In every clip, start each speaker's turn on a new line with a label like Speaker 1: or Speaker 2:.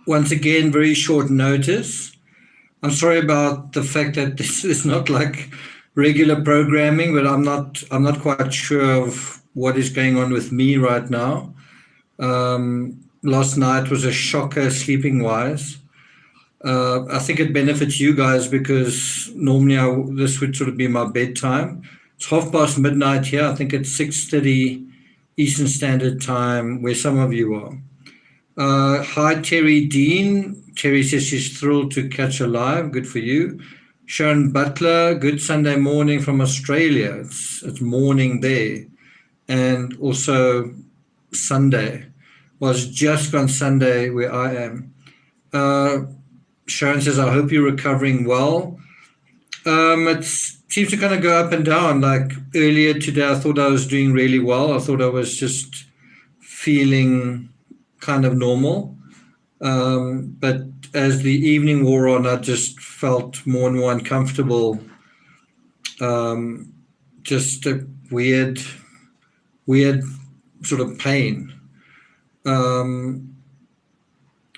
Speaker 1: once again, very short notice. I'm sorry about the fact that this is not like regular programming, but I'm not quite sure of what is going on with me right now. Last night was a shocker sleeping wise. I think it benefits you guys because normally this would sort of be my bedtime. It's midnight here. I think it's 6:30 Eastern Standard Time where some of you are. Hi, Terry Dean. Terry says she's thrilled to catch her live. Good for you. Sharon Butler, good Sunday morning from Australia. It's morning there. And also Sunday. Well, it's just gone Sunday where I am. Sharon says, I hope you're recovering well. It seems to kind of go up and down. Like earlier today, I thought I was doing really well. I thought I was just feeling kind of normal. But as the evening wore on, I just felt more and more uncomfortable. Just a weird sort of pain.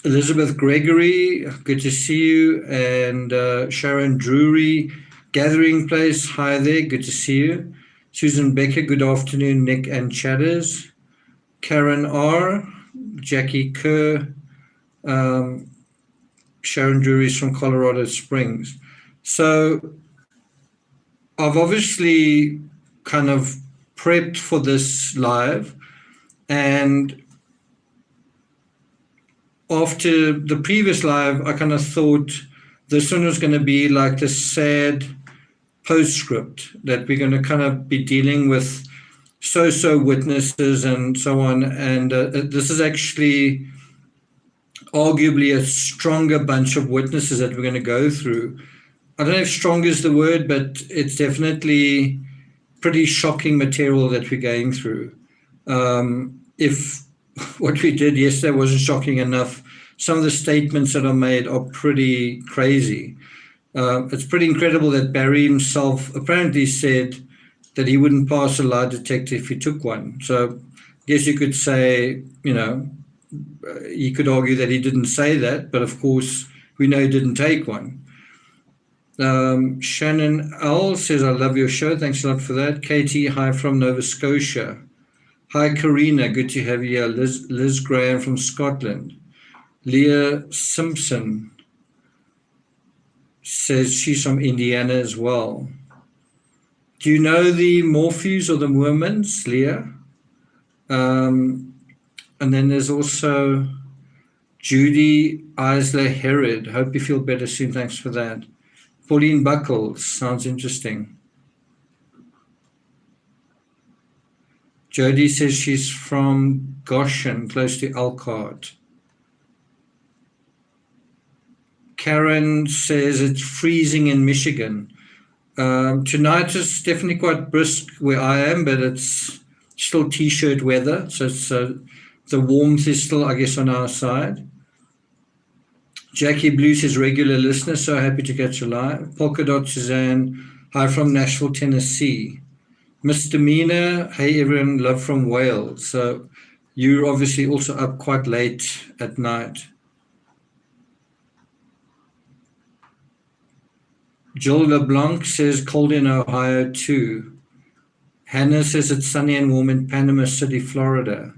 Speaker 1: Elizabeth Gregory, good to see you. And Sharon Drury, Gathering Place, hi there, good to see you. Susan Becker, good afternoon, Nick and Chatters. Karen R, Jackie Kerr, Sharon Drury is from Colorado Springs. So I've obviously kind of prepped for this live, and after the previous live, I kind of thought this one was going to be like this sad postscript that we're going to kind of be dealing with so-so witnesses and so on. And this is actually arguably a stronger bunch of witnesses that we're going to go through. I don't know if strong is the word, but it's definitely pretty shocking material that we're going through. If what we did yesterday wasn't shocking enough, some of the statements that are made are pretty crazy. It's pretty incredible that Barry himself apparently said that he wouldn't pass a lie detector if he took one. So I guess you could say, you could argue that he didn't say that, but of course we know he didn't take one. Shannon L says, I love your show. Thanks a lot for that. Katie, hi from Nova Scotia. Hi, Karina. Good to have you here. Liz Graham from Scotland. Leah Simpson says she's from Indiana as well. Do you know the Morphews or the Mormons, Leah? And then there's also Judy Eisler Herod. Hope you feel better soon. Thanks for that. Pauline Buckles. Sounds interesting. Jody says she's from Goshen, close to Elkhart. Karen says it's freezing in Michigan. Tonight is definitely quite brisk where I am, but it's still t-shirt weather. So it's, the warmth is still, I guess, on our side. Jackie Blue says regular listener, so happy to catch you live. Polka Dot Suzanne, hi from Nashville, Tennessee. Misdemeanor, hey everyone, love from Wales. So you're obviously also up quite late at night. Jill LeBlanc says cold in Ohio too. Hannah says it's sunny and warm in Panama City, Florida.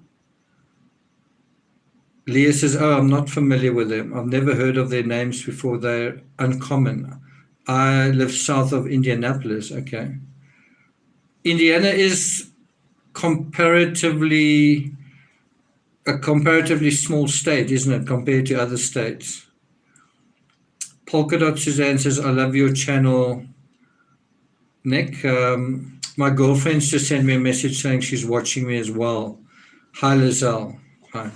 Speaker 1: Leah says, oh, I'm not familiar with them. I've never heard of their names before. They're uncommon. I live south of Indianapolis. Okay. Indiana is a comparatively small state, isn't it, compared to other states? Polka Dot Suzanne says, I love your channel, Nick. My girlfriend's just sent me a message saying she's watching me as well. Hi, Lizelle. Hi.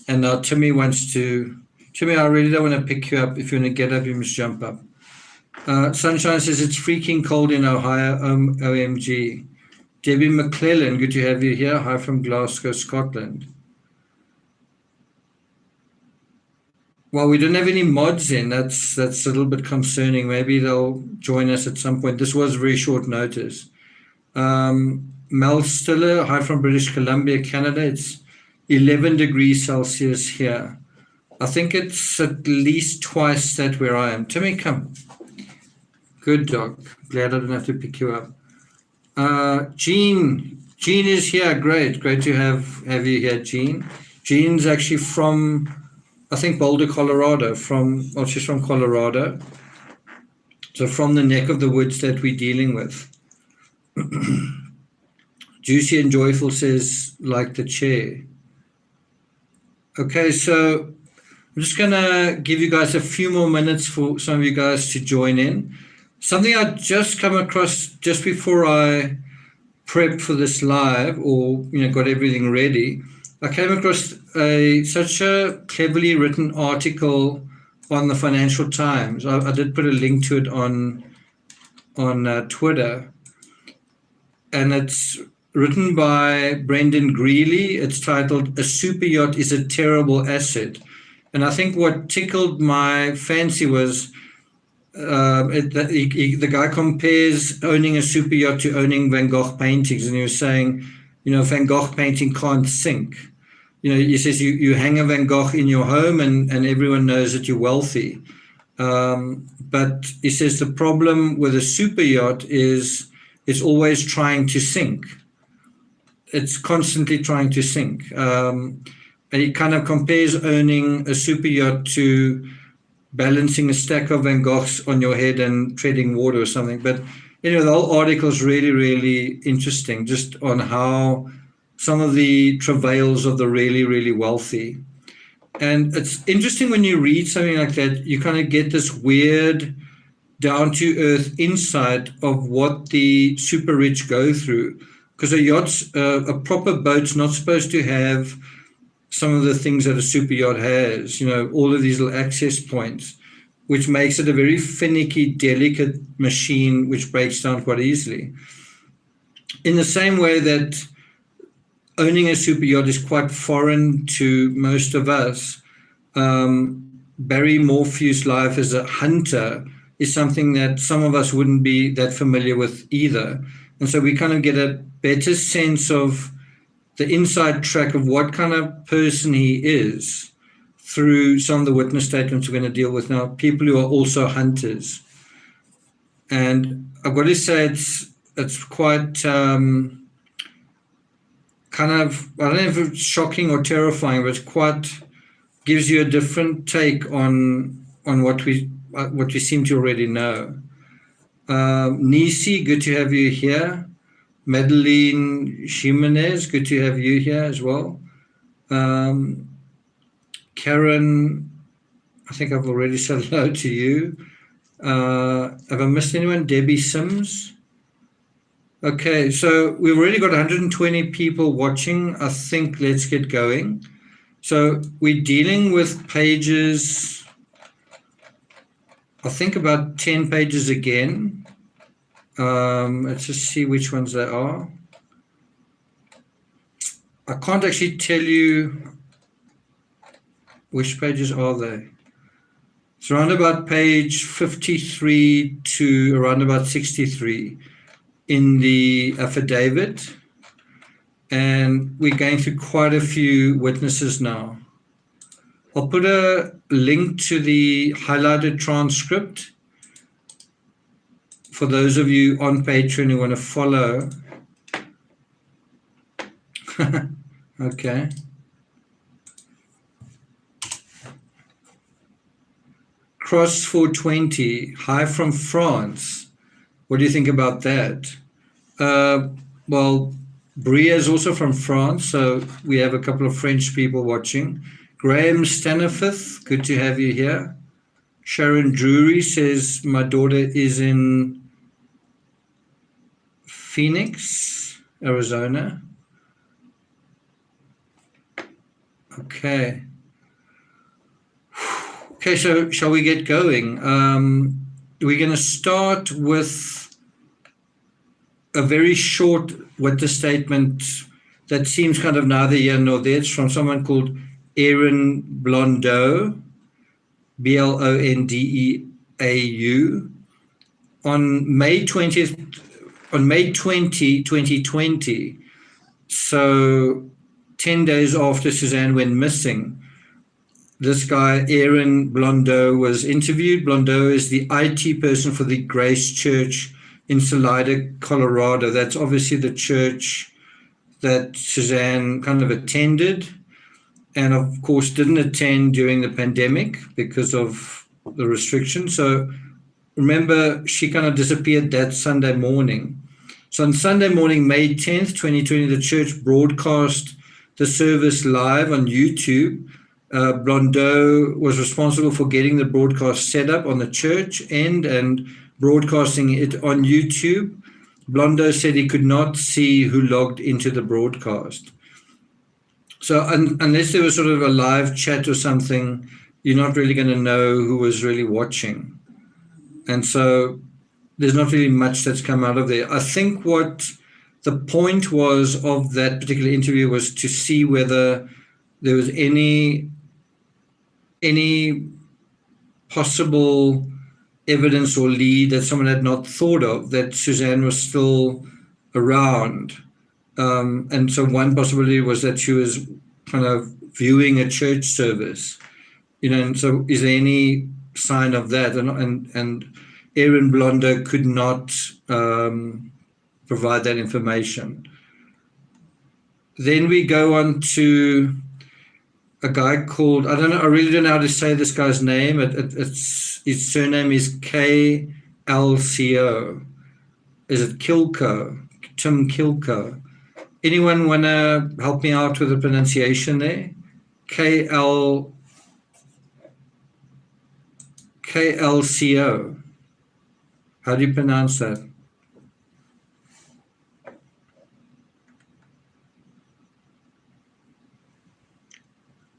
Speaker 1: And now Timmy, I really don't want to pick you up. If you want to get up, you must jump up. Sunshine says, it's freaking cold in Ohio, OMG. Debbie McClellan, good to have you here. Hi from Glasgow, Scotland. Well, we don't have any mods in. That's a little bit concerning. Maybe they'll join us at some point. This was very short notice. Mel Stiller, hi from British Columbia, Canada. It's 11 degrees Celsius here. I think it's at least twice that where I am. Timmy, come. Good dog. Glad I didn't have to pick you up. Jean is here. Great to have you here, Jean. Jean's actually from, I think, Boulder, Colorado. She's from Colorado. So from the neck of the woods that we're dealing with. Juicy and Joyful says, like the chair. Okay, so I'm just going to give you guys a few more minutes for some of you guys to join in. Something I just come across just before I prepped for this live, or got everything ready. I came across such a cleverly written article on the Financial Times. I did put a link to it on Twitter, and it's written by Brendan Greeley. It's titled "A Super Yacht is a Terrible Asset," and I think what tickled my fancy was the guy compares owning a super yacht to owning Van Gogh paintings, and he was saying, Van Gogh painting can't sink. He says you hang a Van Gogh in your home and everyone knows that you're wealthy. But he says the problem with a super yacht is it's always trying to sink. It's constantly trying to sink. And he kind of compares owning a super yacht to balancing a stack of Van Goghs on your head and treading water or something. But, the whole article is really, really interesting, just on how some of the travails of the really, really wealthy. And it's interesting when you read something like that, you kind of get this weird down-to-earth insight of what the super rich go through. Because a proper boat's not supposed to have some of the things that a super yacht has, all of these little access points, which makes it a very finicky, delicate machine which breaks down quite easily. In the same way that owning a super yacht is quite foreign to most of us, Barry Morphew's life as a hunter is something that some of us wouldn't be that familiar with either. And so we kind of get a better sense of the inside track of what kind of person he is through some of the witness statements we're going to deal with now, people who are also hunters. And I've got to say it's quite kind of, I don't know if it's shocking or terrifying, but it quite gives you a different take on what we seem to already know. Nisi, good to have you here. Madeleine Jimenez, good to have you here as well. Karen, I think I've already said hello to you. Have I missed anyone? Debbie Sims. Okay, so we've already got 120 people watching. I think let's get going. So we're dealing with pages, I think about 10 pages again. Let's just see which ones they are. I can't actually tell you which pages are they. It's around about page 53 to around about 63 in the affidavit. And we're going through quite a few witnesses now. I'll put a link to the highlighted transcript for those of you on Patreon who want to follow. Okay. Cross 420, hi from France. What do you think about that? Well, Bria is also from France, so we have a couple of French people watching. Graham Stanifith, good to have you here. Sharon Drury says, my daughter is in Phoenix, Arizona. Okay. Okay, so shall we get going? We're going to start with a very short witness statement that seems kind of neither here nor there. It's from someone called Aaron Blondeau, Blondeau, on May 20th, on May 20, 2020, so 10 days after Suzanne went missing, this guy, Aaron Blondeau, was interviewed. Blondeau is the IT person for the Grace Church in Salida, Colorado. That's obviously the church that Suzanne kind of attended, and of course didn't attend during the pandemic because of the restrictions. So remember, she kind of disappeared that Sunday morning. So on Sunday morning, May 10th, 2020, the church broadcast the service live on YouTube. Blondeau was responsible for getting the broadcast set up on the church end and broadcasting it on YouTube. Blondeau said he could not see who logged into the broadcast. So unless there was sort of a live chat or something, you're not really going to know who was really watching. And so there's not really much that's come out of there. I think what the point was of that particular interview was to see whether there was any possible evidence or lead that someone had not thought of that Suzanne was still around. And so one possibility was that she was kind of viewing a church service, and so is there any sign of that? And Aaron Blondeau could not provide that information. Then we go on to a guy called, I really don't know how to say this guy's name. His surname is KLCO. Is it Kilco? Tim Kilco. Anyone want to help me out with the pronunciation there? KLCO. How do you pronounce that?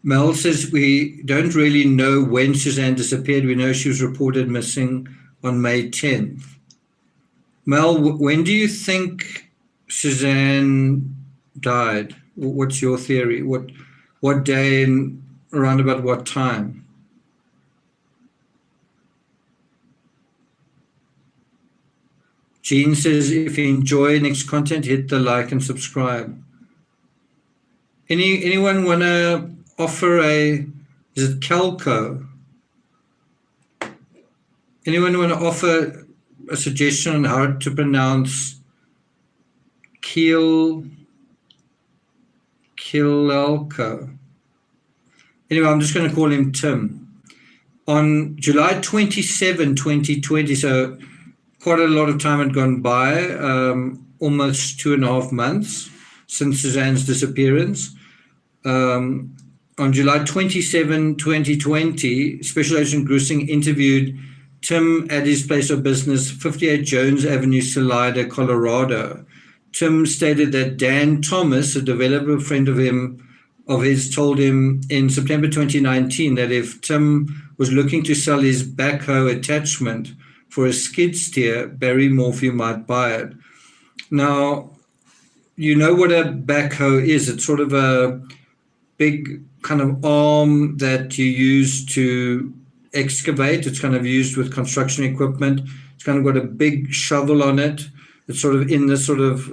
Speaker 1: Mel says we don't really know when Suzanne disappeared. We know she was reported missing on May 10th. Mel, when do you think Suzanne died? What's your theory? What day and around about what time? Jean says, if you enjoy next content, hit the like and subscribe. Anyone want to offer is it Calco? Anyone want to offer a suggestion on how to pronounce Kielko? Anyway, I'm just going to call him Tim. On July 27, 2020, so quite a lot of time had gone by, almost 2.5 months since Suzanne's disappearance. On July 27, 2020, Special Agent Grussing interviewed Tim at his place of business, 58 Jones Avenue, Salida, Colorado. Tim stated that Dan Thomas, a developer friend of his, told him in September 2019 that if Tim was looking to sell his backhoe attachment for a skid steer, Barry Morphew might buy it. Now, you know what a backhoe is. It's sort of a big kind of arm that you use to excavate. It's kind of used with construction equipment. It's kind of got a big shovel on it. It's sort of in this sort of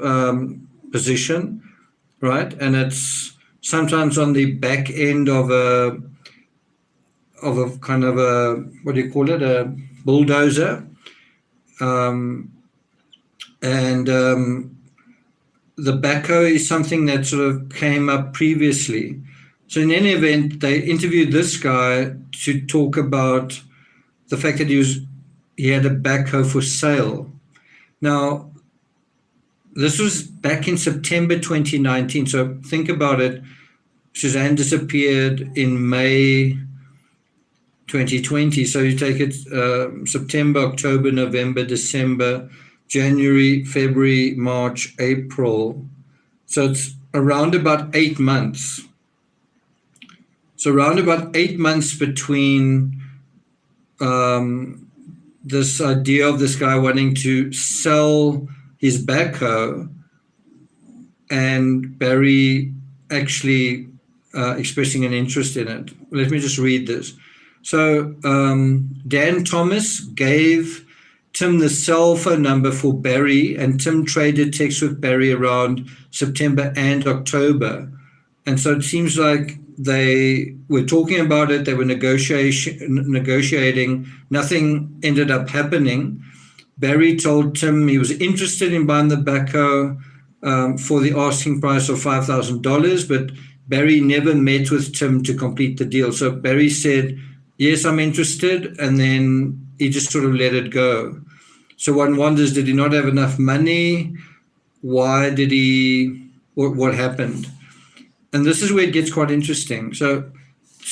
Speaker 1: position, right? And it's sometimes on the back end of a kind of a, what do you call it? A bulldozer. The backhoe is something that sort of came up previously. So in any event, they interviewed this guy to talk about the fact that he had a backhoe for sale. Now, this was back in September 2019. So think about it. Suzanne disappeared in May 2020. So you take it September, October, November, December, January, February, March, April. So it's around about 8 months. So around about 8 months between this idea of this guy wanting to sell his backhoe and Barry actually expressing an interest in it. Let me just read this. So Dan Thomas gave Tim the cell phone number for Barry, and Tim traded texts with Barry around September and October. And so it seems like They were talking about it. They were negotiating. Nothing ended up happening. Barry told Tim he was interested in buying the backhoe for the asking price of $5,000, but Barry never met with Tim to complete the deal. So Barry said, yes, I'm interested, and then he just sort of let it go. So one wonders, did he not have enough money? Why did he, what happened? And this is where it gets quite interesting. So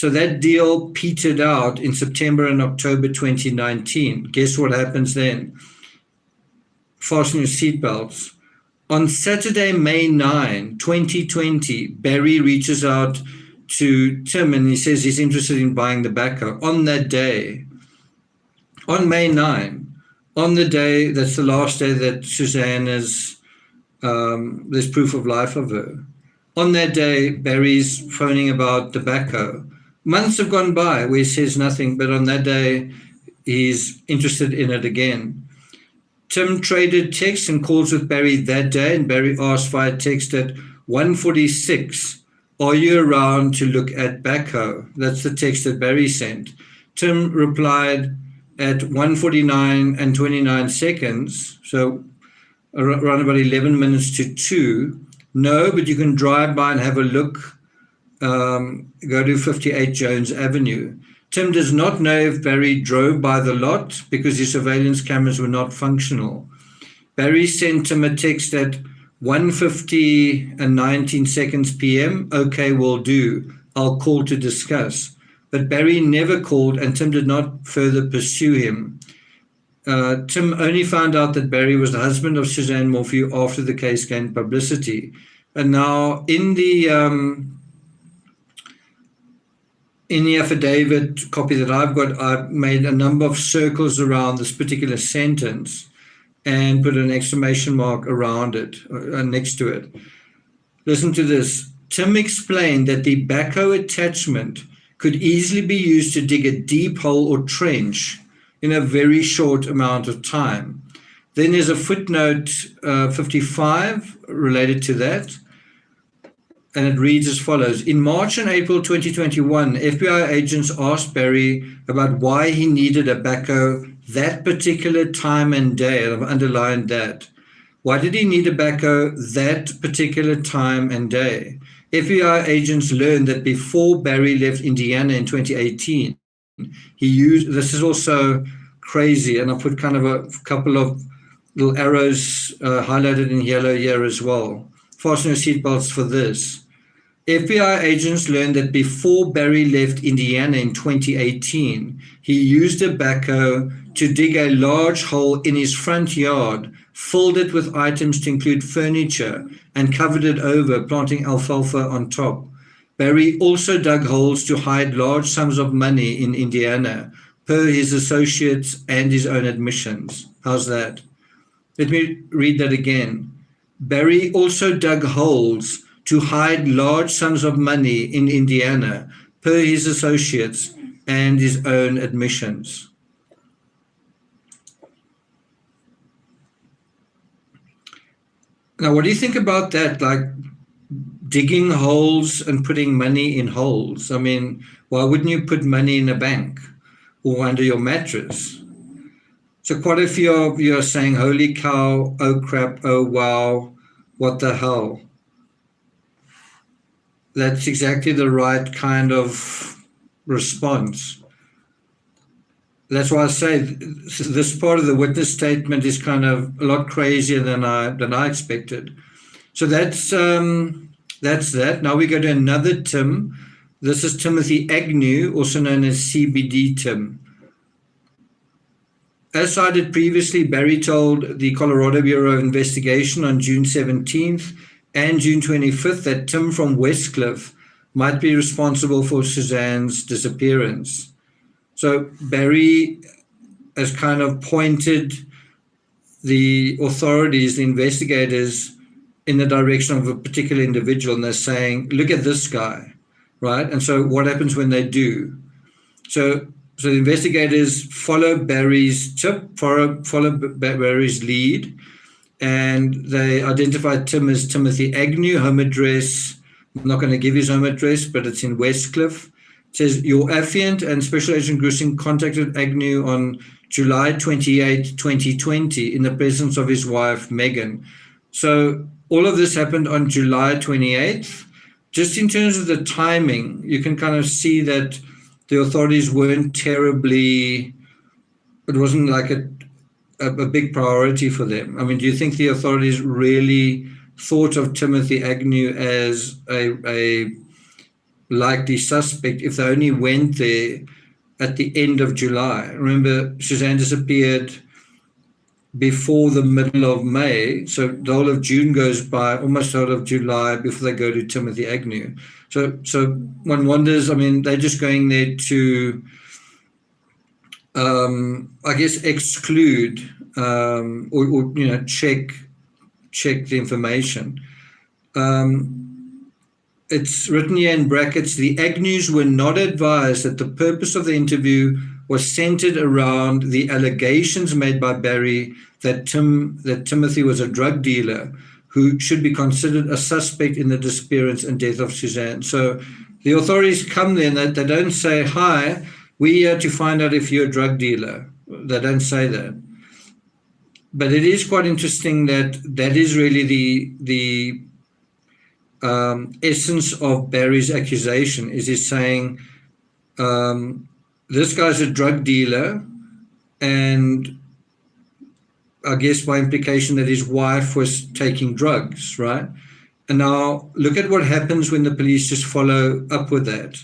Speaker 1: that deal petered out in September and October 2019. Guess what happens then? Fasten your seatbelts. On Saturday, May 9, 2020, Barry reaches out to Tim and he says he's interested in buying the backhoe. On that day, on May 9, on the day, that's the last day that Suzanne is, there's proof of life of her. On that day, Barry's phoning about the backhoe. Months have gone by where he says nothing, but on that day, he's interested in it again. Tim traded texts and calls with Barry that day, and Barry asked via text at 1:46, are you around to look at backhoe? That's the text that Barry sent. Tim replied at 1:49 and 29 seconds, so around about 11 minutes to 2, no, but you can drive by and have a look, go to 58 Jones Avenue. Tim does not know if Barry drove by the lot because his surveillance cameras were not functional. Barry sent him a text at 1:50 and 19 seconds PM. Okay, will do. I'll call to discuss. But Barry never called and Tim did not further pursue him. Tim only found out that Barry was the husband of Suzanne Morphew after the case gained publicity. And now in the affidavit copy that I've got, I've made a number of circles around this particular sentence and put an exclamation mark around it, next to it. Listen to this. Tim explained that the backhoe attachment could easily be used to dig a deep hole or trench in a very short amount of time. Then there's a footnote 55 related to that. And it reads as follows. In March and April 2021, FBI agents asked Barry about why he needed a backhoe that particular time and day, and I've underlined that. Why did he need a backhoe that particular time and day? FBI agents learned that before Barry left Indiana in 2018, he used, this is also crazy, and I put kind of a couple of little arrows highlighted in yellow here as well. Fasten your seatbelts for this. FBI agents learned that before Barry left Indiana in 2018, he used a backhoe to dig a large hole in his front yard, filled it with items to include furniture, and covered it over, planting alfalfa on top. Barry also dug holes to hide large sums of money in Indiana, per his associates and his own admissions. How's that? Let me read that again. Barry also dug holes to hide large sums of money in Indiana, per his associates and his own admissions. Now, what do you think about that? Like digging holes and putting money in holes? I mean, why wouldn't you put money in a bank or under your mattress? So quite a few of you are saying, holy cow, oh crap, oh wow, what the hell? That's exactly the right kind of response. That's why I say this part of the witness statement is kind of a lot crazier than I expected. So that's that. Now we go to another Tim. This is Timothy Agnew, also known as CBD Tim. As cited previously, Barry told the Colorado Bureau of Investigation on June 17th and June 25th that Tim from Westcliff might be responsible for Suzanne's disappearance. So Barry has kind of pointed the authorities, the investigators, in the direction of a particular individual, and they're saying, look at this guy, right? And so what happens when they do? So the investigators follow Barry's tip, follow Barry's lead, and they identified Tim as Timothy Agnew, home address I'm not going to give his home address, but it's in Westcliff. It says, your affiant and Special Agent Grissing contacted Agnew on July 28, 2020, in the presence of his wife, Mccann. So all of this happened on July 28th. Just in terms of the timing, you can kind of see that the authorities weren't terribly, it wasn't like a big priority for them. I mean, do you think the authorities really thought of Timothy Agnew as a likely suspect if they only went there at the end of July? Remember, Suzanne disappeared before the middle of May, so the whole of June goes by, almost the whole of July before they go to Timothy Agnew. So one wonders, I mean, they're just going there to, I guess, exclude or check the information. It's written here in brackets, the Agnews were not advised that the purpose of the interview was centered around the allegations made by Barry that Timothy was a drug dealer who should be considered a suspect in the disappearance and death of Suzanne. So the authorities come there and they don't say, hi, we're here to find out if you're a drug dealer. They don't say that. But it is quite interesting that is really the essence of Barry's accusation, is he's saying this guy's a drug dealer, and I guess by implication that his wife was taking drugs, right? And now look at what happens when the police just follow up with that.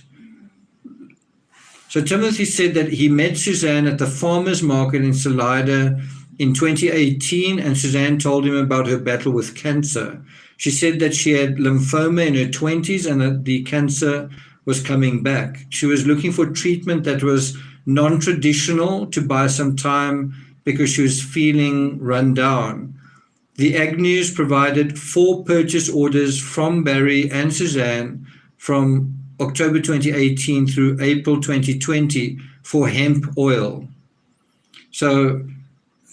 Speaker 1: So Timothy said that he met Suzanne at the farmer's market in Salida in 2018, and Suzanne told him about her battle with cancer. She said that she had lymphoma in her 20s and that the cancer was coming back. She was looking for treatment that was non-traditional to buy some time because she was feeling run down. The Agnews provided 4 purchase orders from Barry and Suzanne from October 2018 through April 2020 for hemp oil. So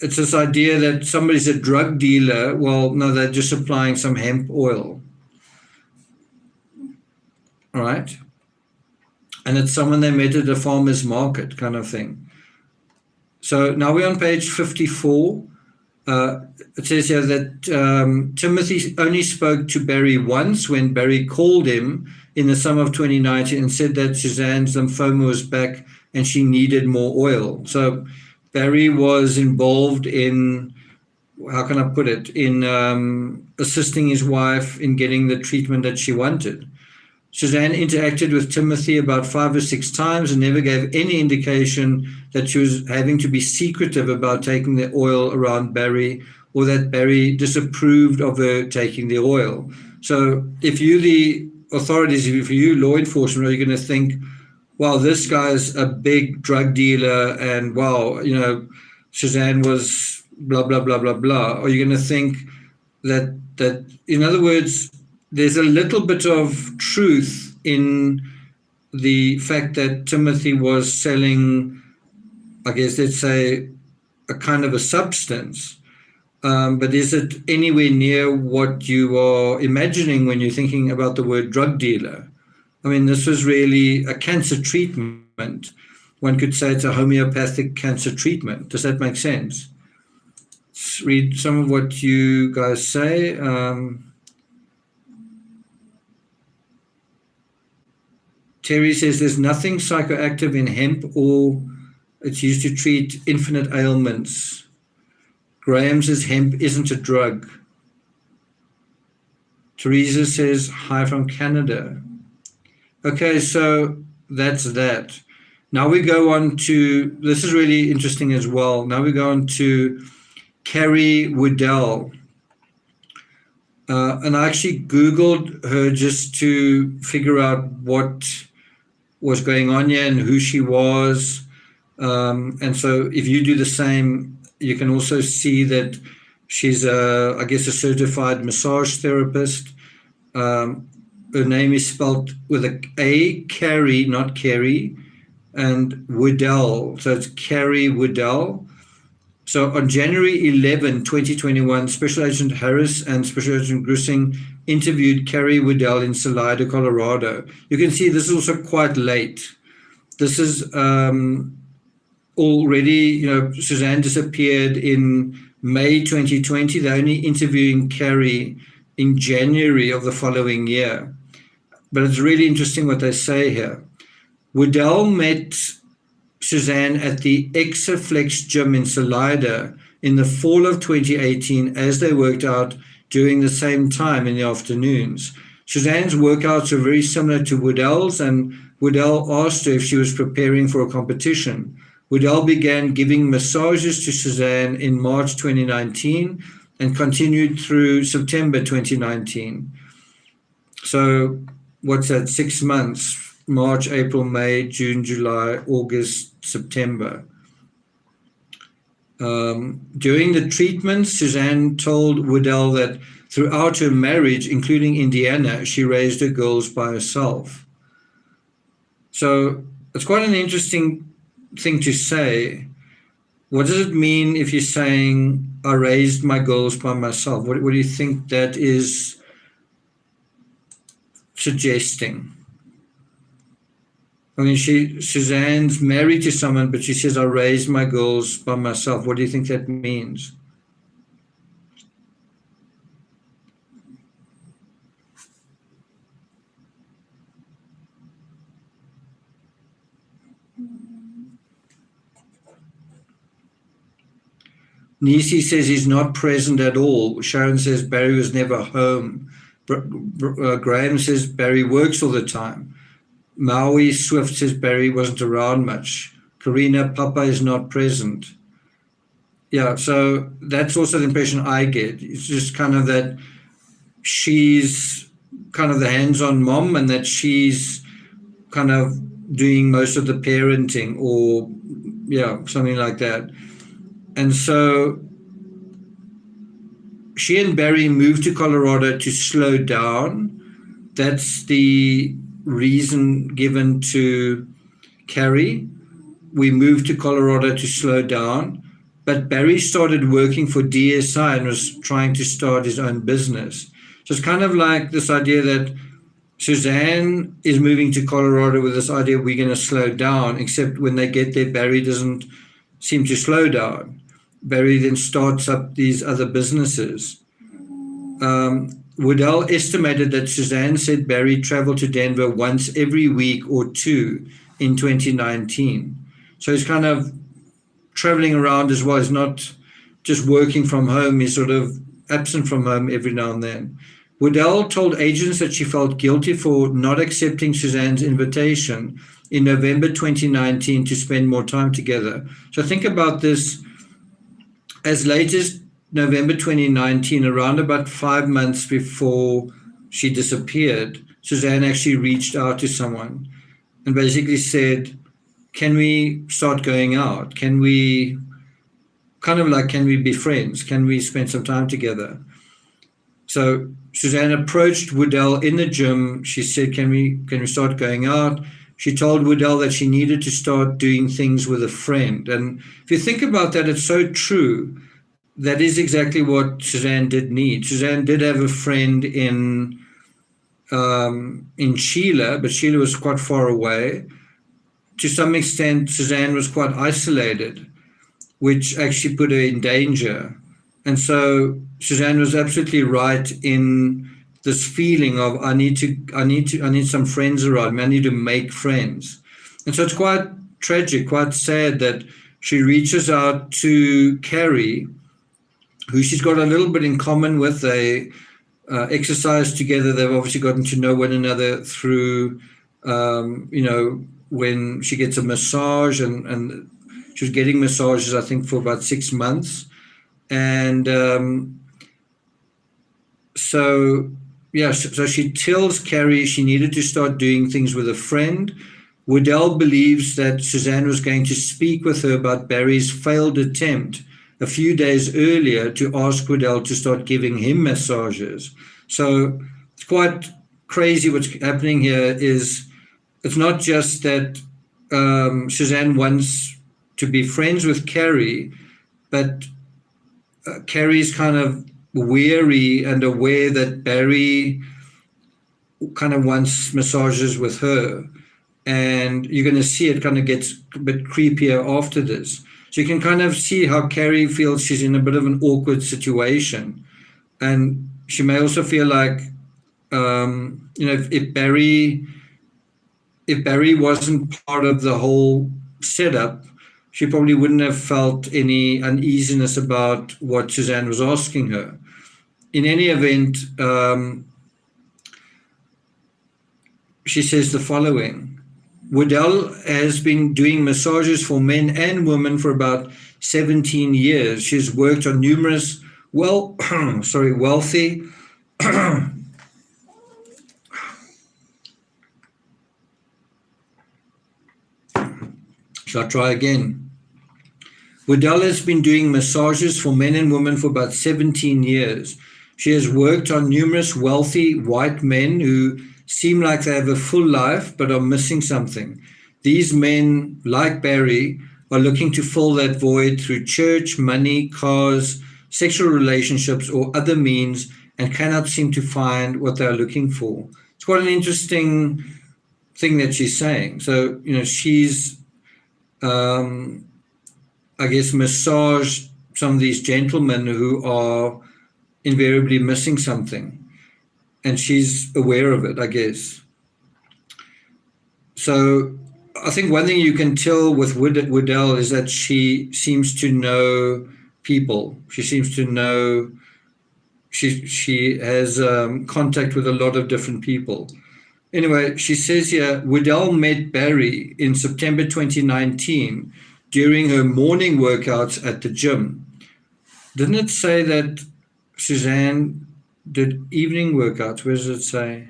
Speaker 1: it's this idea that somebody's a drug dealer. Well, no, they're just supplying some hemp oil. All right. And it's someone they met at a farmer's market kind of thing. So now we're on page 54. It says here that Timothy only spoke to Barry once when Barry called him in the summer of 2019 and said that Suzanne's lymphoma was back and she needed more oil. So Barry was involved in, how can I put it, in assisting his wife in getting the treatment that she wanted. Suzanne interacted with Timothy about 5 or 6 times and never gave any indication that she was having to be secretive about taking the oil around Barry, or that Barry disapproved of her taking the oil. So if you, the authorities, if you, law enforcement, are you going to think, wow, this guy's a big drug dealer and wow, Suzanne was blah, blah, blah, blah, blah. Are you going to think that, in other words, there's a little bit of truth in the fact that Timothy was selling, I guess, let's say, a kind of a substance. But is it anywhere near what you are imagining when you're thinking about the word drug dealer? I mean, this was really a cancer treatment. One could say it's a homeopathic cancer treatment. Does that make sense? Let's read some of what you guys say. Terry says there's nothing psychoactive in hemp, or it's used to treat infinite ailments. Graham says hemp isn't a drug. Teresa says hi from Canada. Okay, so that's that. Now we go on to, this is really interesting as well. Now we go on to Carrie Woodell. And I actually Googled her just to figure out what was going on here and who she was. And so if you do the same, you can also see that she's, I guess, a certified massage therapist. Her name is spelled with a Carrie, not Kerry, and Woodell. So it's Carrie Woodell. So on January 11, 2021, Special Agent Harris and Special Agent Grissing interviewed Carrie Waddell in Salida, Colorado. You can see this is also quite late. This is already, Suzanne disappeared in May 2020. They're only interviewing Carrie in January of the following year. But it's really interesting what they say here. Waddell met Suzanne at the Exaflex gym in Salida in the fall of 2018 as they worked out during the same time in the afternoons. Suzanne's workouts are very similar to Waddell's, and Waddell asked her if she was preparing for a competition. Waddell began giving massages to Suzanne in March 2019 and continued through September 2019. So what's that, 6 months? March, April, May, June, July, August, September. During the treatment, Suzanne told Waddell that throughout her marriage, including Indiana, she raised her girls by herself. So it's quite an interesting thing to say. What does it mean if you're saying, I raised my girls by myself? What do you think that is suggesting? I mean, Suzanne's married to someone, but she says, I raised my girls by myself. What do you think that means? Nisi says he's not present at all. Sharon says Barry was never home. Graham says Barry works all the time. Maui Swift says Barry wasn't around much. Karina, Papa is not present. Yeah, so that's also the impression I get. It's just kind of that she's kind of the hands-on mom and that she's kind of doing most of the parenting or, something like that. And so she and Barry moved to Colorado to slow down. That's the reason given to Carrie. We moved to Colorado to slow down, but Barry started working for DSI and was trying to start his own business. So it's kind of like this idea that Suzanne is moving to Colorado with this idea we're going to slow down, except when they get there, Barry doesn't seem to slow down. Barry then starts up these other businesses. Waddell estimated that Suzanne said Barry traveled to Denver once every week or two in 2019. So he's kind of traveling around as well. He's not just working from home. He's sort of absent from home every now and then. Waddell told agents that she felt guilty for not accepting Suzanne's invitation in November 2019 to spend more time together. So think about this. As late as November 2019, around about 5 months before she disappeared, Suzanne actually reached out to someone and basically said, can we start going out? Can we be friends? Can we spend some time together? So Suzanne approached Waddell in the gym. She said, can we start going out? She told Waddell that she needed to start doing things with a friend. And if you think about that, it's so true. That is exactly what Suzanne did need. Suzanne did have a friend in Sheila, but Sheila was quite far away. To some extent, Suzanne was quite isolated, which actually put her in danger. And so Suzanne was absolutely right in this feeling of I need some friends around me. I need to make friends. And so it's quite tragic, quite sad that she reaches out to Carrie, who she's got a little bit in common with. They exercise together. They've obviously gotten to know one another through, when she gets a massage, and she was getting massages, I think, for about 6 months. And so she tells Carrie she needed to start doing things with a friend. Waddell believes that Suzanne was going to speak with her about Barry's failed attempt a few days earlier to ask Waddell to start giving him massages. So it's quite crazy what's happening here. Is it's not just that Suzanne wants to be friends with Carrie, but Carrie's kind of weary and aware that Barry kind of wants massages with her. And you're going to see it kind of gets a bit creepier after this. So you can kind of see how Carrie feels she's in a bit of an awkward situation. And she may also feel like, if Barry wasn't part of the whole setup, she probably wouldn't have felt any uneasiness about what Suzanne was asking her. In any event, she says the following. Waddell has been doing massages for men and women for about 17 years. She's worked on numerous, wealthy, shall I try again? Waddell has been doing massages for men and women for about 17 years. She has worked on numerous wealthy white men who seem like they have a full life but are missing something. These men, like Barry, are looking to fill that void through church, money, cars, sexual relationships, or other means, and cannot seem to find what they are looking for. It's quite an interesting thing that she's saying. So, she's, I guess, massaged some of these gentlemen who are invariably missing something. And she's aware of it, I guess. So I think one thing you can tell with Waddell is that she seems to know people. She seems to know, she has contact with a lot of different people. Anyway, she says here, Waddell met Barry in September 2019 during her morning workouts at the gym. Didn't it say that Suzanne did evening workouts? Where does it say?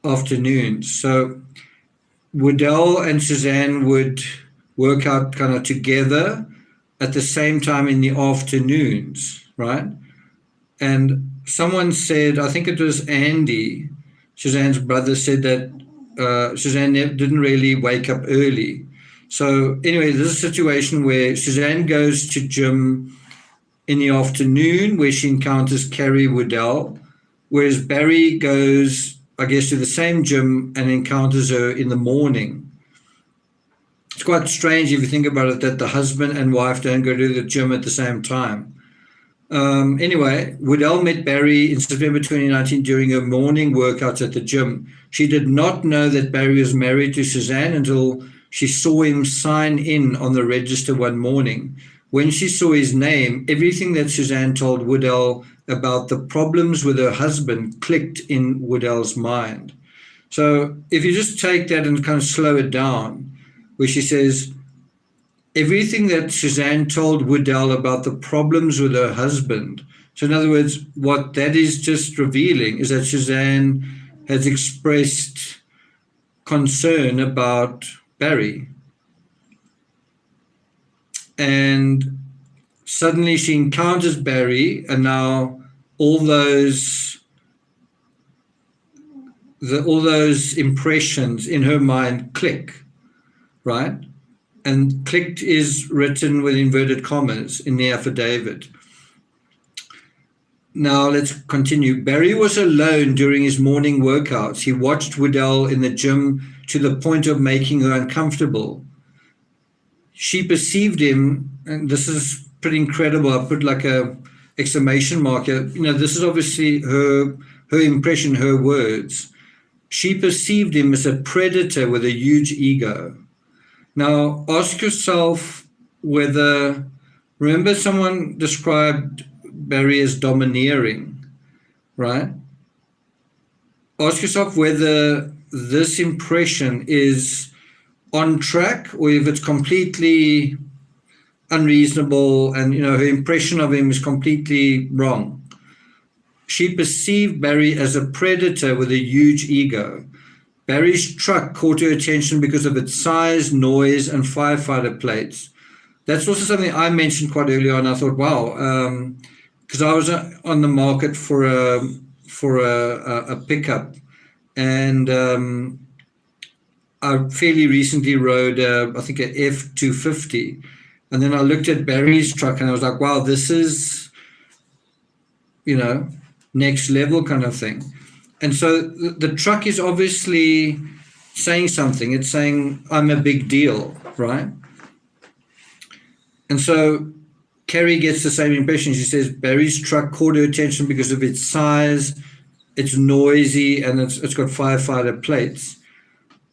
Speaker 1: Afternoons. So Waddell and Suzanne would work out kind of together at the same time in the afternoons, right? And someone said, I think it was Andy, Suzanne's brother, said that Suzanne didn't really wake up early. So anyway, this is a situation where Suzanne goes to gym in the afternoon where she encounters Carrie Waddell, whereas Barry goes, I guess, to the same gym and encounters her in the morning. It's quite strange if you think about it that the husband and wife don't go to the gym at the same time. Anyway, Waddell met Barry in September 2019 during her morning workouts at the gym. She did not know that Barry was married to Suzanne until she saw him sign in on the register one morning. When she saw his name, everything that Suzanne told Waddell about the problems with her husband clicked in Waddell's mind. So if you just take that and kind of slow it down, where she says, everything that Suzanne told Waddell about the problems with her husband. So in other words, what that is just revealing is that Suzanne has expressed concern about Barry. And suddenly she encounters Barry, and now all those impressions in her mind click, right? And clicked is written with inverted commas in the affidavit. Now let's continue. Barry was alone during his morning workouts. He watched Waddell in the gym to the point of making her uncomfortable. She perceived him, and this is pretty incredible. I put like a exclamation mark here. This is obviously her impression, her words. She perceived him as a predator with a huge ego. Now, ask yourself whether, remember someone described Barry as domineering, right? Ask yourself whether this impression is on track or if it's completely unreasonable and, her impression of him is completely wrong. She perceived Barry as a predator with a huge ego. Barry's truck caught her attention because of its size, noise, and firefighter plates. That's also something I mentioned quite early on. I thought, wow, because I was on the market for a pickup, and I fairly recently rode, I think, an F250. And then I looked at Barry's truck and I was like, wow, this is, next level kind of thing. And so the truck is obviously saying something. It's saying, I'm a big deal, right? And so Carrie gets the same impression. She says Barry's truck caught her attention because of its size, it's noisy, and it's got firefighter plates.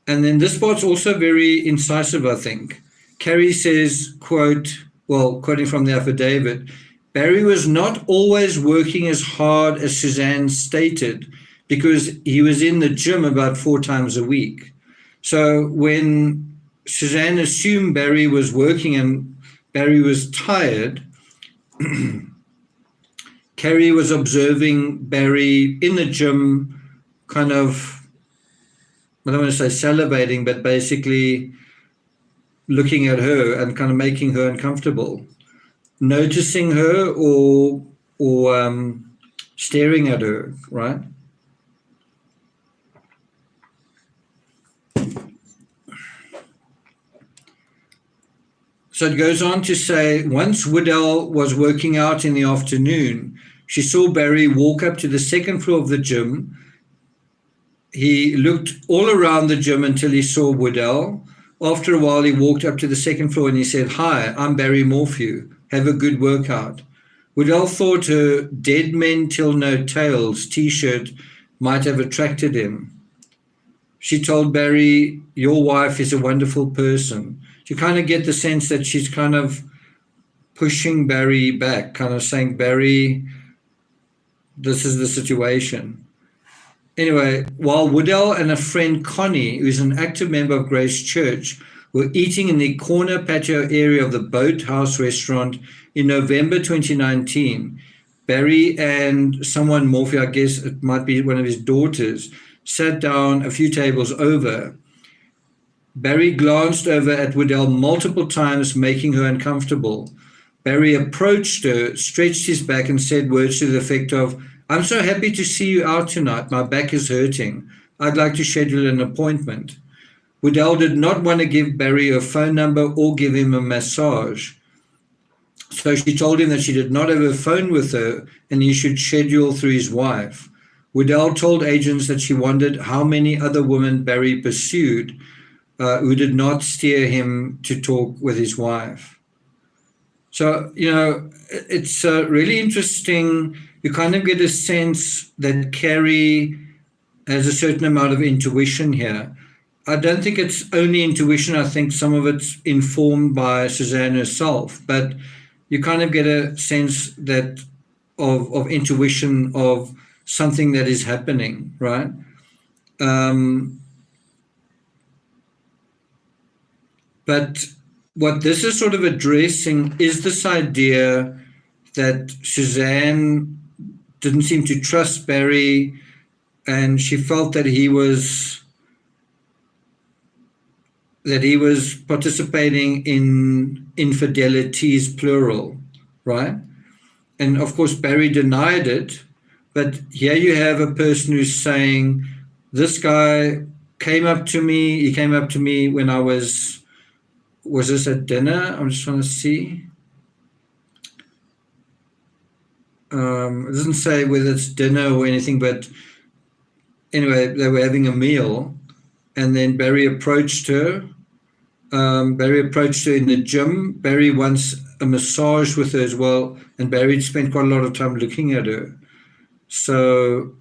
Speaker 1: And then this part's also very incisive, I think. Carrie says, quoting from the affidavit, Barry was not always working as hard as Suzanne stated because he was in the gym about 4 times a week. So when Suzanne assumed Barry was working and Barry was tired, Carrie was observing Barry in the gym, kind of, I don't want to say salivating, but basically looking at her and kind of making her uncomfortable, noticing her or staring at her, right? So it goes on to say, once Woodell was working out in the afternoon, she saw Barry walk up to the second floor of the gym. He looked all around the gym until he saw Woodell. After a while, he walked up to the second floor and he said, "Hi, I'm Barry Morphew. Have a good workout." Woodell thought her "Dead Men Tell No Tales" t-shirt might have attracted him. She told Barry, "Your wife is a wonderful person." You kind of get the sense that she's kind of pushing Barry back, kind of saying, "Barry, this is the situation." Anyway, while Woodell and a friend, Connie, who's an active member of Grace Church, were eating in the corner patio area of the Boathouse restaurant in November 2019, Barry and someone, Morphew, I guess it might be one of his daughters, sat down a few tables over. Barry glanced over at Woodell multiple times, making her uncomfortable. Barry approached her, stretched his back, and said words to the effect of, "I'm so happy to see you out tonight. My back is hurting. I'd like to schedule an appointment." Woodell did not want to give Barry a phone number or give him a massage. So she told him that she did not have her phone with her and he should schedule through his wife. Woodell told agents that she wondered how many other women Barry pursued who did not steer him to talk with his wife. So, it's really interesting. You kind of get a sense that Carrie has a certain amount of intuition here. I don't think it's only intuition. I think some of it's informed by Suzanne herself, but you kind of get a sense that of intuition of something that is happening, right? But what this is sort of addressing is this idea that Suzanne didn't seem to trust Barry, and she felt that he was participating in infidelities, plural, right? And of course, Barry denied it. But here you have a person who's saying, this guy came up to me. He came up to me when I was this at dinner? I'm just trying to see. It doesn't say whether it's dinner or anything, but anyway, they were having a meal, and then Barry approached her. Barry approached her in the gym. Barry wants a massage with her as well, and Barry spent quite a lot of time looking at her. So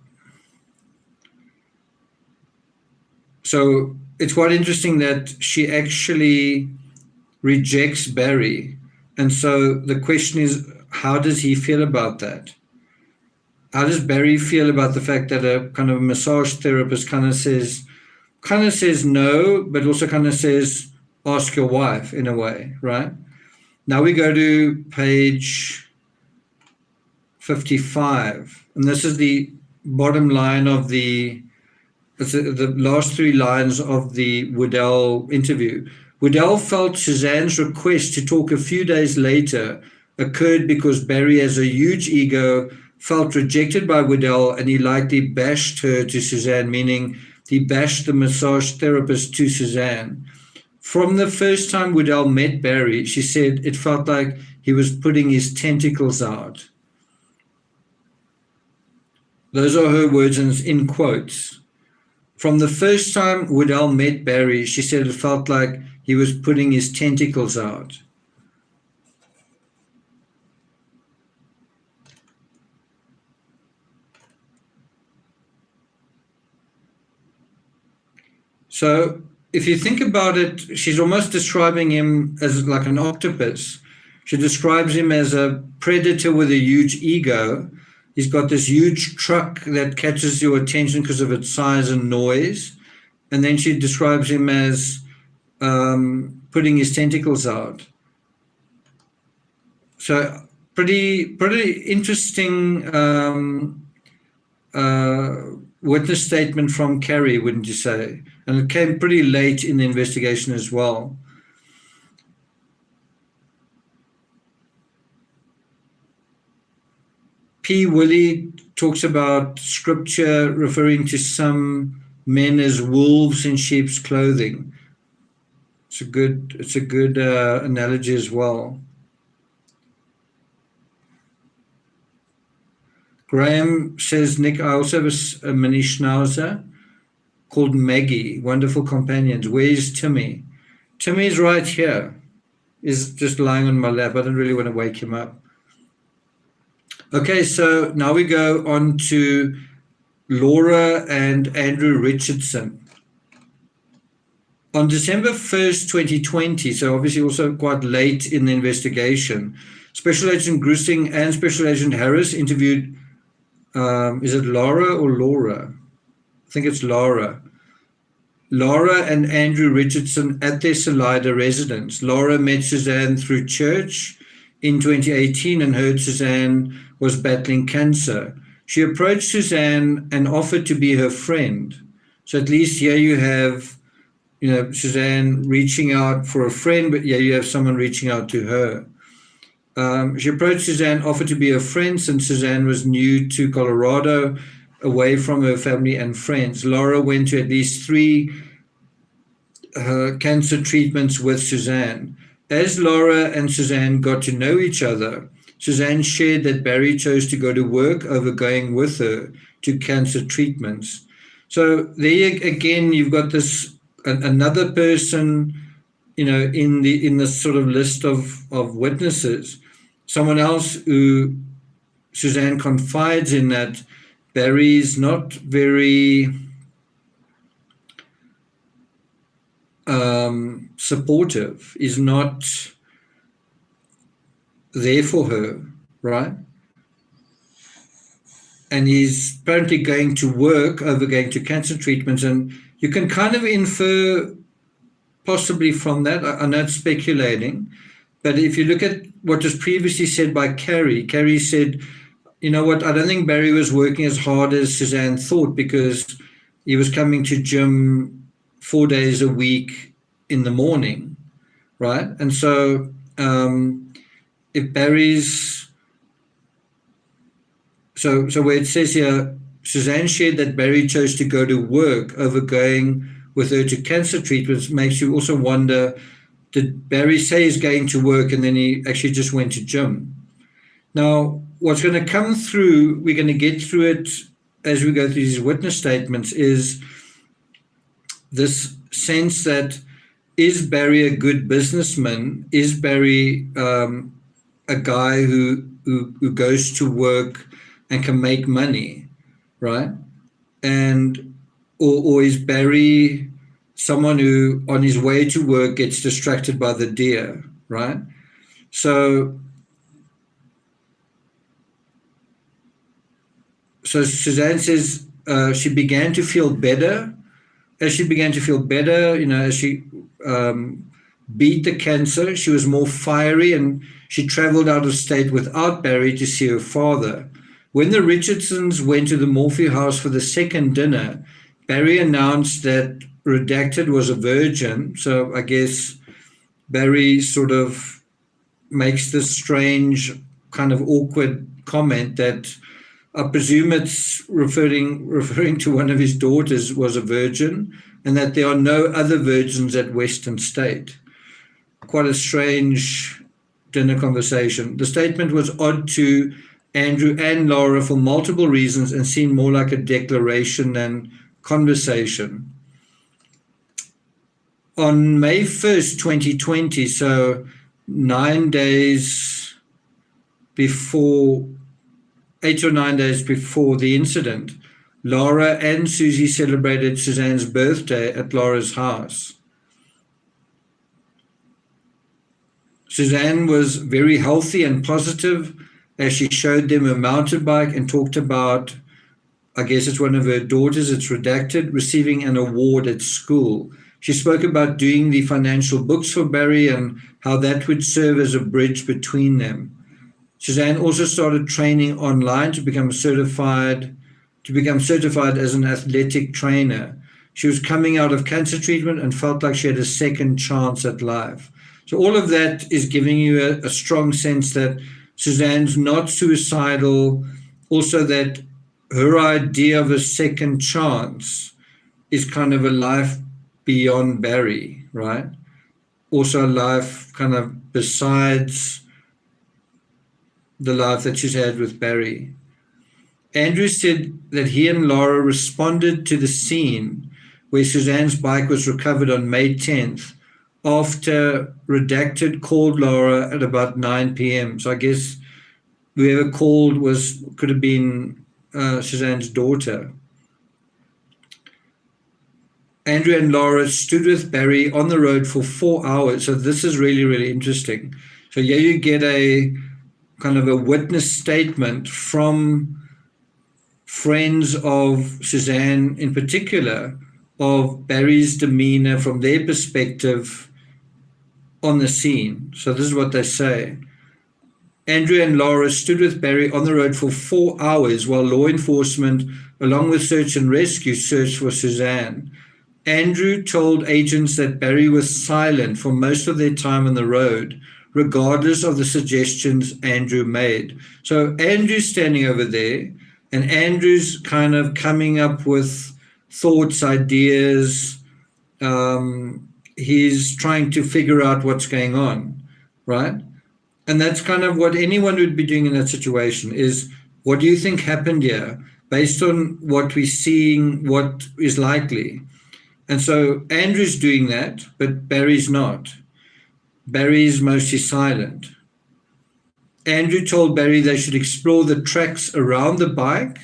Speaker 1: it's quite interesting that she actually rejects Barry. And so the question is, how does he feel about that? How does Barry feel about the fact that a kind of massage therapist kind of says no, but also kind of says, ask your wife in a way, right? Now we go to page 55. And this is the bottom line of the last 3 lines of the Woodell interview. Woodell felt Suzanne's request to talk a few days later occurred because Barry has a huge ego, felt rejected by Woodell, and he likely bashed her to Suzanne, meaning he bashed the massage therapist to Suzanne. From the first time Woodell met Barry, she said it felt like he was putting his tentacles out. Those are her words and in quotes. From the first time Woodell met Barry, she said it felt like he was putting his tentacles out. So if you think about it, she's almost describing him as like an octopus. She describes him as a predator with a huge ego. He's got this huge truck that catches your attention because of its size and noise. And then she describes him as putting his tentacles out. So pretty interesting witness statement from Carrie, wouldn't you say? And it came pretty late in the investigation as well. P. Willie talks about scripture referring to some men as wolves in sheep's clothing. It's a good analogy as well. Graham says, Nick, I also have a mini schnauzer called Maggie, wonderful companions. Where's Timmy? Timmy's right here. He's just lying on my lap. I don't really want to wake him up. Okay, so now we go on to Laura and Andrew Richardson. On December 1st, 2020, so obviously also quite late in the investigation, Special Agent Grissing and Special Agent Harris interviewed, is it Laura or Laura? I think it's Laura. Laura and Andrew Richardson at their Salida residence. Laura met Suzanne through church in 2018 and heard Suzanne was battling cancer. She approached Suzanne and offered to be her friend. So at least here you have, Suzanne reaching out for a friend, but you have someone reaching out to her. She approached Suzanne, offered to be her friend since Suzanne was new to Colorado, away from her family and friends. Laura went to at least 3 cancer treatments with Suzanne. As Laura and Suzanne got to know each other, Suzanne shared that Barry chose to go to work over going with her to cancer treatments. So there again, you've got this another person, in this sort of list of witnesses, someone else who Suzanne confides in that Barry's not very supportive, is not there for her, right? And he's apparently going to work over going to cancer treatments. And you can kind of infer possibly from that, I know it's speculating, but if you look at what was previously said by Carrie said, you know what, I don't think Barry was working as hard as Suzanne thought because he was coming to gym 4 days a week in the morning, right? And so if Barry's, so where it says here, Suzanne shared that Barry chose to go to work over going with her to cancer treatments, makes you also wonder, did Barry say he's going to work and then he actually just went to gym? Now, what's going to come through, we're going to get through it as we go through these witness statements, is this sense that, is Barry a good businessman? Is Barry a guy who goes to work and can make money, right? And or is Barry someone who on his way to work gets distracted by the deer, right? So Suzanne says she began to feel better. As she began to feel better, as she beat the cancer, she was more fiery and she traveled out of state without Barry to see her father. When the Richardsons went to the Morphew house for the second dinner, Barry announced that Redacted was a virgin. So I guess Barry sort of makes this strange kind of awkward comment that I presume it's referring to one of his daughters was a virgin, and that there are no other virgins at Western State. Quite a strange dinner conversation. The statement was odd to Andrew and Laura for multiple reasons and seemed more like a declaration than conversation. On May 1st, 2020, so 9 days before, 8 or 9 days before the incident, Laura and Susie celebrated Suzanne's birthday at Laura's house. Suzanne was very healthy and positive as she showed them a mountain bike and talked about, I guess it's one of her daughters, it's redacted, receiving an award at school. She spoke about doing the financial books for Barry and how that would serve as a bridge between them. Suzanne also started training online to become certified as an athletic trainer. She was coming out of cancer treatment and felt like she had a second chance at life. So all of that is giving you a strong sense that Suzanne's not suicidal, also that her idea of a second chance is kind of a life beyond Barry, right? Also a life kind of besides the life that she's had with Barry. Andrew said that he and Laura responded to the scene where Suzanne's bike was recovered on May 10th after Redacted called Laura at about 9 p.m. So I guess whoever called could have been Suzanne's daughter. Andrew and Laura stood with Barry on the road for 4 hours. So this is really, really interesting. So here you get a kind of a witness statement from friends of Suzanne in particular, of Barry's demeanor from their perspective on the scene. So this is what they say. Andrew and Laura stood with Barry on the road for 4 hours while law enforcement, along with search and rescue, searched for Suzanne. Andrew told agents that Barry was silent for most of their time on the road, regardless of the suggestions Andrew made. So Andrew's standing over there, and Andrew's kind of coming up with thoughts, ideas. He's trying to figure out what's going on, right? And that's kind of what anyone would be doing in that situation is, what do you think happened here? Based on what we're seeing, what is likely. And so Andrew's doing that, but Barry's not. Barry's mostly silent. Andrew told Barry they should explore the tracks around the bike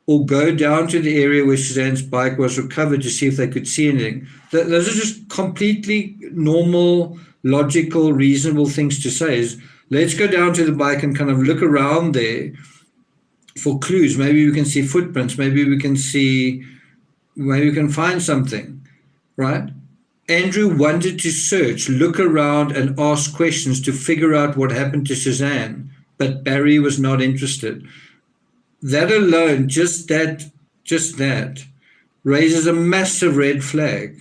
Speaker 1: or go down to the area where Suzanne's bike was recovered to see if they could see anything. Those are just completely normal, logical, reasonable things to say. Is let's go down to the bike and kind of look around there for clues. Maybe we can see footprints. Maybe we can find something, right? Andrew wanted to search, look around, and ask questions to figure out what happened to Suzanne, but Barry was not interested. That alone, just that, raises a massive red flag.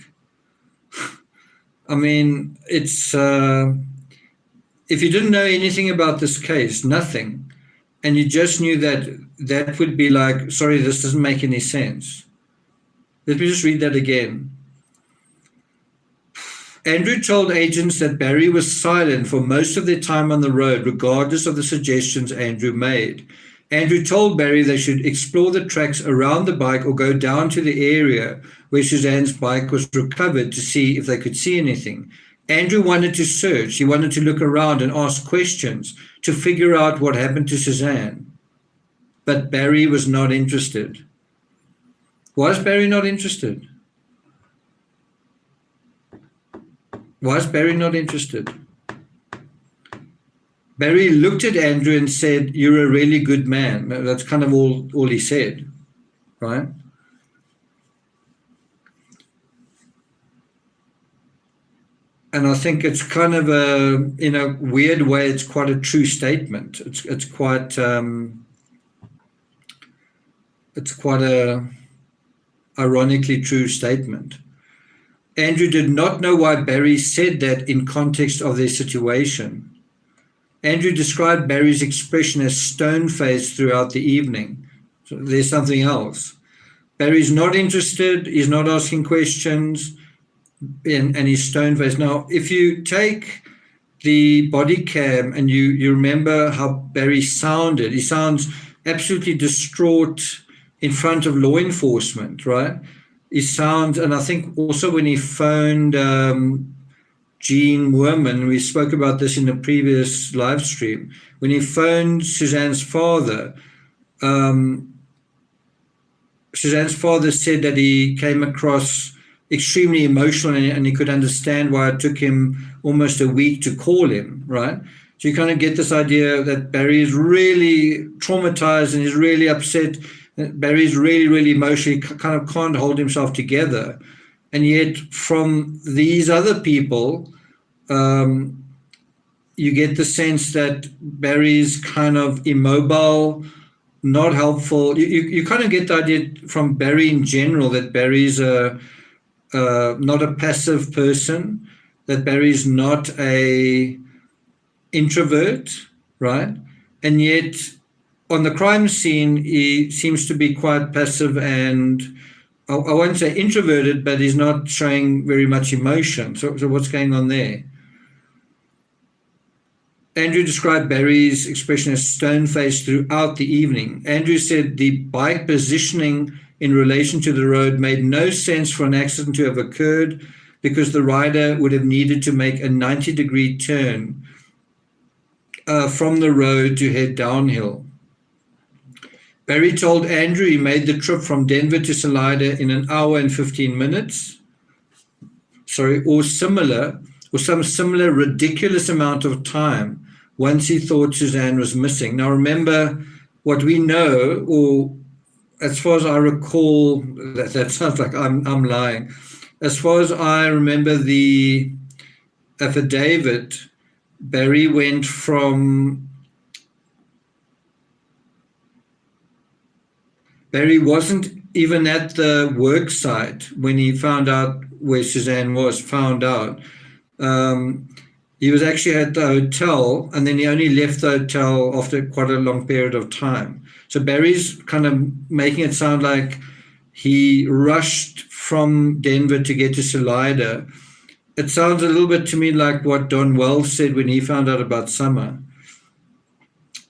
Speaker 1: I mean, it's if you didn't know anything about this case, nothing, and you just knew that would be like, sorry, this doesn't make any sense. Let me just read that again. Andrew told agents that Barry was silent for most of their time on the road, regardless of the suggestions Andrew made. Andrew told Barry they should explore the tracks around the bike or go down to the area where Suzanne's bike was recovered to see if they could see anything. Andrew wanted to search. He wanted to look around and ask questions to figure out what happened to Suzanne. But Barry was not interested. Why is Barry not interested? Why is Barry not interested? Barry looked at Andrew and said, "You're a really good man." That's kind of all he said, right? And I think it's kind of in a weird way, it's quite a true statement. It's quite a ironically true statement. Andrew did not know why Barry said that in context of their situation. Andrew described Barry's expression as stone-faced throughout the evening. So there's something else. Barry's not interested. He's not asking questions, and he's stone-faced. Now, if you take the body cam and you remember how Barry sounded, he sounds absolutely distraught in front of law enforcement, right? He sounds, and I think also when he phoned Jean Wimmer, we spoke about this in the previous live stream, when he phoned Suzanne's father said that he came across extremely emotional, and he could understand why it took him almost a week to call him, right? So you kind of get this idea that Barry is really traumatized and he's really upset. Barry's really, really emotionally kind of can't hold himself together. And yet from these other people, you get the sense that Barry's kind of immobile, not helpful. You kind of get the idea from Barry in general that Barry's not a passive person, that Barry's not a introvert, right? And yet on the crime scene, he seems to be quite passive and I won't say introverted, but he's not showing very much emotion. So what's going on there? Andrew described Barry's expression as stone-faced throughout the evening. Andrew said the bike positioning in relation to the road made no sense for an accident to have occurred because the rider would have needed to make a 90-degree turn from the road to head downhill. Barry told Andrew he made the trip from Denver to Salida in 1 hour and 15 minutes, or some similar ridiculous amount of time once he thought Suzanne was missing. Now remember, what we know, or as far as I recall, that sounds like I'm lying. As far as I remember the affidavit, Barry wasn't even at the work site when he found out where Suzanne was, he was actually at the hotel, and then he only left the hotel after quite a long period of time. So Barry's kind of making it sound like he rushed from Denver to get to Salida. It sounds a little bit to me like what Don Wells said when he found out about Summer.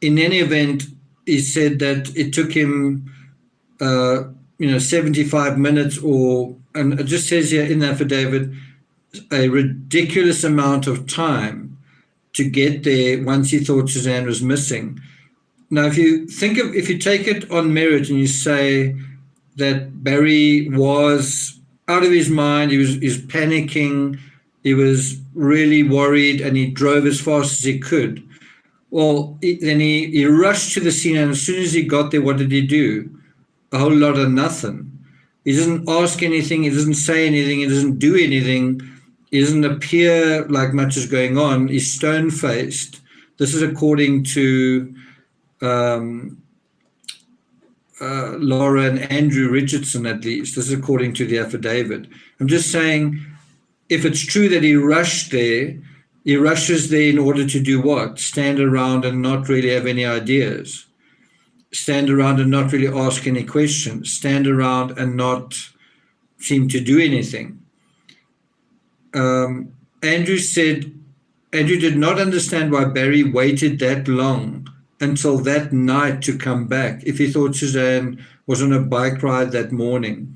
Speaker 1: In any event, he said that it took him 75 minutes and it just says here in the affidavit, a ridiculous amount of time to get there once he thought Suzanne was missing. Now, if you take it on merit and you say that Barry was out of his mind, he's panicking, he was really worried, and he drove as fast as he could. Well, then he rushed to the scene, and as soon as he got there, what did he do? A whole lot of nothing. He doesn't ask anything, he doesn't say anything, he doesn't do anything, he doesn't appear like much is going on. He's stone-faced. This is according to Laura and Andrew Richardson, at least. This is according to the affidavit. I'm just saying, if it's true that he rushed there, he rushes there in order to do what? Stand around and not really have any ideas. Stand around and not really ask any questions. Stand around and not seem to do anything. Andrew did not understand why Barry waited that long until that night to come back if he thought Suzanne was on a bike ride that morning.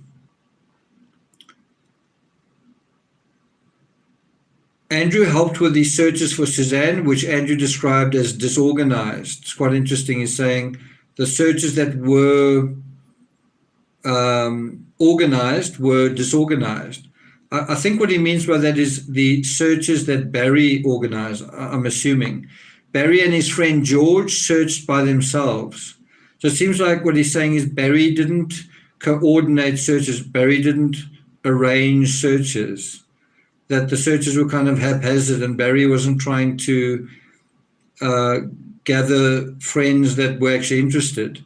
Speaker 1: Andrew helped with the searches for Suzanne, which Andrew described as disorganized. It's quite interesting. He's saying the searches that were organized were disorganized. I think what he means by that is the searches that Barry organized, I'm assuming. Barry and his friend George searched by themselves. So it seems like what he's saying is Barry didn't coordinate searches. Barry didn't arrange searches. That the searches were kind of haphazard, and Barry wasn't trying to gather friends that were actually interested.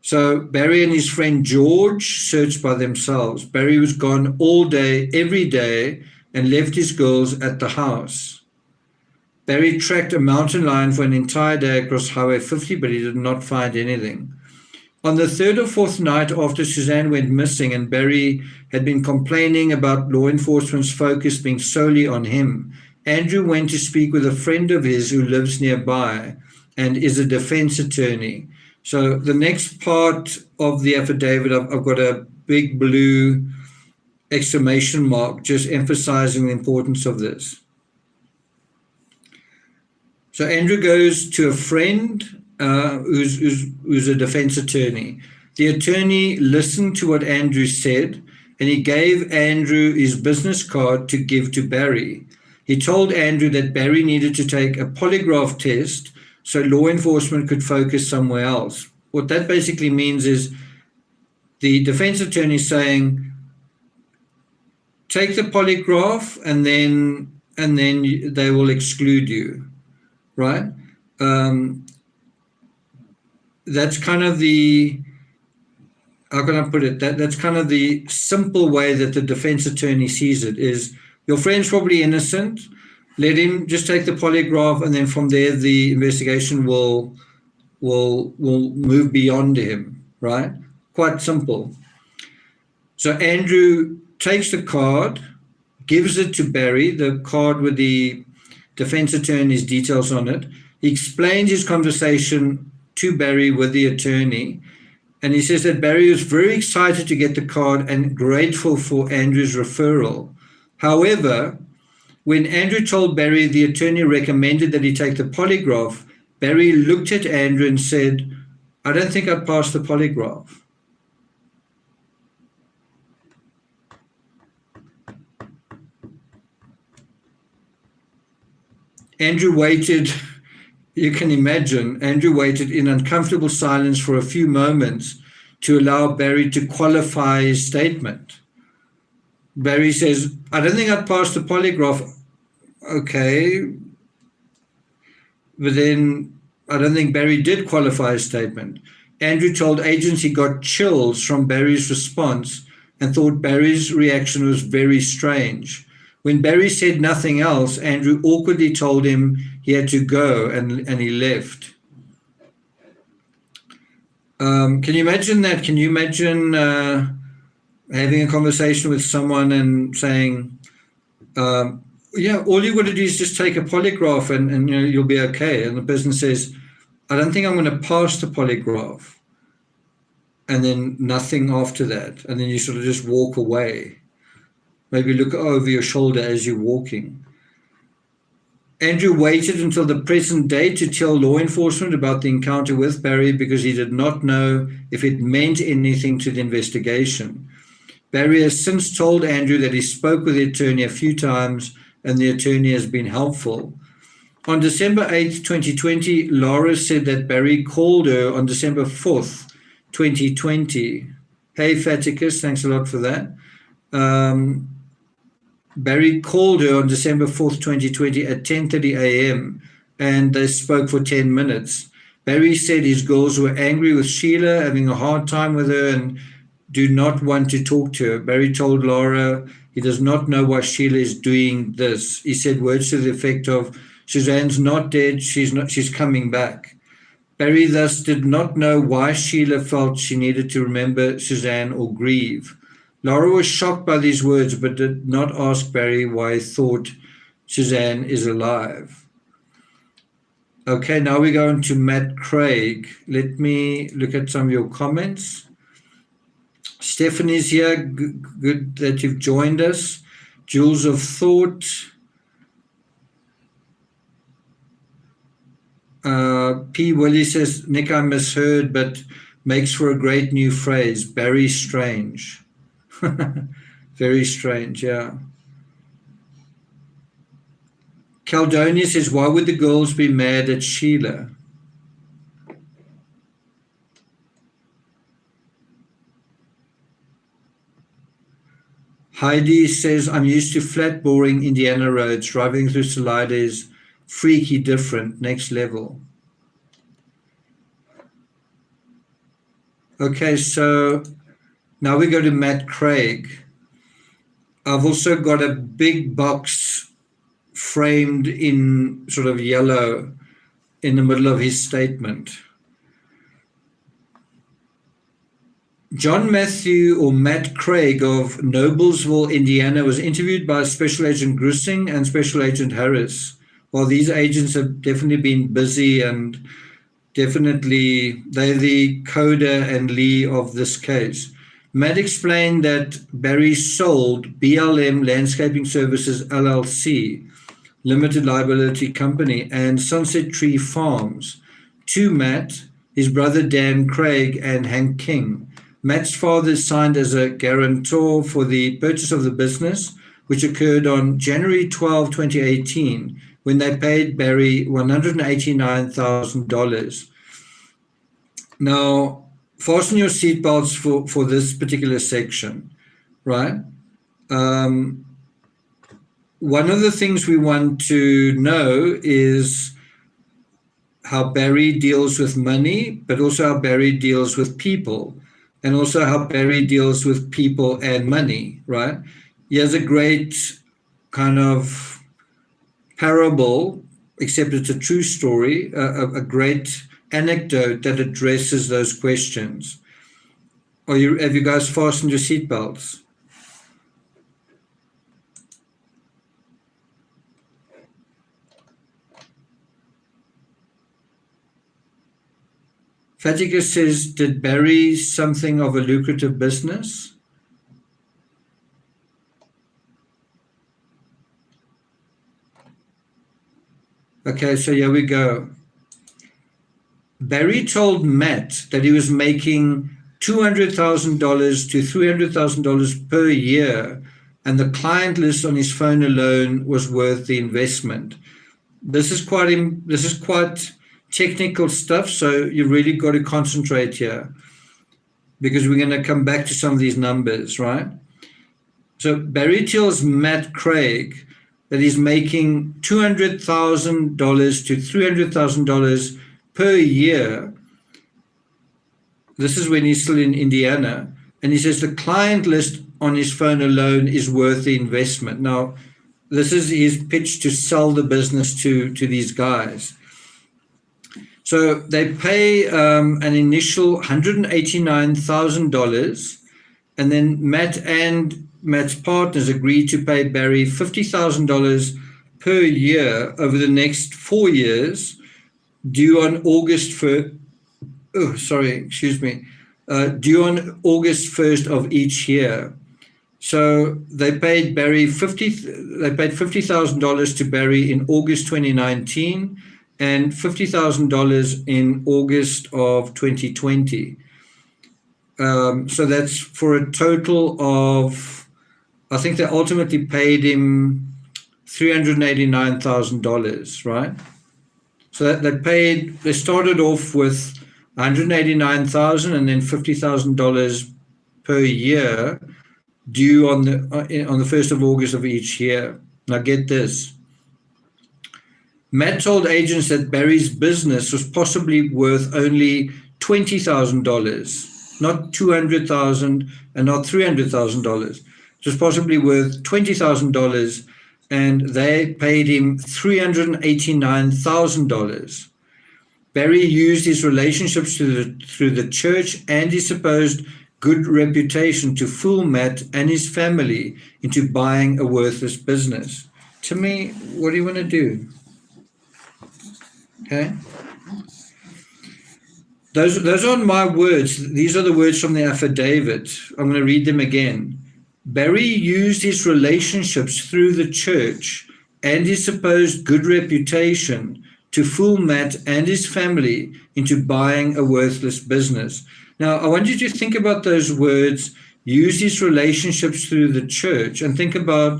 Speaker 1: So Barry and his friend George searched by themselves. Barry was gone all day, every day, and left his girls at the house. Barry tracked a mountain lion for an entire day across Highway 50, but he did not find anything. On the third or fourth night after Suzanne went missing and Barry had been complaining about law enforcement's focus being solely on him, Andrew went to speak with a friend of his who lives nearby and is a defense attorney. So the next part of the affidavit, I've got a big blue exclamation mark just emphasizing the importance of this. So Andrew goes to a friend who's a defense attorney. The attorney listened to what Andrew said, and he gave Andrew his business card to give to Barry. He told Andrew that Barry needed to take a polygraph test so law enforcement could focus somewhere else. What that basically means is the defense attorney saying, take the polygraph and then they will exclude you, right? That's kind of the, how can I put it? That's kind of the simple way that the defense attorney sees it is your friend's probably innocent. Let him just take the polygraph, and then from there the investigation will move beyond him, right? Quite simple. So Andrew takes the card, gives it to Barry, the card with the defense attorney's details on it. He explains his conversation to Barry with the attorney, and he says that Barry was very excited to get the card and grateful for Andrew's referral. However, when Andrew told Barry the attorney recommended that he take the polygraph, Barry looked at Andrew and said, I don't think I'd pass the polygraph. Andrew waited, you can imagine, Andrew waited in uncomfortable silence for a few moments to allow Barry to qualify his statement. Barry says, I don't think I'd pass the polygraph. Okay. But then I don't think Barry did qualify his statement. Andrew told agents he got chills from Barry's response and thought Barry's reaction was very strange. When Barry said nothing else, Andrew awkwardly told him he had to go, and he left. Can you imagine that? Can you imagine having a conversation with someone and saying, yeah, all you've got to do is just take a polygraph and you'll be okay. And the person says, I don't think I'm going to pass the polygraph. And then nothing after that. And then you sort of just walk away. Maybe look over your shoulder as you're walking. Andrew waited until the present day to tell law enforcement about the encounter with Barry because he did not know if it meant anything to the investigation. Barry has since told Andrew that he spoke with the attorney a few times and the attorney has been helpful. On December 8th, 2020, Laura said that Barry called her on December 4th, 2020. Hey, Faticus, thanks a lot for that. Barry called her on December 4th, 2020 at 10:30 a.m. and they spoke for 10 minutes. Barry said his girls were angry with Sheila, having a hard time with her and do not want to talk to her. Barry told Laura he does not know why Sheila is doing this. He said words to the effect of, Suzanne's not dead, she's coming back. Barry thus did not know why Sheila felt she needed to remember Suzanne or grieve. Laura was shocked by these words, but did not ask Barry why he thought Suzanne is alive. Okay, now we go on to Matt Craig. Let me look at some of your comments. Stephanie's here. Good that you've joined us. Jewels of Thought. P. Willie says, Nick, I misheard, but makes for a great new phrase. Barry Strange. Very strange, yeah. Caldonia says, why would the girls be mad at Sheila? Heidi says, I'm used to flat, boring Indiana roads. Driving through Salida is freaky different, next level. Okay, so now we go to Matt Craig. I've also got a big box framed in sort of yellow in the middle of his statement. John Matthew or Matt Craig of Noblesville, Indiana, was interviewed by Special Agent Grissing and Special Agent Harris. Well, these agents have definitely been busy, and definitely they're the Coda and Lee of this case. Matt explained that Barry sold BLM Landscaping Services LLC, Limited Liability Company, and Sunset Tree Farms to Matt, his brother Dan Craig, and Hank King. Matt's father signed as a guarantor for the purchase of the business, which occurred on January 12, 2018, when they paid Barry $189,000. Now, fasten your seatbelts for this particular section, right? One of the things we want to know is how Barry deals with money, but also how Barry deals with people, and also how Barry deals with people and money, right? He has a great kind of parable, except it's a true story, a great anecdote that addresses those questions. Have you guys fastened your seatbelts? Fatica says, did Barry something of a lucrative business? Okay, so here we go. Barry told Matt that he was making $200,000 to $300,000 per year, and the client list on his phone alone was worth the investment. This is quite technical stuff, so you really got to concentrate here, because we're going to come back to some of these numbers, right? So Barry tells Matt Craig that he's making $200,000 to $300,000 per year. This is when he's still in Indiana. And he says the client list on his phone alone is worth the investment. Now, this is his pitch to sell the business to these guys. So they pay an initial $189,000, and then Matt and Matt's partners agreed to pay Barry $50,000 per year over the next 4 years, due on August 1st. Due on August 1st of each year. So they paid $50,000 to Barry in August 2019. And $50,000 in August of 2020. So that's for a total of, I think they ultimately paid him $389,000, right? So they started off with $189,000 and then $50,000 per year, due on the 1st of August of each year. Now get this. Matt told agents that Barry's business was possibly worth only $20,000, not $200,000 and not $300,000. It was possibly worth $20,000, and they paid him $389,000. Barry used his relationships through the church and his supposed good reputation to fool Matt and his family into buying a worthless business. To me, what do you want to do? Okay. Those aren't my words. These are the words from the affidavit. I'm going to read them again. Barry used his relationships through the church and his supposed good reputation to fool Matt and his family into buying a worthless business. Now, I want you to think about those words, use his relationships through the church, and think about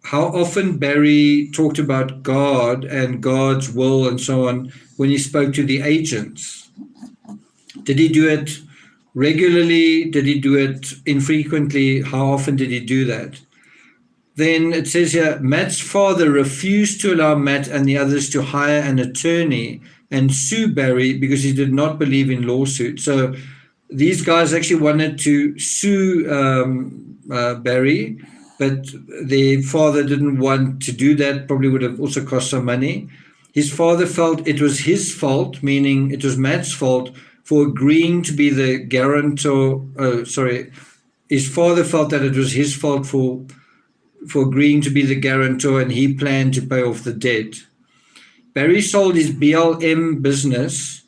Speaker 1: how often Barry talked about God and God's will and so on when he spoke to the agents. Did he do it regularly? Did he do it infrequently? How often did he do that? Then it says here, Matt's father refused to allow Matt and the others to hire an attorney and sue Barry because he did not believe in lawsuits. So these guys actually wanted to sue Barry, but their father didn't want to do that, probably would have also cost some money. His father felt it was his fault, meaning it was Matt's fault, for agreeing to be the guarantor. His father felt that it was his fault for agreeing to be the guarantor, and he planned to pay off the debt. Barry sold his BLM business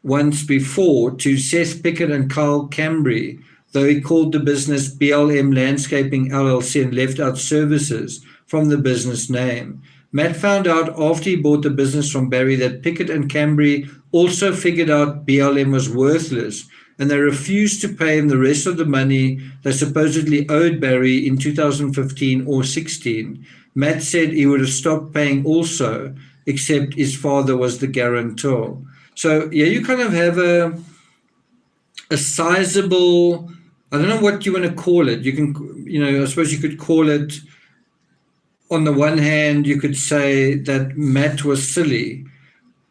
Speaker 1: once before to Seth Pickett and Kyle Cambry, though he called the business BLM Landscaping LLC and left out services from the business name. Matt found out after he bought the business from Barry that Pickett and Cambry also figured out BLM was worthless, and they refused to pay him the rest of the money they supposedly owed Barry in 2015 or 16. Matt said he would have stopped paying also, except his father was the guarantor. So, yeah, you kind of have a sizable, I don't know what you want to call it. You can, I suppose you could call it, on the one hand, you could say that Matt was silly,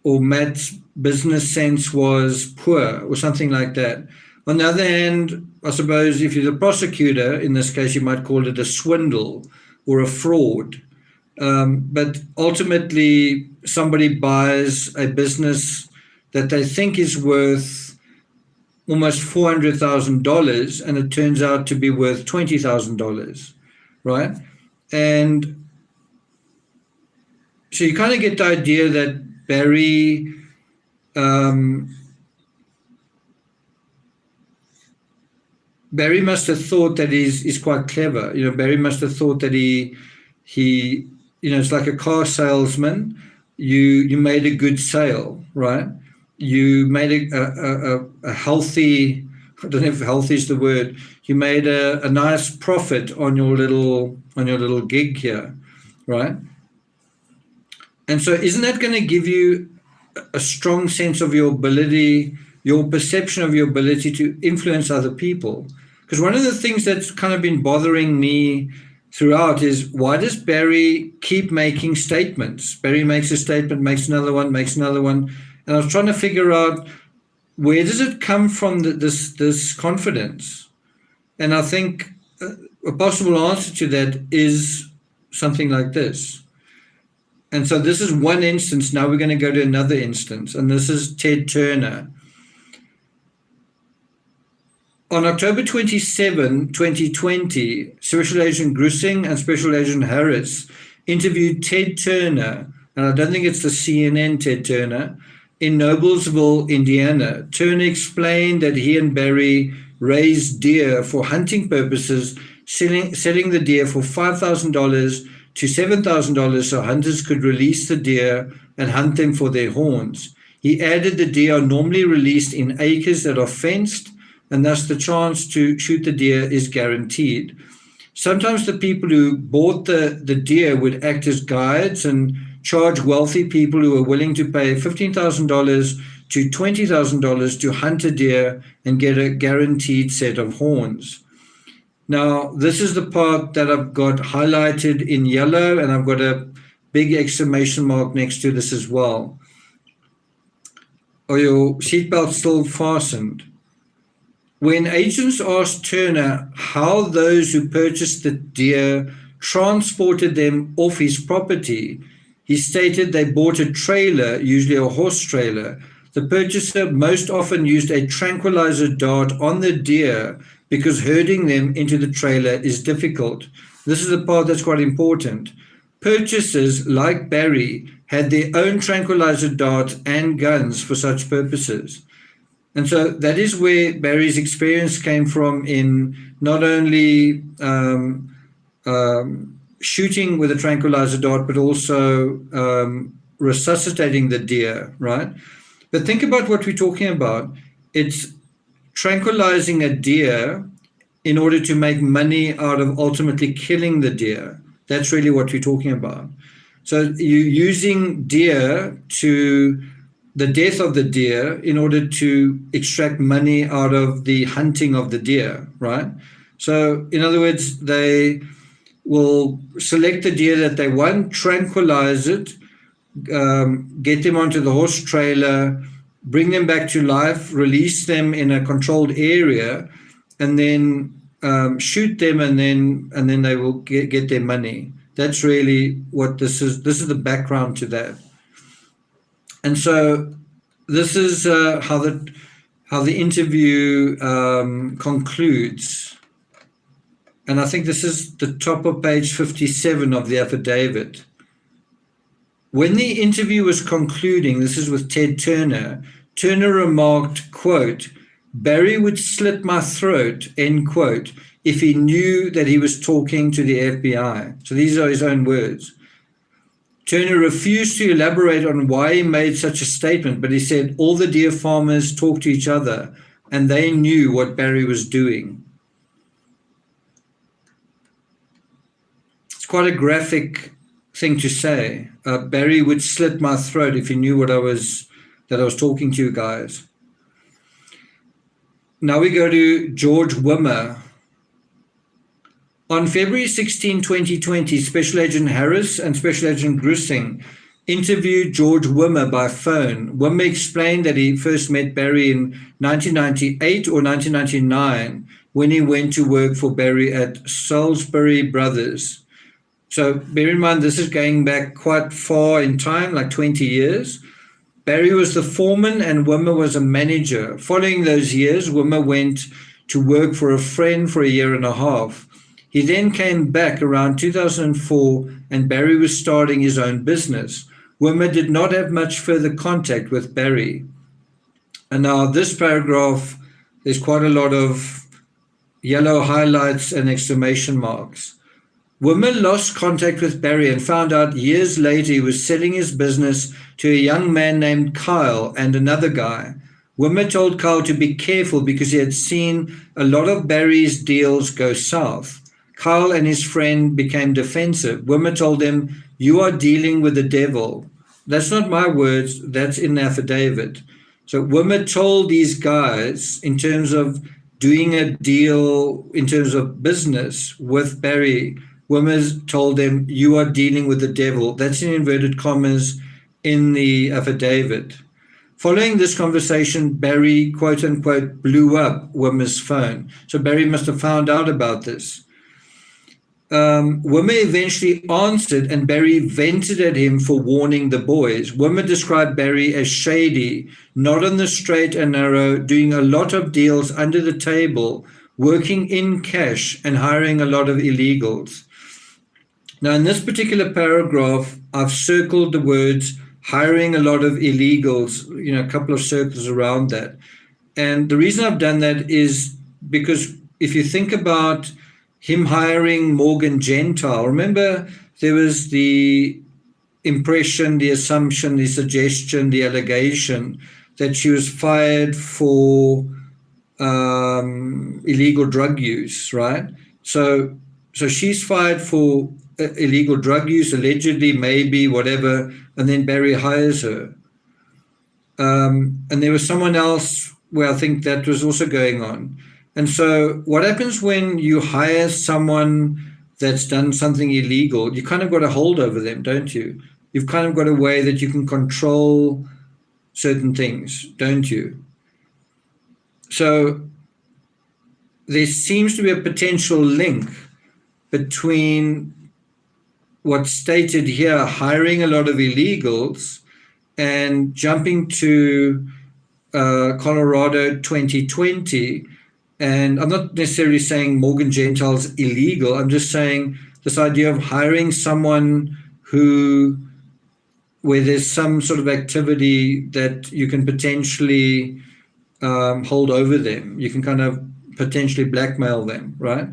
Speaker 1: or Matt's business sense was poor, or something like that. On the other hand, I suppose if you're the prosecutor, in this case, you might call it a swindle or a fraud. But ultimately, somebody buys a business that they think is worth almost $400,000, and it turns out to be worth $20,000, right? And so you kind of get the idea that Barry must have thought that he's quite clever. Barry must have thought that he it's like a car salesman. You made a good sale, right? You made a healthy, I don't know if healthy is the word. You made a nice profit on your little gig here, right? And so isn't that going to give you a strong sense of your ability, your perception of your ability to influence other people? Because one of the things that's kind of been bothering me throughout is, why does Barry keep making statements? Barry makes a statement, makes another one, and I was trying to figure out, where does it come from, this confidence? And I think a possible answer to that is something like this. And so this is one instance. Now we're going to go to another instance, and this is Ted Turner. On October 27, 2020, Special Agent Grussing and Special Agent Harris interviewed Ted Turner, and I don't think it's the CNN Ted Turner, in Noblesville, Indiana. Turner explained that he and Barry raised deer for hunting purposes, selling the deer for $5,000 to $7,000 so hunters could release the deer and hunt them for their horns. He added the deer are normally released in acres that are fenced, and thus the chance to shoot the deer is guaranteed. Sometimes the people who bought the deer would act as guides and charge wealthy people who are willing to pay $15,000 to $20,000 to hunt a deer and get a guaranteed set of horns. Now, this is the part that I've got highlighted in yellow, and I've got a big exclamation mark next to this as well. Are your seatbelts still fastened? When agents asked Turner how those who purchased the deer transported them off his property, he stated they bought a trailer, usually a horse trailer. The purchaser most often used a tranquilizer dart on the deer because herding them into the trailer is difficult. This is the part that's quite important. Purchasers, like Barry, had their own tranquilizer darts and guns for such purposes. And so that is where Barry's experience came from, in not only shooting with a tranquilizer dart, but also resuscitating the deer, right? But think about what we're talking about. It's tranquilizing a deer in order to make money out of ultimately killing the deer. That's really what we're talking about. So you're using deer to the death of the deer in order to extract money out of the hunting of the deer, right? So in other words, they will select the deer that they want, tranquilize it, get them onto the horse trailer, bring them back to life, release them in a controlled area, and then shoot them, and then they will get their money. That's really what this is. This is the background to that. And so this is how how the interview concludes. And I think this is the top of page 57 of the affidavit. When the interview was concluding, this is with Ted Turner, Turner remarked, quote, "Barry would slit my throat," end quote, if he knew that he was talking to the FBI. So these are his own words. Turner refused to elaborate on why he made such a statement, but he said all the deer farmers talked to each other and they knew what Barry was doing. It's quite a graphic thing to say. Barry would slit my throat if he knew that I was talking to you guys. Now we go to George Wimmer. On February 16, 2020, Special Agent Harris and Special Agent Grissing interviewed George Wimmer by phone. Wimmer explained that he first met Barry in 1998 or 1999 when he went to work for Barry at Salisbury Brothers. So bear in mind, this is going back quite far in time, like 20 years. Barry was the foreman and Wimmer was a manager. Following those years, Wimmer went to work for a friend for a year and a half. He then came back around 2004 and Barry was starting his own business. Wimmer did not have much further contact with Barry. And now this paragraph, there's quite a lot of yellow highlights and exclamation marks. Wimmer lost contact with Barry and found out years later he was selling his business to a young man named Kyle and another guy. Wimmer told Kyle to be careful because he had seen a lot of Barry's deals go south. Kyle and his friend became defensive. Wimmer told him, "You are dealing with the devil." That's not my words, that's in the affidavit. So Wimmer told these guys, in terms of doing a deal, in terms of business with Barry, Wimmer told them, "You are dealing with the devil." That's in inverted commas in the affidavit. Following this conversation, Barry, quote unquote, blew up Wimmer's phone. So Barry must have found out about this. Wimmer eventually answered and Barry vented at him for warning the boys. Wimmer described Barry as shady, not on the straight and narrow, doing a lot of deals under the table, working in cash and hiring a lot of illegals. Now, in this particular paragraph, I've circled the words hiring a lot of illegals, a couple of circles around that. And the reason I've done that is because if you think about him hiring Morgan Gentile, remember there was the impression, the assumption, the suggestion, the allegation that she was fired for illegal drug use, right? So she's fired for illegal drug use, allegedly, maybe, whatever, and then Barry hires her. And there was someone else where I think that was also going on. And so what happens when you hire someone that's done something illegal? You kind of got a hold over them, don't you? You've kind of got a way that you can control certain things, don't you? So there seems to be a potential link between what's stated here, hiring a lot of illegals, and jumping to Colorado 2020. And I'm not necessarily saying Morgan Gentile's illegal. I'm just saying this idea of hiring someone where there's some sort of activity that you can potentially hold over them. You can kind of potentially blackmail them, right?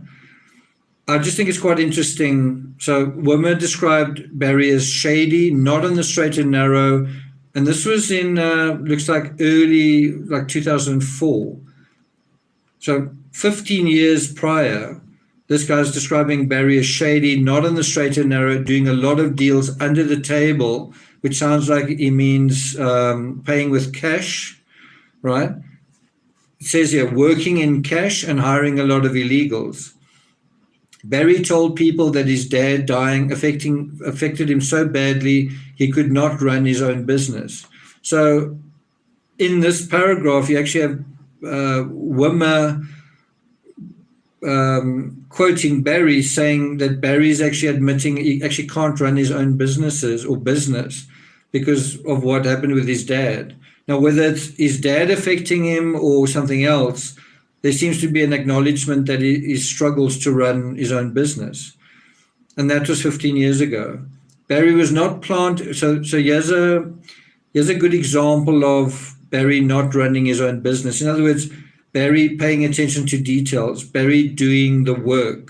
Speaker 1: I just think it's quite interesting. So Wimmer described Barry as shady, not on the straight and narrow. And this was in, looks like early, like 2004. So 15 years prior, this guy's describing Barry as shady, not on the straight and narrow, doing a lot of deals under the table, which sounds like he means paying with cash, right? It says here, working in cash and hiring a lot of illegals. Barry told people that his dad dying affected him so badly he could not run his own business. So in this paragraph, you actually have Wimmer quoting Barry, saying that Barry is actually admitting he actually can't run his own business because of what happened with his dad. Now, whether it's his dad affecting him or something else, there seems to be an acknowledgement that he struggles to run his own business. And that was 15 years ago. Barry was not planted. So here's a good example of Barry not running his own business. In other words, Barry paying attention to details, Barry doing the work,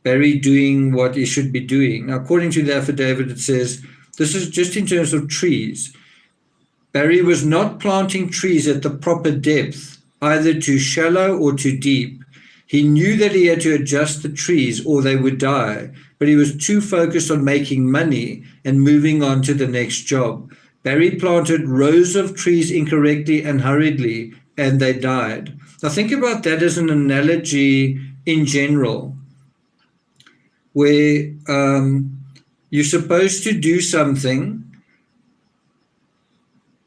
Speaker 1: Barry doing what he should be doing. Now, according to the affidavit, it says, this is just in terms of trees. Barry was not planting trees at the proper depth, either too shallow or too deep. He knew that he had to adjust the trees or they would die, but he was too focused on making money and moving on to the next job. Barry planted rows of trees incorrectly and hurriedly, and they died. Now think about that as an analogy in general, where you're supposed to do something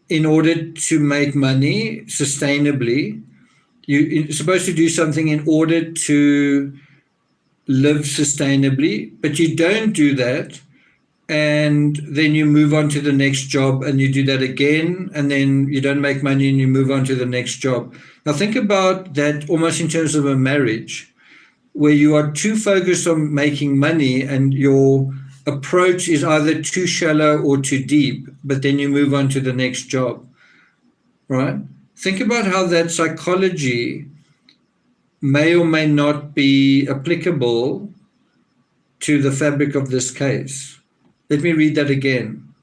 Speaker 1: in order to make money sustainably. You're supposed to do something in order to live sustainably, but you don't do that, and then you move on to the next job and you do that again, and then you don't make money and you move on to the next job. Now think about that almost in terms of a marriage, where you are too focused on making money and your approach is either too shallow or too deep, but then you move on to the next job, right? Think about how that psychology may or may not be applicable to the fabric of this case. Let me read that again.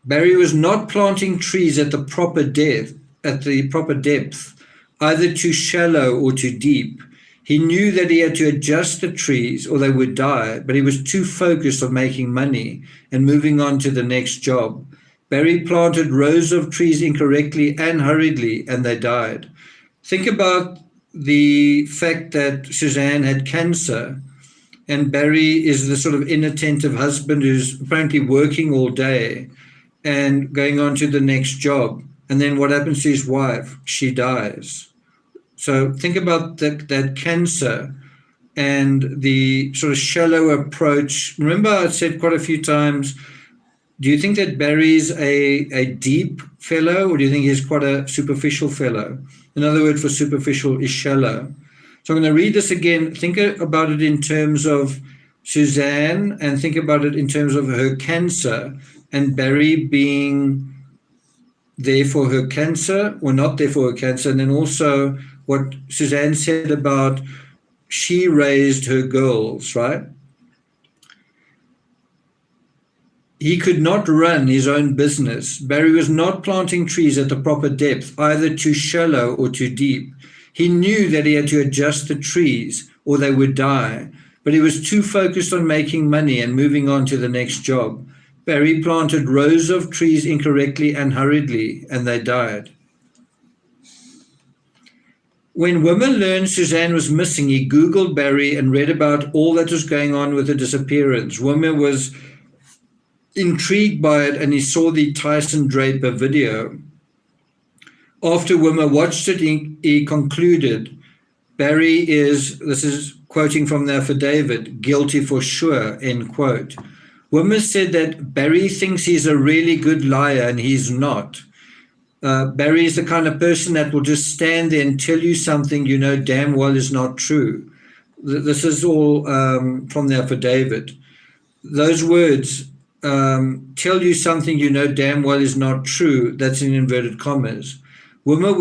Speaker 1: Barry was not planting trees at the proper depth, either too shallow or too deep. He knew that he had to adjust the trees or they would die, but he was too focused on making money and moving on to the next job. Barry planted rows of trees incorrectly and hurriedly, and they died. Think about the fact that Suzanne had cancer, and Barry is the sort of inattentive husband who's apparently working all day and going on to the next job. And then what happens to his wife? She dies. So think about that cancer and the sort of shallow approach. Remember, I said quite a few times, do you think that Barry's a deep fellow, or do you think he's quite a superficial fellow? Another word for superficial is shallow. So I'm going to read this again. Think about it in terms of Suzanne, and think about it in terms of her cancer, and Barry being there for her cancer or not there for her cancer. And then also what Suzanne said about she raised her girls, right? He could not run his own business. Barry was not planting trees at the proper depth, either too shallow or too deep. He knew that he had to adjust the trees or they would die, but he was too focused on making money and moving on to the next job. Barry planted rows of trees incorrectly and hurriedly, and they died. When Wimmer learned Suzanne was missing, he Googled Barry and read about all that was going on with her disappearance. Wimmer was intrigued by it, and he saw the Tyson Draper video. After Wimmer watched it, he concluded, Barry is, this is quoting from the affidavit, guilty for sure, end quote. Wimmer said that Barry thinks he's a really good liar, and he's not. Barry is the kind of person that will just stand there and tell you something you know damn well is not true. This is all from the affidavit. Those words, tell you something you know damn well is not true, that's in inverted commas. Wimmer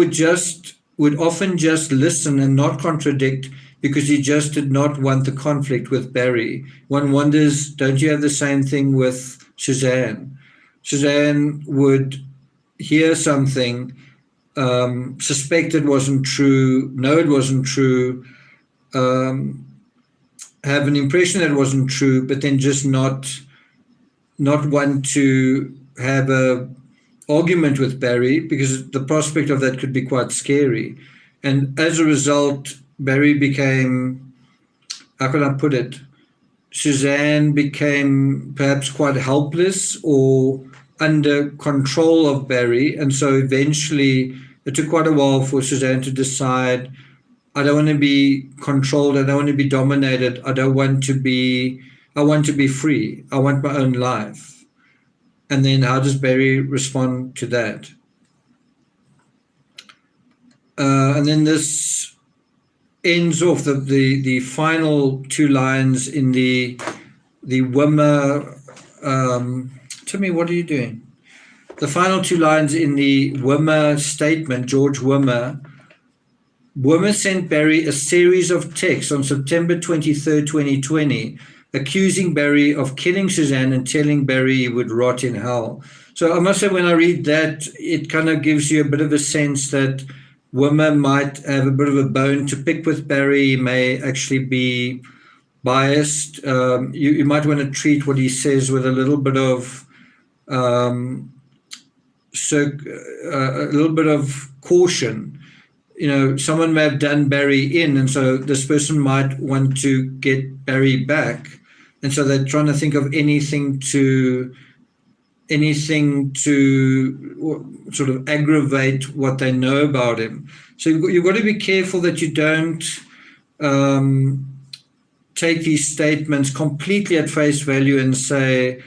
Speaker 1: would often just listen and not contradict because he just did not want the conflict with Barry. One wonders, don't you have the same thing with Suzanne? Suzanne would hear something, suspect it wasn't true, know it wasn't true, have an impression that it wasn't true, but then just not want to have a argument with Barry because the prospect of that could be quite scary. And as a result, Barry became, how can I put it? Suzanne became perhaps quite helpless or under control of Barry. And so eventually it took quite a while for Suzanne to decide, I don't want to be controlled. I don't want to be dominated. I want to be free. I want my own life. And then how does Barry respond to that? And then this ends off the final two lines in the Wimmer. Timmy, what are you doing? The final two lines in the Wimmer statement, George Wimmer. Wimmer sent Barry a series of texts on September 23rd, 2020, accusing Barry of killing Suzanne and telling Barry he would rot in hell. So I must say, when I read that, it kind of gives you a bit of a sense that Wimmer might have a bit of a bone to pick with Barry. He may actually be biased. You might want to treat what he says with a little bit of a little bit of caution. Someone may have done Barry in, and so this person might want to get Barry back, and so they're trying to think of anything to sort of aggravate what they know about him. So you've got to be careful that you don't take these statements completely at face value and say,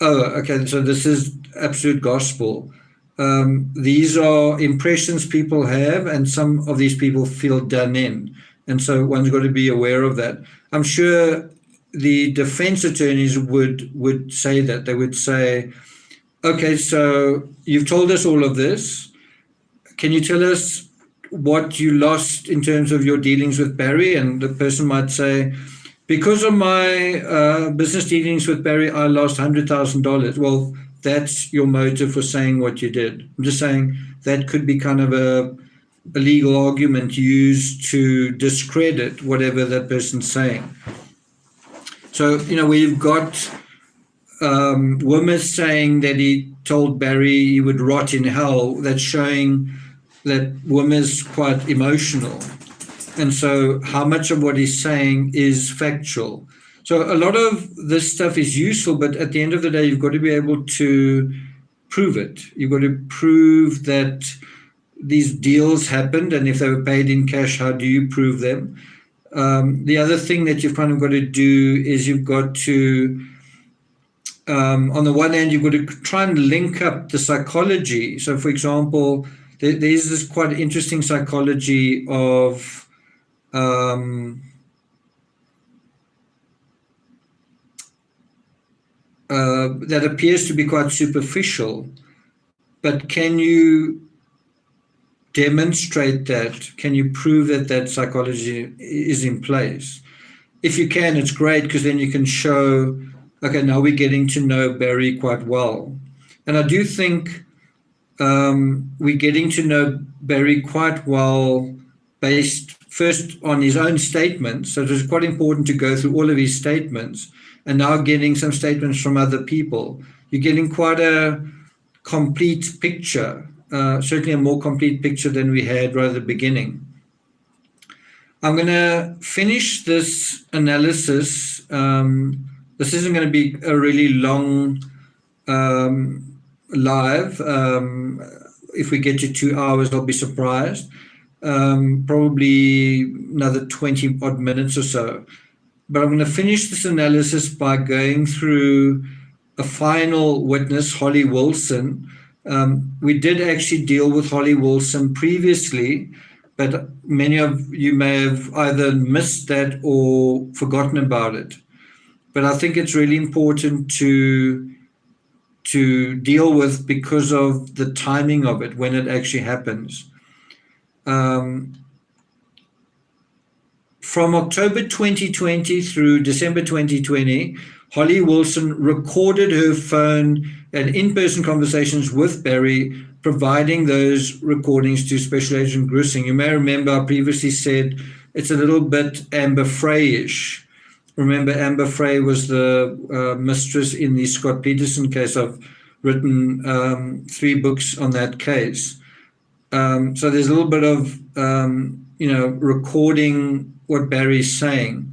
Speaker 1: oh, okay, so this is absolute gospel. These are impressions people have, and some of these people feel done in. And so one's got to be aware of that. I'm sure the defense attorneys would say that. They would say, okay, so you've told us all of this. Can you tell us what you lost in terms of your dealings with Barry? And the person might say, because of my business dealings with Barry, I lost $100,000. Well, that's your motive for saying what you did. I'm just saying that could be kind of a legal argument used to discredit whatever that person's saying. So, we've got Wimmer saying that he told Barry he would rot in hell. That's showing that Wimmer's quite emotional. And so how much of what he's saying is factual? So a lot of this stuff is useful, but at the end of the day, you've got to be able to prove it. You've got to prove that these deals happened, and if they were paid in cash, how do you prove them? The other thing that you've kind of got to do is you've got to, on the one hand, you've got to try and link up the psychology. So, for example, there's this quite interesting psychology of that appears to be quite superficial, but can you demonstrate that? Can you prove that that psychology is in place? If you can, it's great, because then you can show, okay, now we're getting to know Barry quite well. And I do think we're getting to know Barry quite well based first on his own statements. So it was quite important to go through all of his statements, and now getting some statements from other people. You're getting quite a complete picture, certainly a more complete picture than we had right at the beginning. I'm going to finish this analysis. This isn't going to be a really long live. If we get to 2 hours, I'll be surprised. Probably another 20 odd minutes or so. But I'm going to finish this analysis by going through a final witness, Holly Wilson. We did actually deal with Holly Wilson previously, but many of you may have either missed that or forgotten about it. But I think it's really important to deal with because of the timing of it, when it actually happens. From October 2020 through December 2020, Holly Wilson recorded her phone and in-person conversations with Barry, providing those recordings to Special Agent Grissing. You may remember I previously said it's a little bit Amber Frey-ish. Remember, Amber Frey was the mistress in the Scott Peterson case. I've written 3 books on that case. So there's a little bit of, recording what Barry's saying.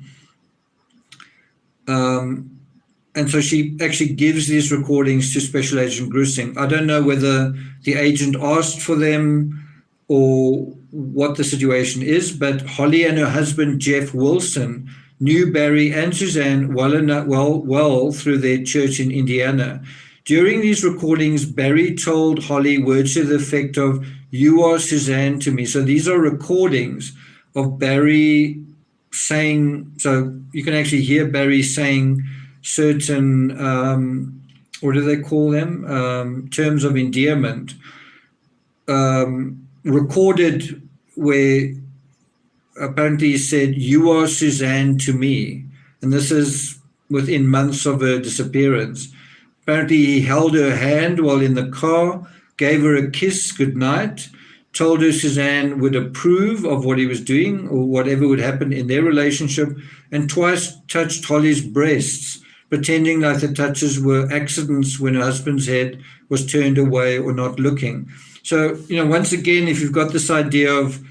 Speaker 1: And so she actually gives these recordings to Special Agent Grissing. I don't know whether the agent asked for them or what the situation is, but Holly and her husband, Jeff Wilson, knew Barry and Suzanne well through their church in Indiana. During these recordings, Barry told Holly words to the effect of, "You are Suzanne to me." So these are recordings of Barry saying, so you can actually hear Barry saying certain, what do they call them? Terms of endearment, recorded, where apparently he said, "You are Suzanne to me." And this is within months of her disappearance. Apparently he held her hand while in the car, gave her a kiss goodnight, told her Suzanne would approve of what he was doing or whatever would happen in their relationship, and twice touched Holly's breasts, pretending like the touches were accidents when her husband's head was turned away or not looking. So, once again, if you've got this idea of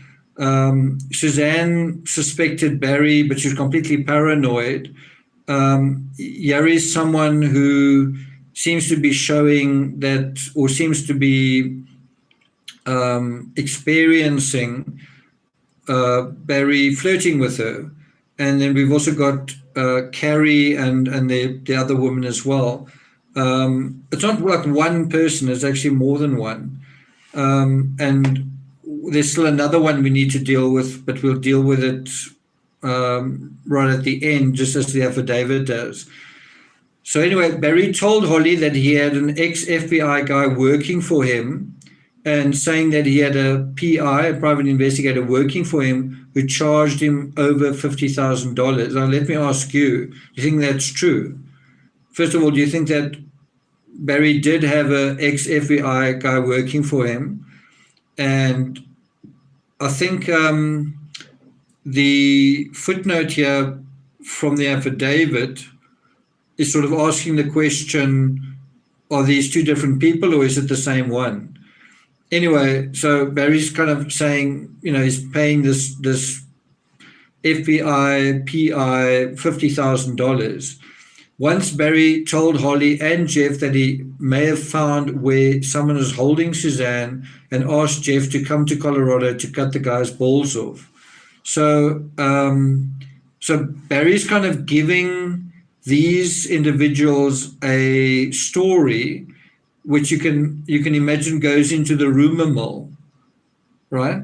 Speaker 1: Suzanne suspected Barry, but she was completely paranoid, here is someone who seems to be showing that, or seems to be experiencing Barry flirting with her. And then we've also got Carrie and the other woman as well. It's not like one person, it's actually more than one. And there's still another one we need to deal with, but we'll deal with it right at the end, just as the affidavit does. So anyway, Barry told Holly that he had an ex-FBI guy working for him, and saying that he had a PI, a private investigator, working for him who charged him over $50,000. Now, let me ask you, do you think that's true? First of all, do you think that Barry did have an ex-FBI guy working for him? And I think the footnote here from the affidavit is sort of asking the question, are these two different people or is it the same one? Anyway, so Barry's kind of saying, he's paying this FBI PI $50,000. Once Barry told Holly and Jeff that he may have found where someone is holding Suzanne and asked Jeff to come to Colorado to cut the guy's balls off. So Barry's kind of giving these individuals a story which you can imagine goes into the rumor mill, right?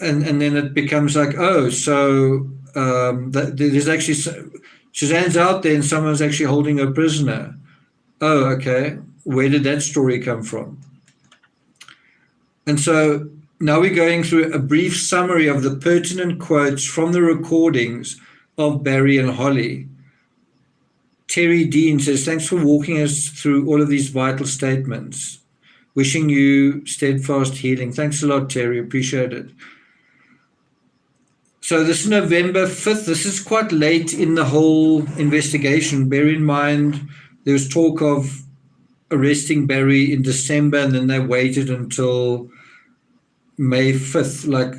Speaker 1: And then it becomes like, oh, so there's actually Suzanne's out there and someone's actually holding her prisoner. Oh, okay. Where did that story come from? And so now we're going through a brief summary of the pertinent quotes from the recordings of Barry and Holly. Terry Dean says, thanks for walking us through all of these vital statements. Wishing you steadfast healing. Thanks a lot, Terry. Appreciate it. So this is November 5th. This is quite late in the whole investigation. Bear in mind, there was talk of arresting Barry in December, and then they waited until May 5th, like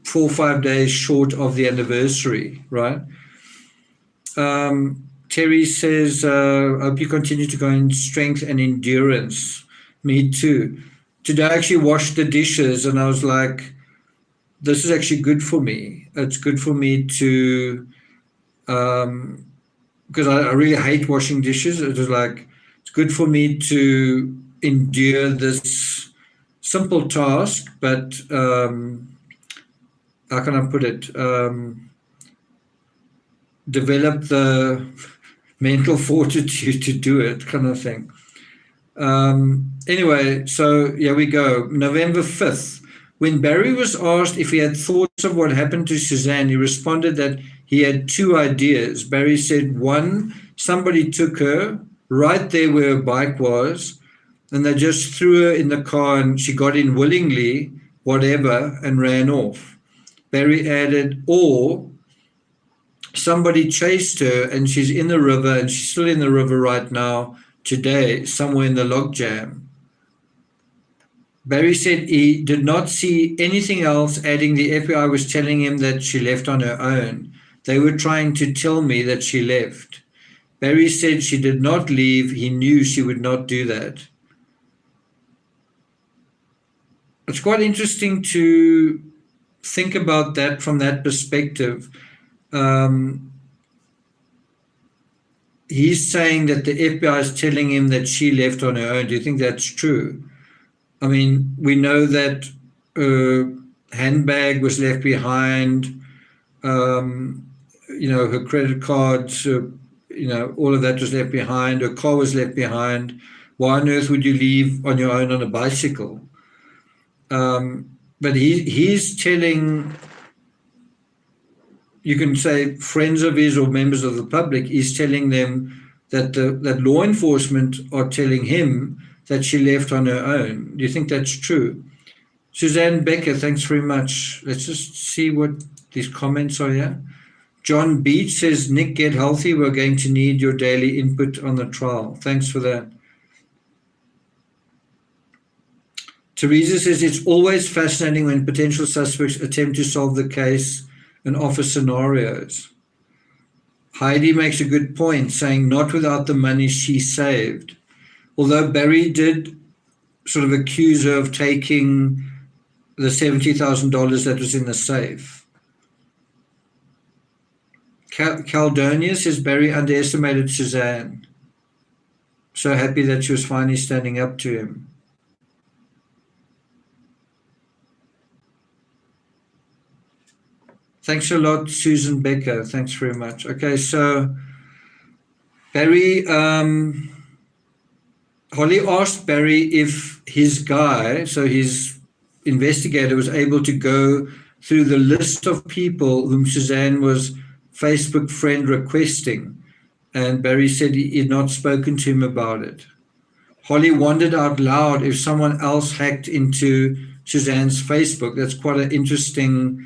Speaker 1: 4 or 5 days short of the anniversary, right? Terry says, I hope you continue to go in strength and endurance. Me too. Today I actually washed the dishes and I was like, this is actually good for me. It's good for me to, because I really hate washing dishes. It was like, it's good for me to endure this simple task, but how can I put it? Develop the mental fortitude to do it, kind of thing. Anyway, so here we go. November 5th. When Barry was asked if he had thoughts of what happened to Suzanne, he responded that he had two ideas. Barry said, one, somebody took her right there where her bike was, and they just threw her in the car and she got in willingly, whatever, and ran off. Barry added, or somebody chased her and she's in the river, and she's still in the river right now, today, somewhere in the logjam. Barry said he did not see anything else, adding the FBI was telling him that she left on her own. They were trying to tell me that she left. Barry said she did not leave. He knew she would not do that. It's quite interesting to think about that from that perspective. he's saying that the FBI is telling him that she left on her own. Do you think that's true? I mean, we know that her handbag was left behind, her credit cards, all of that was left behind. Her car was left behind. Why on earth would you leave on your own on a bicycle? But he's telling, you can say friends of his or members of the public, he's telling them that that law enforcement are telling him that she left on her own. Do you think that's true? Suzanne Becker, thanks very much. Let's just see what these comments are here. John Beach says, Nick, get healthy. We're going to need your daily input on the trial. Thanks for that. Teresa says, it's always fascinating when potential suspects attempt to solve the case and offer scenarios. Heidi makes a good point, saying not without the money she saved. Although Barry did sort of accuse her of taking the $70,000 that was in the safe. Caldonia says Barry underestimated Suzanne. So happy that she was finally standing up to him. Thanks a lot, Susan Becker. Thanks very much. Okay, so Barry, Holly asked Barry if his guy, so his investigator, was able to go through the list of people whom Suzanne was Facebook friend requesting. And Barry said he had not spoken to him about it. Holly wondered out loud if someone else hacked into Suzanne's Facebook. That's quite an interesting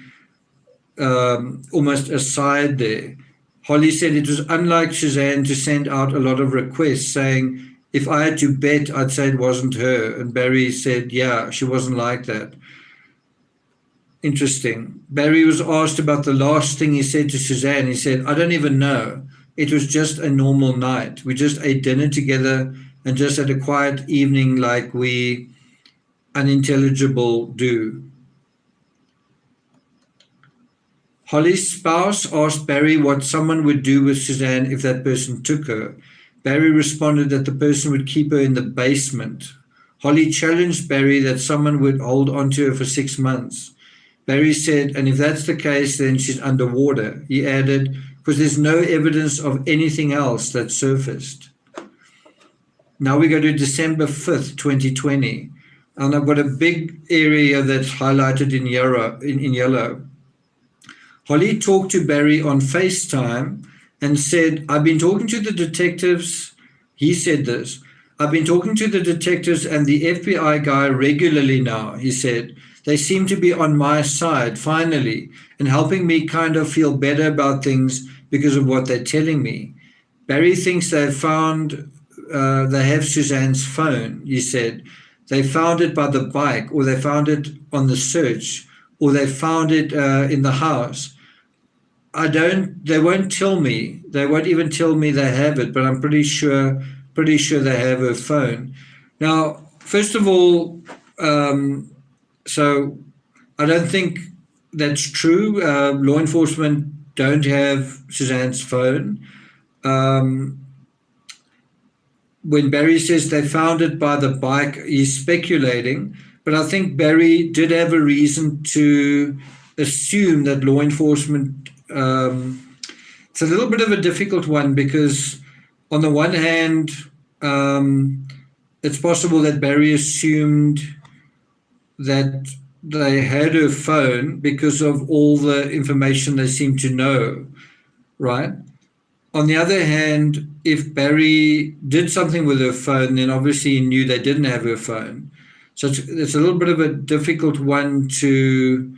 Speaker 1: almost aside there. Holly said it was unlike Suzanne to send out a lot of requests saying, if I had to bet, I'd say it wasn't her. And Barry said, yeah, she wasn't like that. Interesting. Barry was asked about the last thing he said to Suzanne. He said, I don't even know. It was just a normal night. We just ate dinner together and just had a quiet evening like we unintelligible do. Holly's spouse asked Barry what someone would do with Suzanne if that person took her. Barry responded that the person would keep her in the basement. Holly challenged Barry that someone would hold on to her for 6 months. Barry said, and if that's the case, then she's underwater. He added, because there's no evidence of anything else that surfaced. Now we go to December 5th, 2020. And I've got a big area that's highlighted in yellow. Holly talked to Barry on FaceTime and said, I've been talking to the detectives. He said this. I've been talking to the detectives and the FBI guy regularly now, he said. They seem to be on my side, finally, and helping me kind of feel better about things because of what they're telling me. Barry thinks they have Suzanne's phone, he said. They found it by the bike, or they found it on the search, or they found it in the house. They won't tell me. They won't even tell me they have it, but I'm pretty sure they have her phone. Now, first of all, so I don't think that's true. Law enforcement don't have Suzanne's phone. When Barry says they found it by the bike, he's speculating, but I think Barry did have a reason to assume that law enforcement, it's a little bit of a difficult one because on the one hand, it's possible that Barry assumed that they had her phone because of all the information they seem to know, right? On the other hand, if Barry did something with her phone, then obviously he knew they didn't have her phone. So it's a little bit of a difficult one to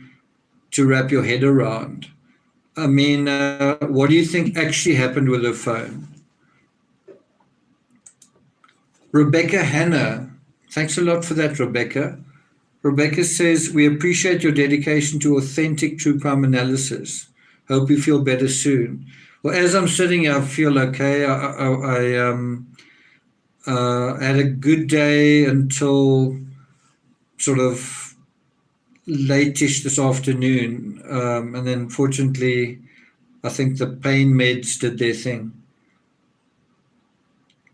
Speaker 1: wrap your head around. I mean, what do you think actually happened with her phone? Rebecca Hanna, thanks a lot for that, Rebecca. Rebecca says, we appreciate your dedication to authentic true crime analysis. Hope you feel better soon. Well, as I'm sitting here, I feel okay. I had a good day until sort of late-ish this afternoon. And then fortunately, I think the pain meds did their thing.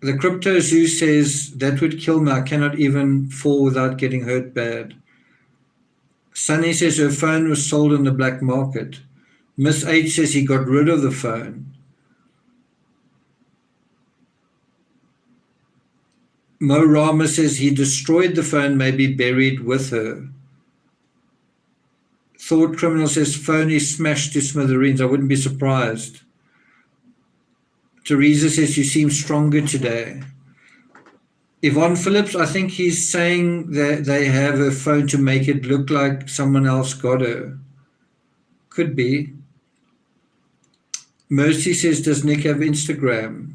Speaker 1: The Crypto Zoo says, that would kill me. I cannot even fall without getting hurt bad. Sunny says her phone was sold in the black market. Miss H says he got rid of the phone. Mo Rama says he destroyed the phone, maybe buried with her. Thought Criminal says phone is smashed to smithereens. I wouldn't be surprised. Teresa says you seem stronger today. Yvonne Phillips, I think he's saying that they have a phone to make it look like someone else got her. Could be. Mercy says, does Nick have Instagram?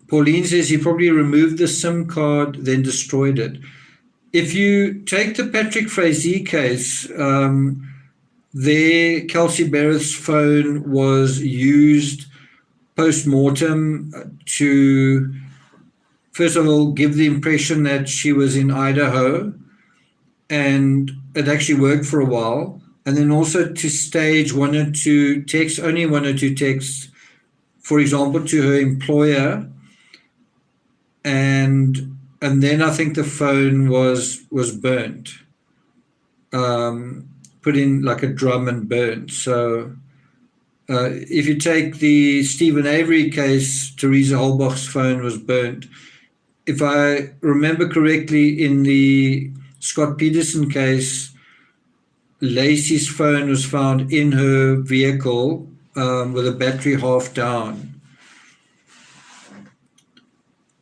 Speaker 1: Pauline says he probably removed the SIM card, then destroyed it. If you take the Patrick Frazee case, there Kelsey Barrett's phone was used post-mortem to, first of all, give the impression that she was in Idaho, and it actually worked for a while, and then also to stage one or two texts, only one or two texts, for example, to her employer, and then I think the phone was burnt, put in like a drum and burnt. So if you take the Stephen Avery case, Teresa Holbach's phone was burnt. If I remember correctly, in the Scott Peterson case, Lacey's phone was found in her vehicle with a battery half down.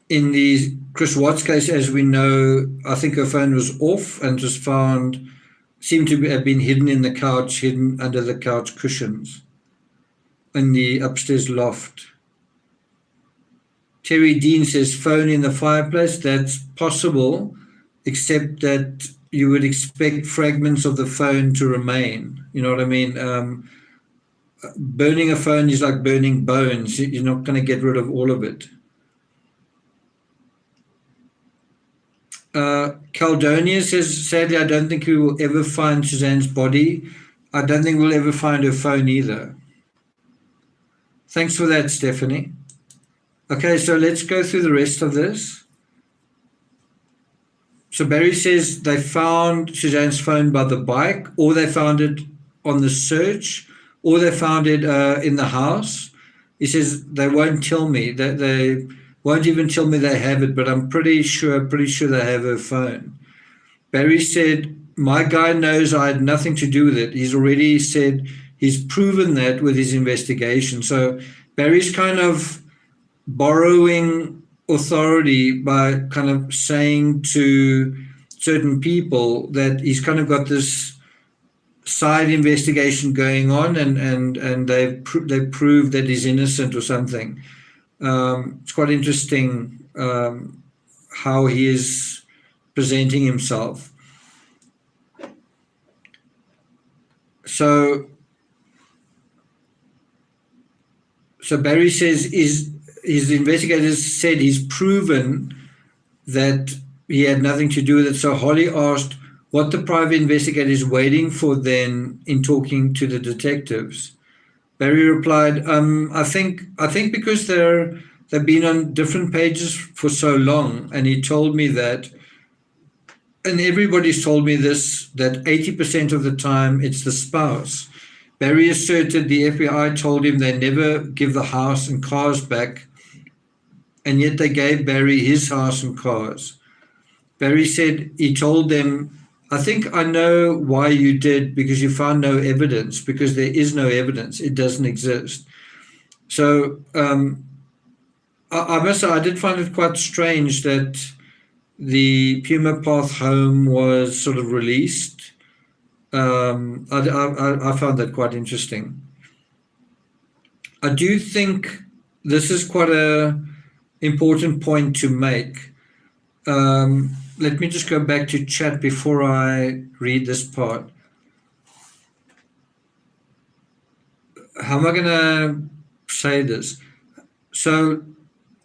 Speaker 1: In the Chris Watts case, as we know, I think her phone was off and was found, seemed to have been hidden in the couch, hidden under the couch cushions in the upstairs loft. Terry Dean says phone in the fireplace. That's possible, except that you would expect fragments of the phone to remain. You know what I mean? Burning a phone is like burning bones. You're not going to get rid of all of it. Caldonia says, sadly, I don't think we will ever find Suzanne's body. I don't think we'll ever find her phone either. Thanks for that, Stephanie. Okay, so let's go through the rest of this. So Barry says they found Suzanne's phone by the bike, or they found it on the search, or they found it in the house. He says they won't tell me, that they won't even tell me they have it, but I'm pretty sure they have her phone. Barry said, my guy knows I had nothing to do with it. He's already said he's proven that with his investigation. So Barry's kind of borrowing authority by kind of saying to certain people that he's kind of got this side investigation going on, and they've proved that he's innocent or something. It's quite interesting how he is presenting himself. So Barry says his investigators said he's proven that he had nothing to do with it. So Holly asked what the private investigator is waiting for then in talking to the detectives. Barry replied, I think because they've been on different pages for so long, and he told me that, and everybody's told me this, that 80% of the time it's the spouse. Barry asserted the FBI told him they never give the house and cars back, and yet they gave Barry his house and cars. Barry said he told them, I think I know why you did, because you found no evidence, because there is no evidence. It doesn't exist. So I must say, I did find it quite strange that the Puma Path home was sort of released. I found that quite interesting. I do think this is quite an important point to make. Let me just go back to chat before I read this part. How am I going to say this? So,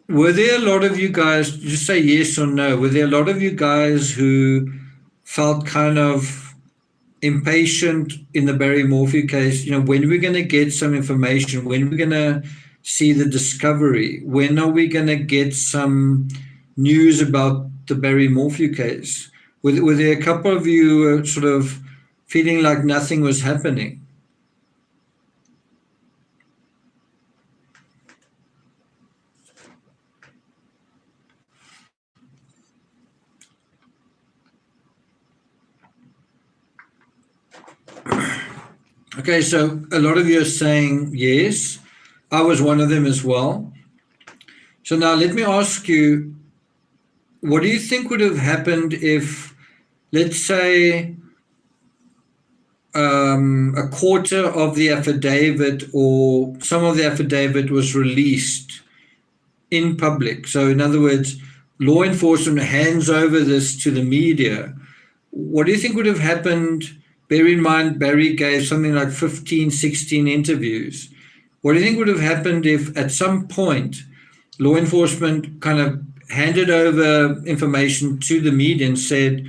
Speaker 1: were there a lot of you guys, just say yes or no, were there a lot of you guys who felt kind of impatient in the Barry Morphew case. When are we going to get some information? When are we going to see the discovery? When are we going to get some news about the Barry Morphew case? Were there a couple of you sort of feeling like nothing was happening? Okay, so a lot of you are saying yes. I was one of them as well. So now let me ask you, what do you think would have happened if, let's say, a quarter of the affidavit or some of the affidavit was released in public? So in other words, law enforcement hands over this to the media. What do you think would have happened? Bear in mind, Barry gave something like 15, 16 interviews. What do you think would have happened if at some point law enforcement kind of handed over information to the media and said,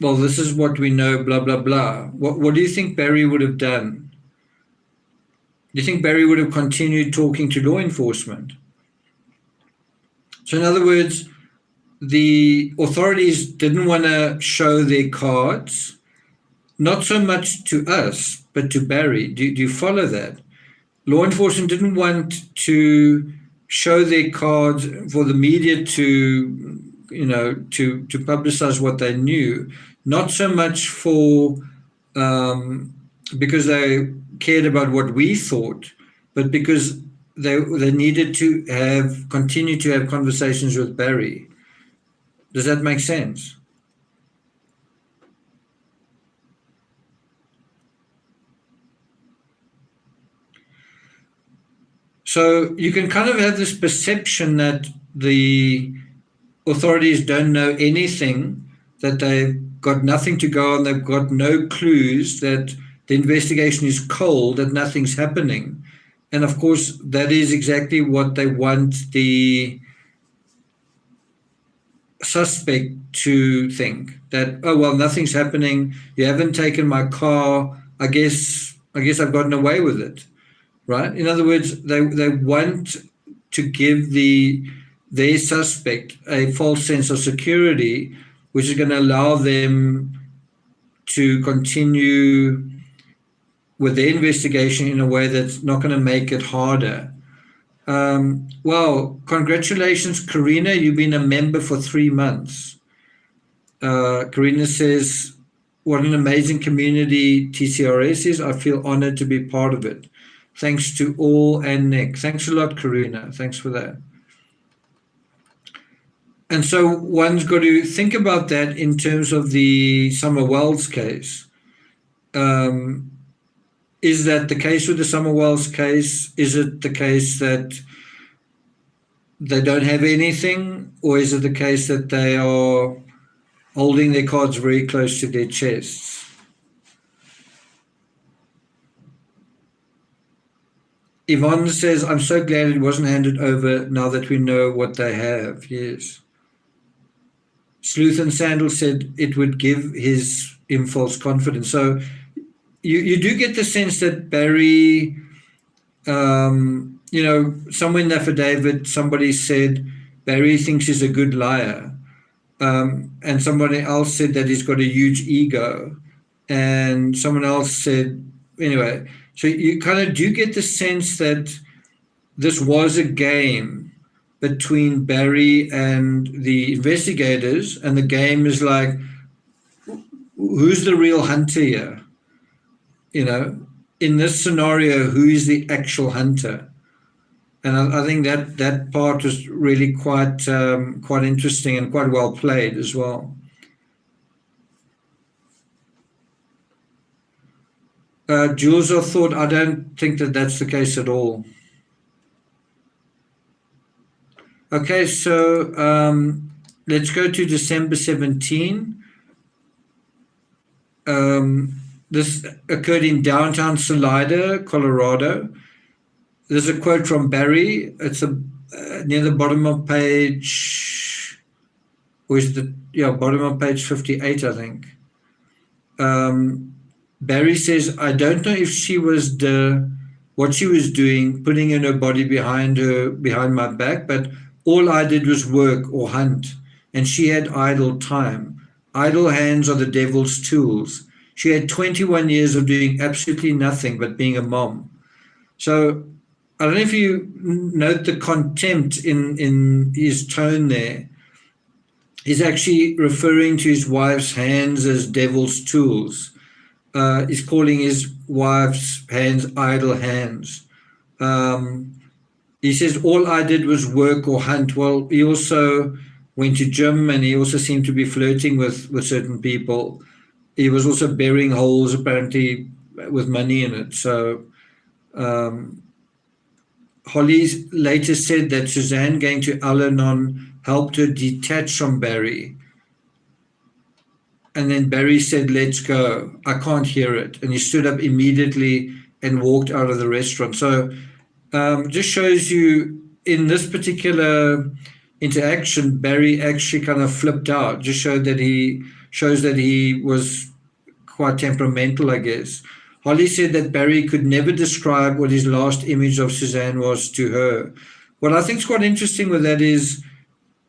Speaker 1: well, this is what we know, blah, blah, blah. What do you think Barry would have done? Do you think Barry would have continued talking to law enforcement? So in other words, the authorities didn't want to show their cards, not so much to us, but to Barry. Do you follow that? Law enforcement didn't want to show their cards for the media to publicize what they knew, not so much for because they cared about what we thought, but because they needed to continue to have conversations with Barry. Does that make sense? So you can kind of have this perception that the authorities don't know anything, that they've got nothing to go on, they've got no clues, that the investigation is cold, that nothing's happening. And of course, that is exactly what they want the suspect to think, that, oh, well, nothing's happening, you haven't taken my car, I guess I've gotten away with it, right? In other words, they want to give their suspect a false sense of security, which is going to allow them to continue with their investigation in a way that's not going to make it harder. Well, congratulations, Karina. You've been a member for 3 months. Karina says, what an amazing community TCRS is. I feel honored to be part of it. Thanks to all and Nick. Thanks a lot, Karina. Thanks for that. And so one's got to think about that in terms of the Summer Wells case. Is that the case with the Summer Wells case? Is it the case that they don't have anything? Or is it the case that they are holding their cards very close to their chests? Yvonne says, I'm so glad it wasn't handed over now that we know what they have. Yes. Sleuth and Sandal said it would give him false confidence. So you do get the sense that Barry, somewhere in the affidavit, somebody said Barry thinks he's a good liar. And somebody else said that he's got a huge ego. And someone else said, anyway, so you kind of do get the sense that this was a game between Barry and the investigators, and the game is like, who's the real hunter here? In this scenario, who is the actual hunter? And I think that part was really quite interesting and quite well played as well. Jules, I don't think that's the case at all. Okay, so let's go to December 17. This occurred in downtown Salida, Colorado. There's a quote from Barry. It's near the bottom of page, bottom of page 58, I think. Barry says, I don't know if she was what she was doing, putting in her body behind my back, but all I did was work or hunt, and she had idle time. Idle hands are the devil's tools. She had 21 years of doing absolutely nothing but being a mom. So I don't know if you note the contempt in his tone there. He's actually referring to his wife's hands as devil's tools. He's calling his wife's hands idle hands. He says, all I did was work or hunt. Well, he also went to gym, and he also seemed to be flirting with certain people. He was also burying holes, apparently, with money in it. So Holly later said that Suzanne going to Al-Anon helped her detach from Barry. And then Barry said, let's go. I can't hear it. And he stood up immediately and walked out of the restaurant. So just shows you in this particular interaction, Barry actually kind of flipped out. Just shows that he was quite temperamental, I guess. Holly said that Barry could never describe what his last image of Suzanne was to her. What I think is quite interesting with that is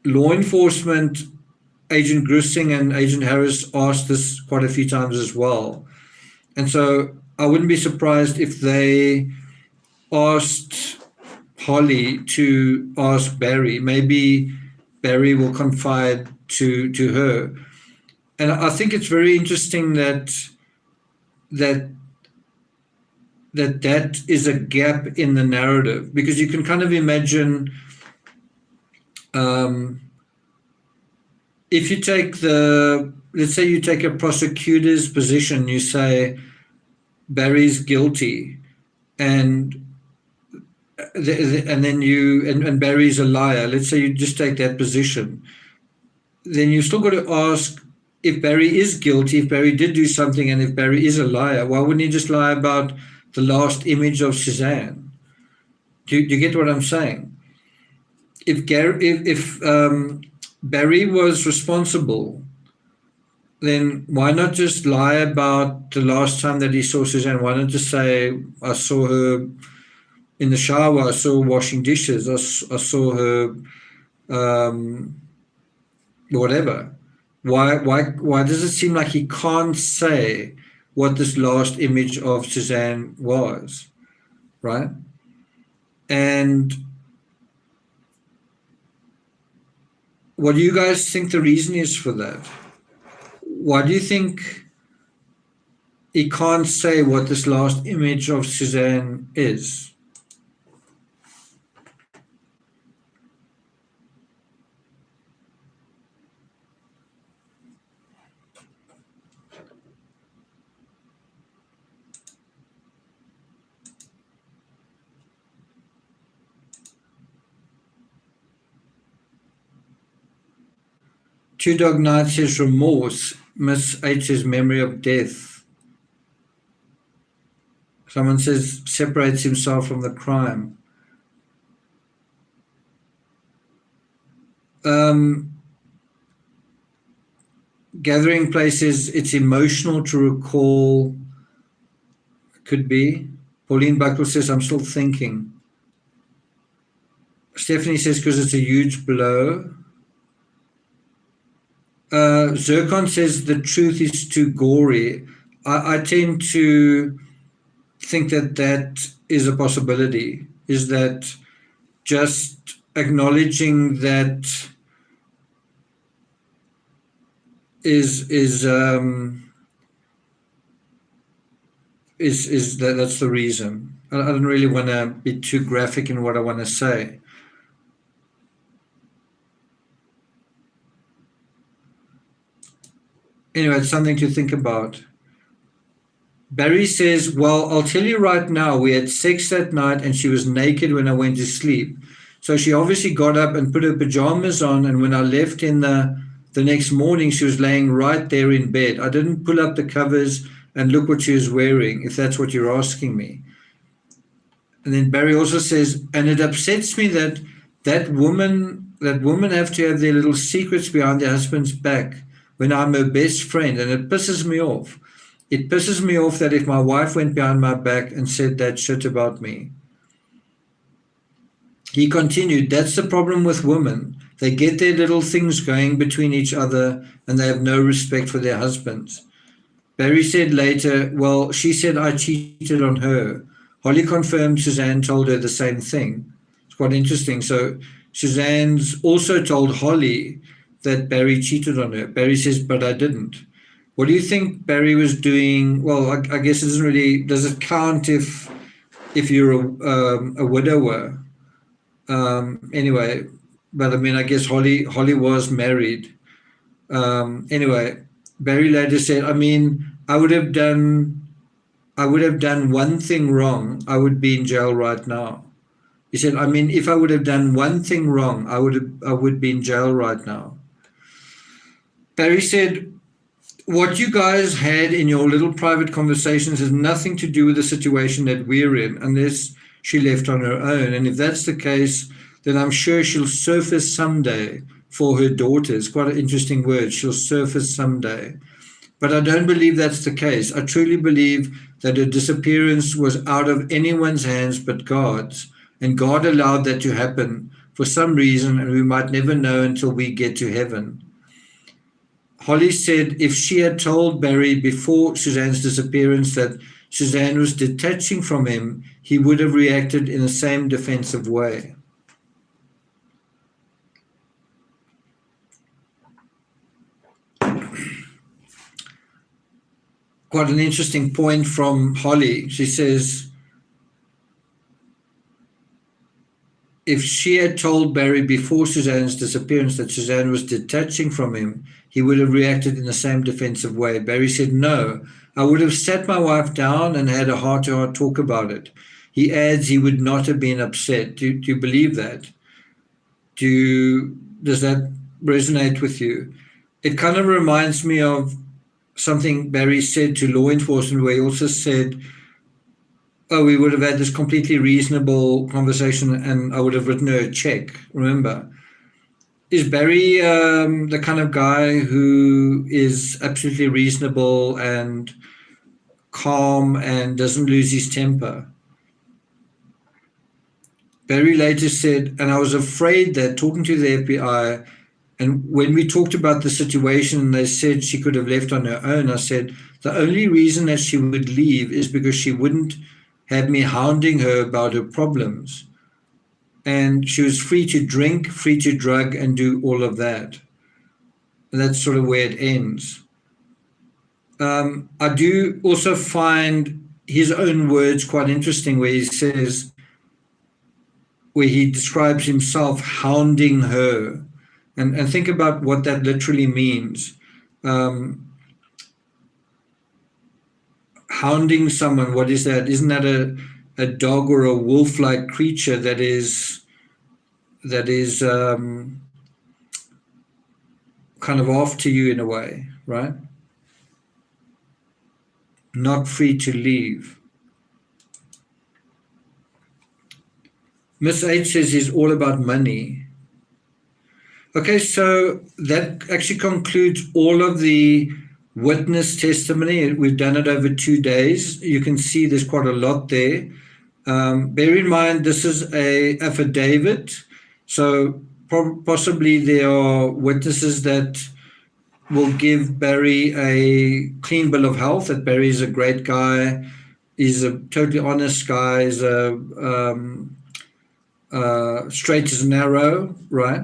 Speaker 1: law enforcement, Agent Grissing and Agent Harris asked this quite a few times as well. And so I wouldn't be surprised if they asked Holly to ask Barry. Maybe Barry will confide to her. And I think it's very interesting that is a gap in the narrative, because you can kind of imagine if you take let's say you take a prosecutor's position, you say Barry's guilty, and then Barry's a liar. Let's say you just take that position. Then you still got to ask, if Barry is guilty, if Barry did do something, and if Barry is a liar, why wouldn't he just lie about the last image of Suzanne? Do you get what I'm saying? If Barry was responsible, then why not just lie about the last time that he saw Suzanne? Why not just say, I saw her in the shower, I saw her washing dishes, I saw her whatever. Why does it seem like he can't say what this last image of Suzanne was, right? And what do you guys think the reason is for that? Why do you think he can't say what this last image of Suzanne is? Two Dog Night says remorse. Miss H says memory of death. Someone says separates himself from the crime. Gathering places, it's emotional to recall. Could be. Pauline Buckle says, I'm still thinking. Stephanie says, because it's a huge blow. Zircon says the truth is too gory. I tend to think that is a possibility, is that just acknowledging that is that's the reason. I don't really want to be too graphic in what I want to say. Anyway, it's something to think about. Barry says, well, I'll tell you right now, we had sex that night and she was naked when I went to sleep. So she obviously got up and put her pajamas on, and when I left in the next morning, she was laying right there in bed. I didn't pull up the covers and look what she was wearing, if that's what you're asking me. And then Barry also says, and it upsets me that women have to have their little secrets behind their husband's back when I'm her best friend, and it pisses me off. It pisses me off that if my wife went behind my back and said that shit about me. He continued, that's the problem with women. They get their little things going between each other and they have no respect for their husbands. Barry said later, well, she said I cheated on her. Holly confirmed Suzanne told her the same thing. It's quite interesting. So Suzanne's also told Holly that Barry cheated on her. Barry says, but I didn't. What do you think Barry was doing? Well, I guess it doesn't really, does it count if you're a widower? Anyway, but I mean, I guess Holly was married. Anyway, Barry later said, I mean, I would have done one thing wrong, I would be in jail right now. He said, I mean, if I would have done one thing wrong, I would be in jail right now. Barry said, what you guys had in your little private conversations has nothing to do with the situation that we're in, unless she left on her own. And if that's the case, then I'm sure she'll surface someday for her daughters. Quite an interesting word, she'll surface someday. But I don't believe that's the case. I truly believe that her disappearance was out of anyone's hands but God's. And God allowed that to happen for some reason, and we might never know until we get to heaven. Holly said if she had told Barry before Suzanne's disappearance that Suzanne was detaching from him, he would have reacted in the same defensive way. Quite an interesting point from Holly. She says, if she had told Barry before Suzanne's disappearance that Suzanne was detaching from him, he would have reacted in the same defensive way. Barry said, no, I would have sat my wife down and had a heart-to-heart talk about it. He adds he would not have been upset. Do you believe that? Does that resonate with you? It kind of reminds me of something Barry said to law enforcement, where he also said, oh, we would have had this completely reasonable conversation and I would have written her a check, remember? Is Barry the kind of guy who is absolutely reasonable and calm and doesn't lose his temper? Barry later said, and I was afraid that talking to the FBI, and when we talked about the situation and they said she could have left on her own, I said, the only reason that she would leave is because she wouldn't have me hounding her about her problems. And she was free to drink, free to drug, and do all of that. And that's sort of where it ends. I do also find his own words quite interesting, where he says, where he describes himself hounding her. And think about what that literally means. Hounding someone, what is that? Isn't that a dog or a wolf-like creature that is kind of after you in a way, right? Not free to leave. Miss H says he's all about money. Okay, so that actually concludes all of the witness testimony. We've done it over 2 days. You can see there's quite a lot there. Bear in mind, this is a affidavit, so possibly there are witnesses that will give Barry a clean bill of health, that Barry is a great guy, he's a totally honest guy, he's a straight as an arrow, right?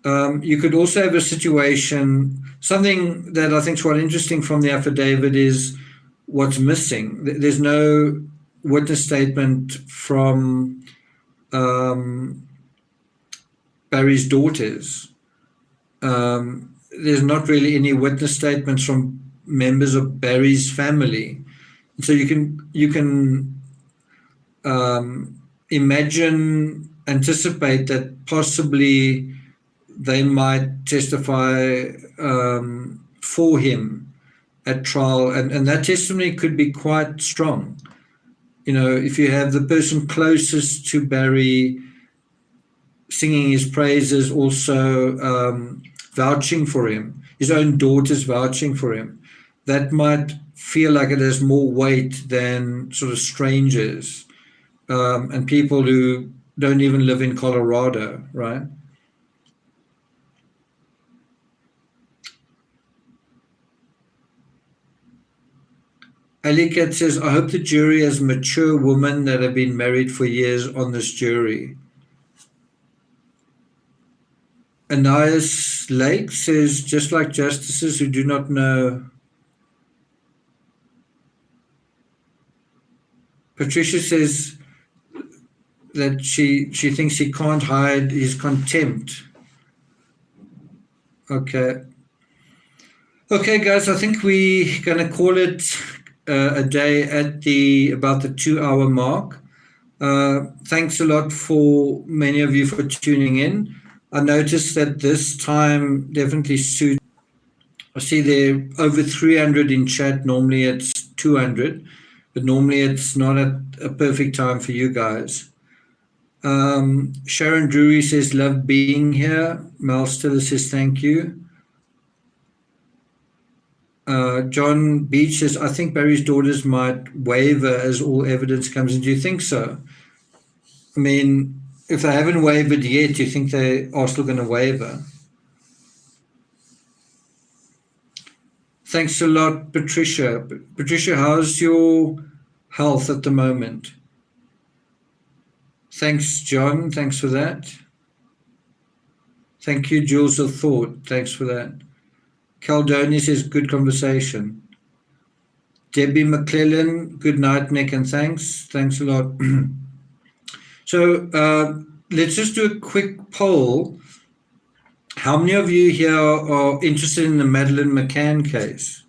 Speaker 1: You could also have a situation, something that I think is quite interesting from the affidavit is what's missing. There's no witness statement from Barry's daughters. There's not really any witness statements from members of Barry's family. So you can anticipate that possibly they might testify for him at trial, and that testimony could be quite strong. You know, if you have the person closest to Barry singing his praises, also vouching for him, his own daughters vouching for him, that might feel like it has more weight than sort of strangers and people who don't even live in Colorado, right? Alicat says, I hope the jury has mature women that have been married for years on this jury. Anais Lake says, just like justices who do not know. Patricia says that she thinks he can't hide his contempt. Okay. Okay, guys, I think we're going to call it a day at about the 2-hour mark. Thanks a lot for many of you for tuning in. I noticed that this time definitely suits. I see there over 300 in chat. Normally it's 200, but normally it's not a perfect time for you guys. Sharon Drury says, love being here. Mel Stiller says, thank you. John Beach says, I think Barry's daughters might waver as all evidence comes in. Do you think so? I mean, if they haven't wavered yet, do you think they are still going to waver? Thanks a lot, Patricia. Patricia, how's your health at the moment? Thanks, John. Thanks for that. Thank you, Jules of Thought. Thanks for that. Caldoni says, good conversation. Debbie McClellan, good night, Nick, and thanks. Thanks a lot. So let's just do a quick poll. How many of you here are interested in the Madeleine Mccann case?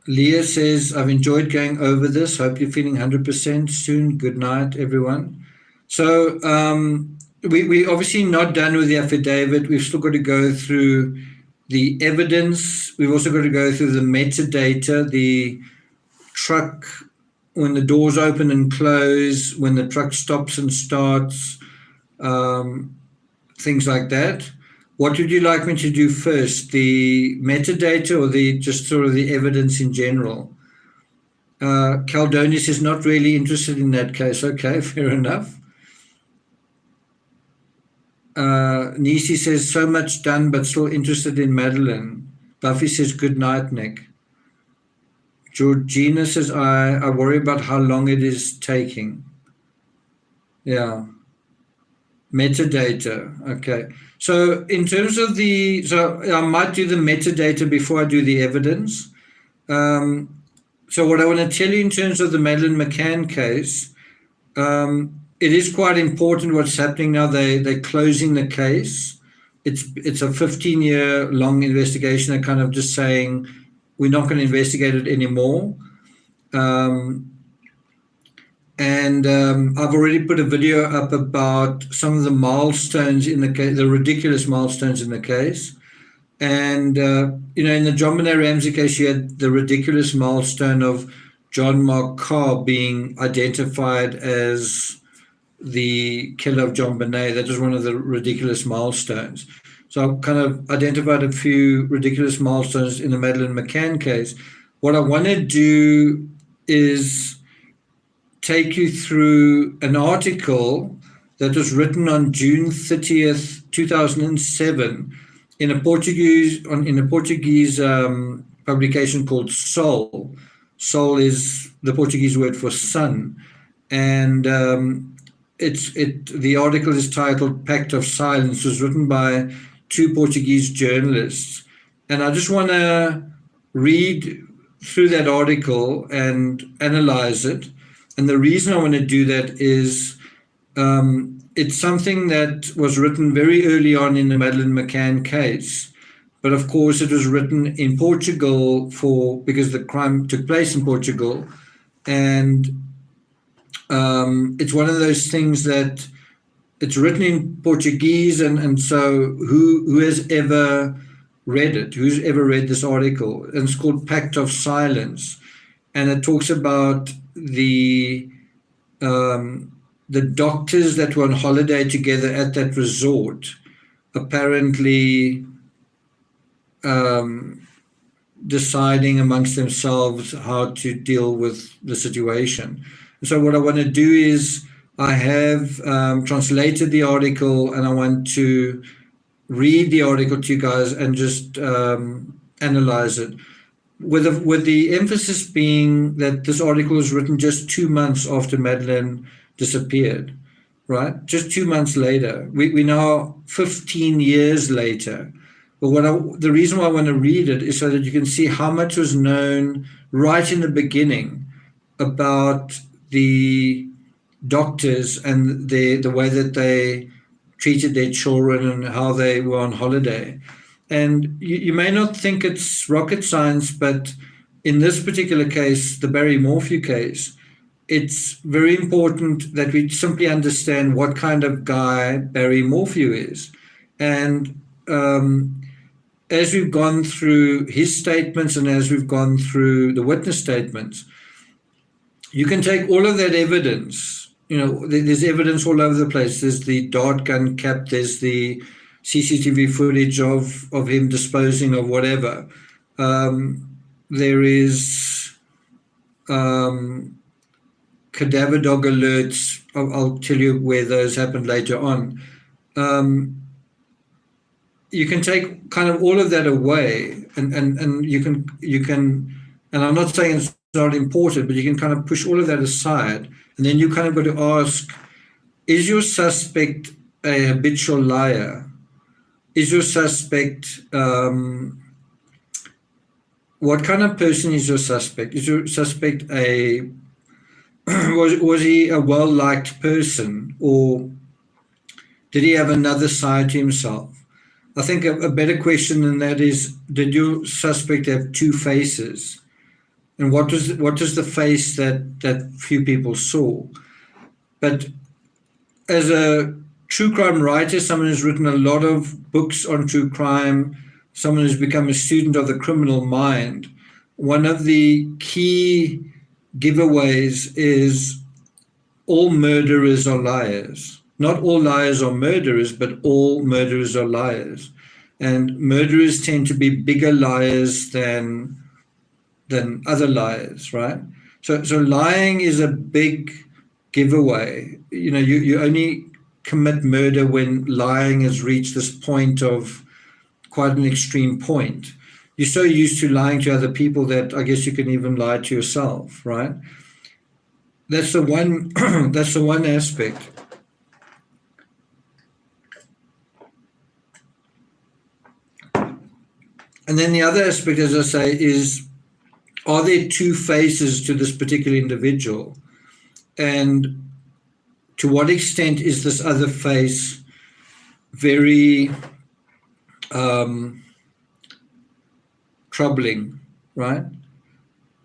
Speaker 1: Leah says, I've enjoyed going over this. Hope you're feeling 100% soon. Good night, everyone. So we're obviously not done with the affidavit. We've still got to go through the evidence. We've also got to go through the metadata, the truck, when the doors open and close, when the truck stops and starts, things like that. What would you like me to do first, the metadata or just sort of the evidence in general? Caldonis is not really interested in that case. Okay, fair enough. Nisi says, so much done, but still interested in Madeleine. Buffy says, good night, Nick. Georgina says, I worry about how long it is taking. Yeah. Metadata. Okay. So in terms of so I might do the metadata before I do the evidence. So what I want to tell you in terms of the Madeleine Mccann case, it is quite important what's happening now. They're closing the case. It's a 15-year long investigation. They're kind of just saying we're not going to investigate it anymore. And I've already put a video up about some of the milestones in the case, the ridiculous milestones in the case. And, in the John Benet Ramsey case, you had the ridiculous milestone of John Mark Carr being identified as the killer of John Benet. That was one of the ridiculous milestones. So I've kind of identified a few ridiculous milestones in the Madeleine Mccann case. What I want to do is take you through an article that was written on June 30th, 2007 in a Portuguese publication called Sol. Sol is the Portuguese word for sun. And the article is titled Pact of Silence. It was written by 2 Portuguese journalists. And I just want to read through that article and analyze it. And the reason I want to do that is it's something that was written very early on in the Madeleine Mccann case. But of course, it was written in Portugal because the crime took place in Portugal. And it's one of those things that it's written in Portuguese. And so who has ever read it? Who's ever read this article? And it's called Pact of Silence. And it talks about the doctors that were on holiday together at that resort apparently deciding amongst themselves how to deal with the situation. So what I want to do is I have translated the article, and I want to read the article to you guys and just analyze it. With the emphasis being that this article was written just 2 months after Madeleine disappeared, right? Just 2 months later. We now 15 years later. But the reason why I want to read it is so that you can see how much was known right in the beginning about the doctors and the way that they treated their children and how they were on holiday. And you may not think it's rocket science, but in this particular case, the Barry Morphew case, it's very important that we simply understand what kind of guy Barry Morphew is. And as we've gone through his statements and as we've gone through the witness statements, you can take all of that evidence. You know, there's evidence all over the place. There's the dart gun cap, there's the CCTV footage of him disposing of whatever. There is cadaver dog alerts. I'll tell you where those happened later on. You can take kind of all of that away, and you can, and I'm not saying it's not important, but you can kind of push all of that aside, and then you kind of got to ask, is your suspect a habitual liar? Is your suspect, what kind of person is your suspect? Is your suspect was he a well-liked person, or did he have another side to himself? I think a better question than that is, did your suspect have two faces? And what was the face that few people saw? But as a true crime writer, someone who's written a lot of books on true crime, someone who's become a student of the criminal mind, one of the key giveaways is all murderers are liars. Not all liars are murderers, but all murderers are liars. And murderers tend to be bigger liars than other liars, right? So lying is a big giveaway. You know, you only commit murder when lying has reached this point of quite an extreme point. You're so used to lying to other people that I guess you can even lie to yourself, right? That's the one that's the one aspect. And then the other aspect, as I say, is, are there two faces to this particular individual? And to what extent is this other face very troubling, right?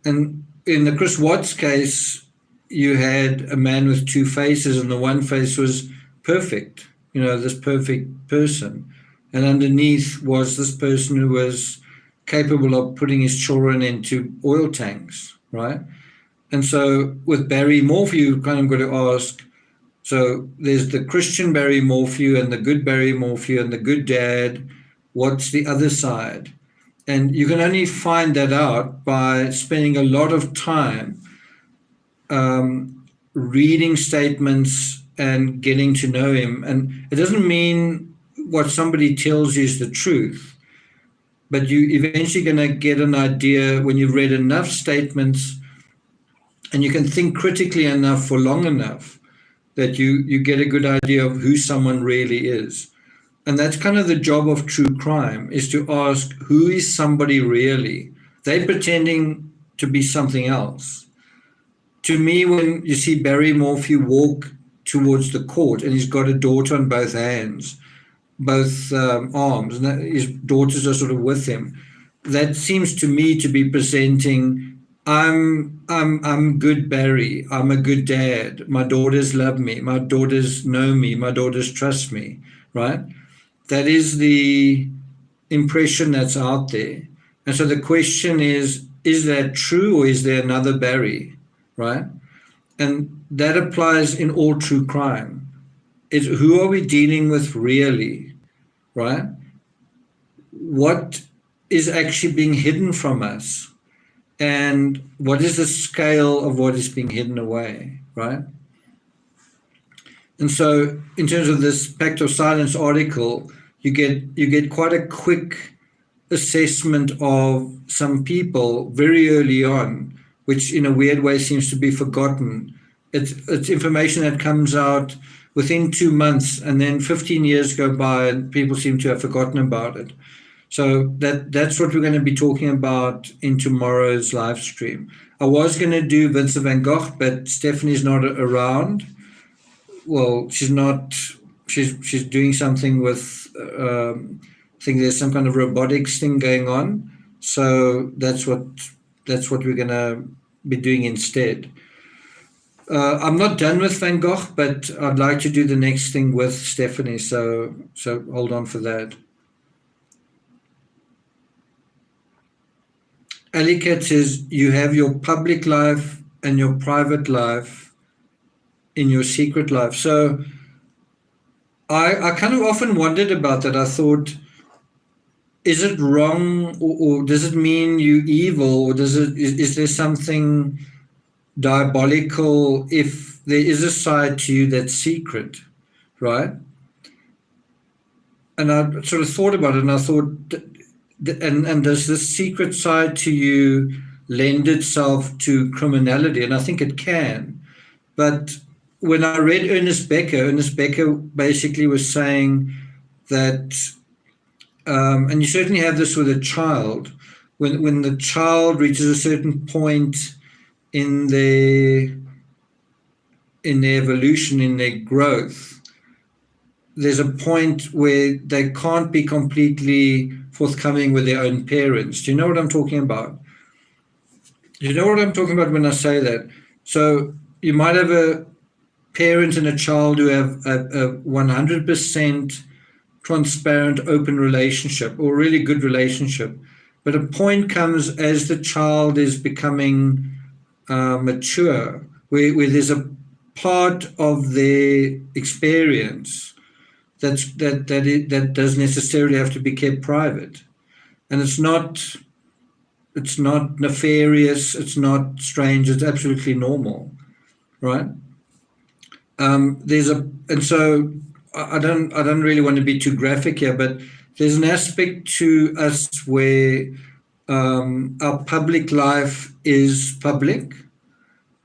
Speaker 1: And in the Chris Watts case, you had a man with two faces, and the one face was perfect, you know, this perfect person. And underneath was this person who was capable of putting his children into oil tanks, right? And so with Barry Morphew, you kind of got to ask, so there's the Christian Barry Morphew and the good Barry Morphew and the good dad. What's the other side? And you can only find that out by spending a lot of time reading statements and getting to know him. And it doesn't mean what somebody tells you is the truth, but you eventually going to get an idea when you've read enough statements and you can think critically enough for long enough that you get a good idea of who someone really is. And that's kind of the job of true crime, is to ask, who is somebody really? They're pretending to be something else. To me, when you see Barry Morphew walk towards the court and he's got a daughter on both hands, both arms, and his daughters are sort of with him, that seems to me to be presenting, I'm good Barry, I'm a good dad, my daughters love me, my daughters know me, my daughters trust me, right? That is the impression that's out there. And so the question is that true, or is there another Barry, right? And that applies in all true crime. It's who are we dealing with really, right? What is actually being hidden from us? And what is the scale of what is being hidden away, right? And so in terms of this Pact of Silence article, you get quite a quick assessment of some people very early on, which in a weird way seems to be forgotten. It's information that comes out within 2 months, and then 15 years go by and people seem to have forgotten about it. So that's what we're going to be talking about in tomorrow's live stream. I was going to do Vincent van Gogh, but Stephanie's not around. Well, she's not. She's doing something with. I think there's some kind of robotics thing going on. So that's what we're going to be doing instead. I'm not done with Van Gogh, but I'd like to do the next thing with Stephanie. So hold on for that. Alicat says you have your public life and your private life in your secret life. So I kind of often wondered about that. I thought, is it wrong, or does it mean you evil, or is there something diabolical if there is a side to you that's secret, right? And I sort of thought about it, and I thought, and does this secret side to you lend itself to criminality? And I think it can. But when I read Ernest Becker basically was saying that, and you certainly have this with a child, when the child reaches a certain point in their evolution, in their growth, there's a point where they can't be completely forthcoming with their own parents. Do you know what I'm talking about? Do you know what I'm talking about when I say that? So you might have a parent and a child who have a 100% transparent, open relationship, or a really good relationship. But a point comes as the child is becoming mature, where there's a part of their experience that doesn't necessarily have to be kept private, and it's not nefarious, it's not strange, it's absolutely normal, right? And so I don't really want to be too graphic here, but there's an aspect to us where our public life is public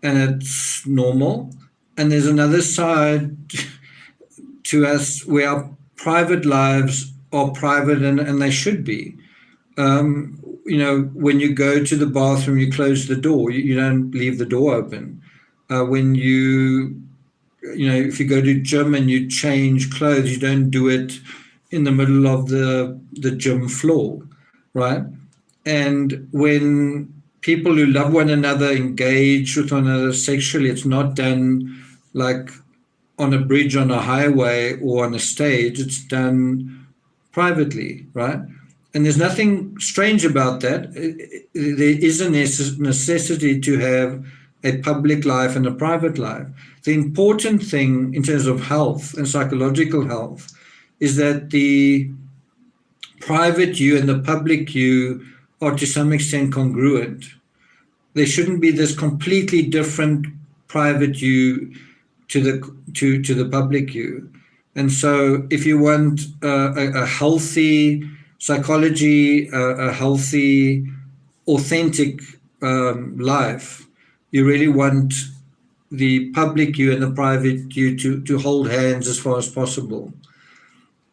Speaker 1: and it's normal, and there's another side to us where our private lives are private, and they should be. When you go to the bathroom, you close the door. You don't leave the door open. When if you go to gym and you change clothes, you don't do it in the middle of the gym floor, right? And when people who love one another engage with one another sexually, it's not done like on a bridge, on a highway, or on a stage. It's done privately, right? And there's nothing strange about that. There is a necessity to have a public life and a private life. The important thing in terms of health and psychological health is that the private you and the public you are to some extent congruent. There shouldn't be this completely different private you to the public you. And so if you want a healthy psychology, a healthy, authentic life, you really want the public you and the private you to hold hands as far as possible.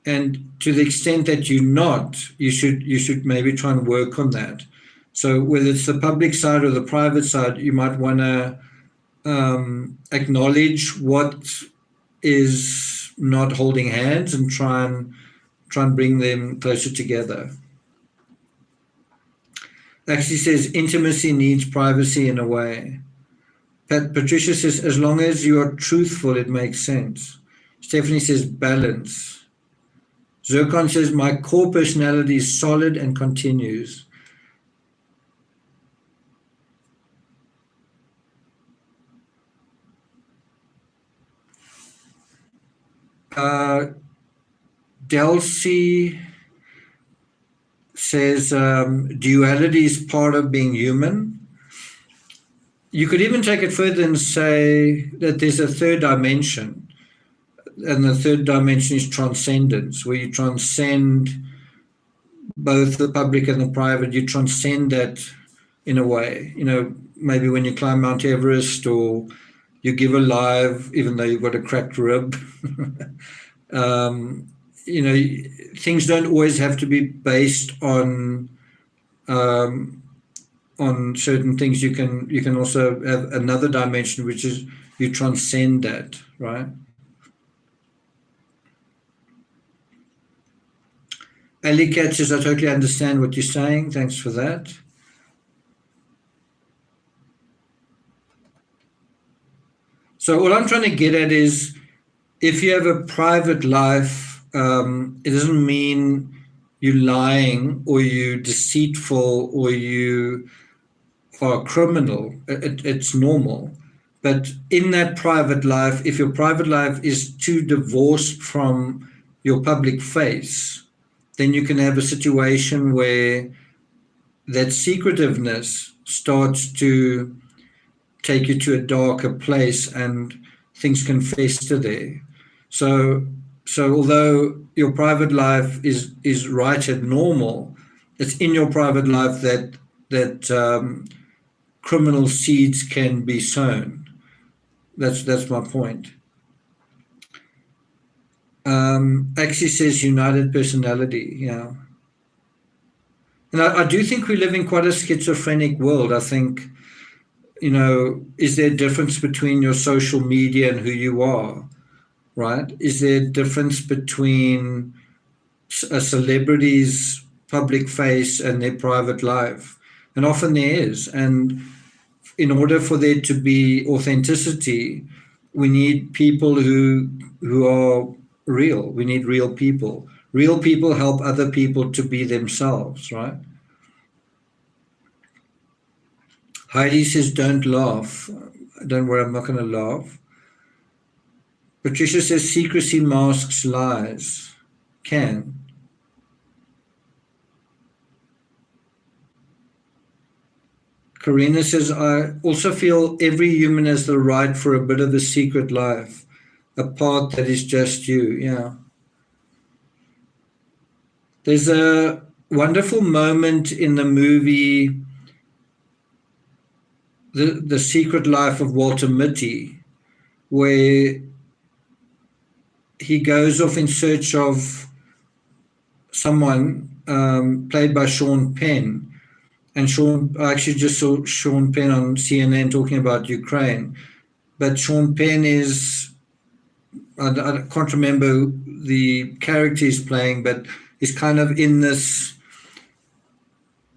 Speaker 1: And to the extent that you're not, you should maybe try and work on that. So whether it's the public side or the private side, you might want to acknowledge what is not holding hands and try and bring them closer together. Actually says intimacy needs privacy in a way. Patricia says, as long as you are truthful, it makes sense. Stephanie says, balance. Zircon says, my core personality is solid and continues. Delcy says duality is part of being human. You could even take it further and say that there's a third dimension, and the third dimension is transcendence, where you transcend both the public and the private. You transcend that in a way. Maybe when you climb Mount Everest, or you give a live, even though you've got a cracked rib. Things don't always have to be based on certain things. You can also have another dimension, which is you transcend that, right? Ali Cat says, I totally understand what you're saying. Thanks for that. So all I'm trying to get at is, if you have a private life, it doesn't mean you're lying or you're deceitful or you are a criminal. It's normal. But in that private life, if your private life is too divorced from your public face, then you can have a situation where that secretiveness starts to take you to a darker place and things can fester there. So although your private life is right and normal, it's in your private life that criminal seeds can be sown. That's my point. Actually says united personality, yeah. And I do think we live in quite a schizophrenic world. I think, is there a difference between your social media and who you are, right? Is there a difference between a celebrity's public face and their private life? And often there is. And in order for there to be authenticity, we need people who are real. We need real people. Real people help other people to be themselves, right? Heidi says, don't laugh. Don't worry, I'm not going to laugh. Patricia says, secrecy masks lies. Can. Karina says, I also feel every human has the right for a bit of a secret life, a part that is just you. Yeah. There's a wonderful moment in the movie The Secret Life of Walter Mitty, where he goes off in search of someone played by Sean Penn. And I actually just saw Sean Penn on CNN talking about Ukraine. But Sean Penn I can't remember the character he's playing, but he's kind of in this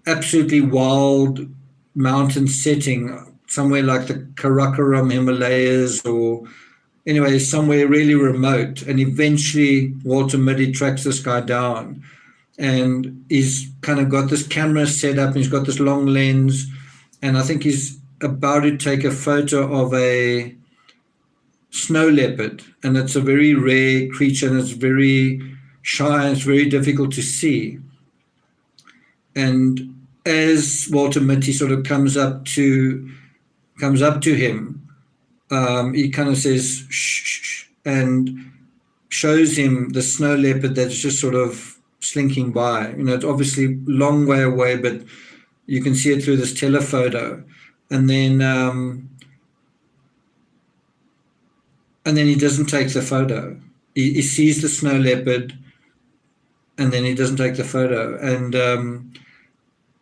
Speaker 1: absolutely wild mountain setting, somewhere like the Karakoram Himalayas, or anyway, somewhere really remote. And eventually Walter Mitty tracks this guy down, and he's kind of got this camera set up and he's got this long lens, and I think he's about to take a photo of a snow leopard, and it's a very rare creature and it's very shy, it's very difficult to see. And as Walter Mitty sort of comes up to him, he kind of says shh, shh, and shows him the snow leopard that's just sort of slinking by. It's obviously a long way away, but you can see it through this telephoto. And then he doesn't take the photo. He sees the snow leopard, and then he doesn't take the photo. And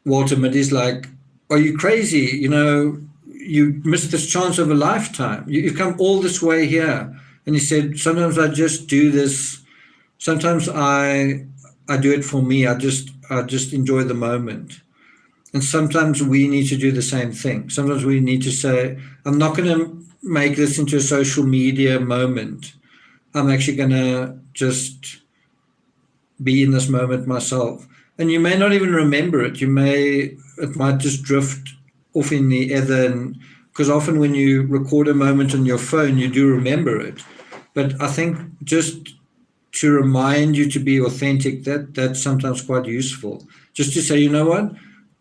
Speaker 1: Walter Mitty's like, are you crazy? You missed this chance of a lifetime. You've come all this way here. And he said, sometimes I just do this. Sometimes I do it for me. I just enjoy the moment. And sometimes we need to do the same thing. Sometimes we need to say, I'm not going to make this into a social media moment. I'm actually going to just be in this moment myself. And you may not even remember it. It might just drift off in the ether. Because often when you record a moment on your phone, you do remember it. But I think just to remind you to be authentic, that's sometimes quite useful. Just to say, you know what,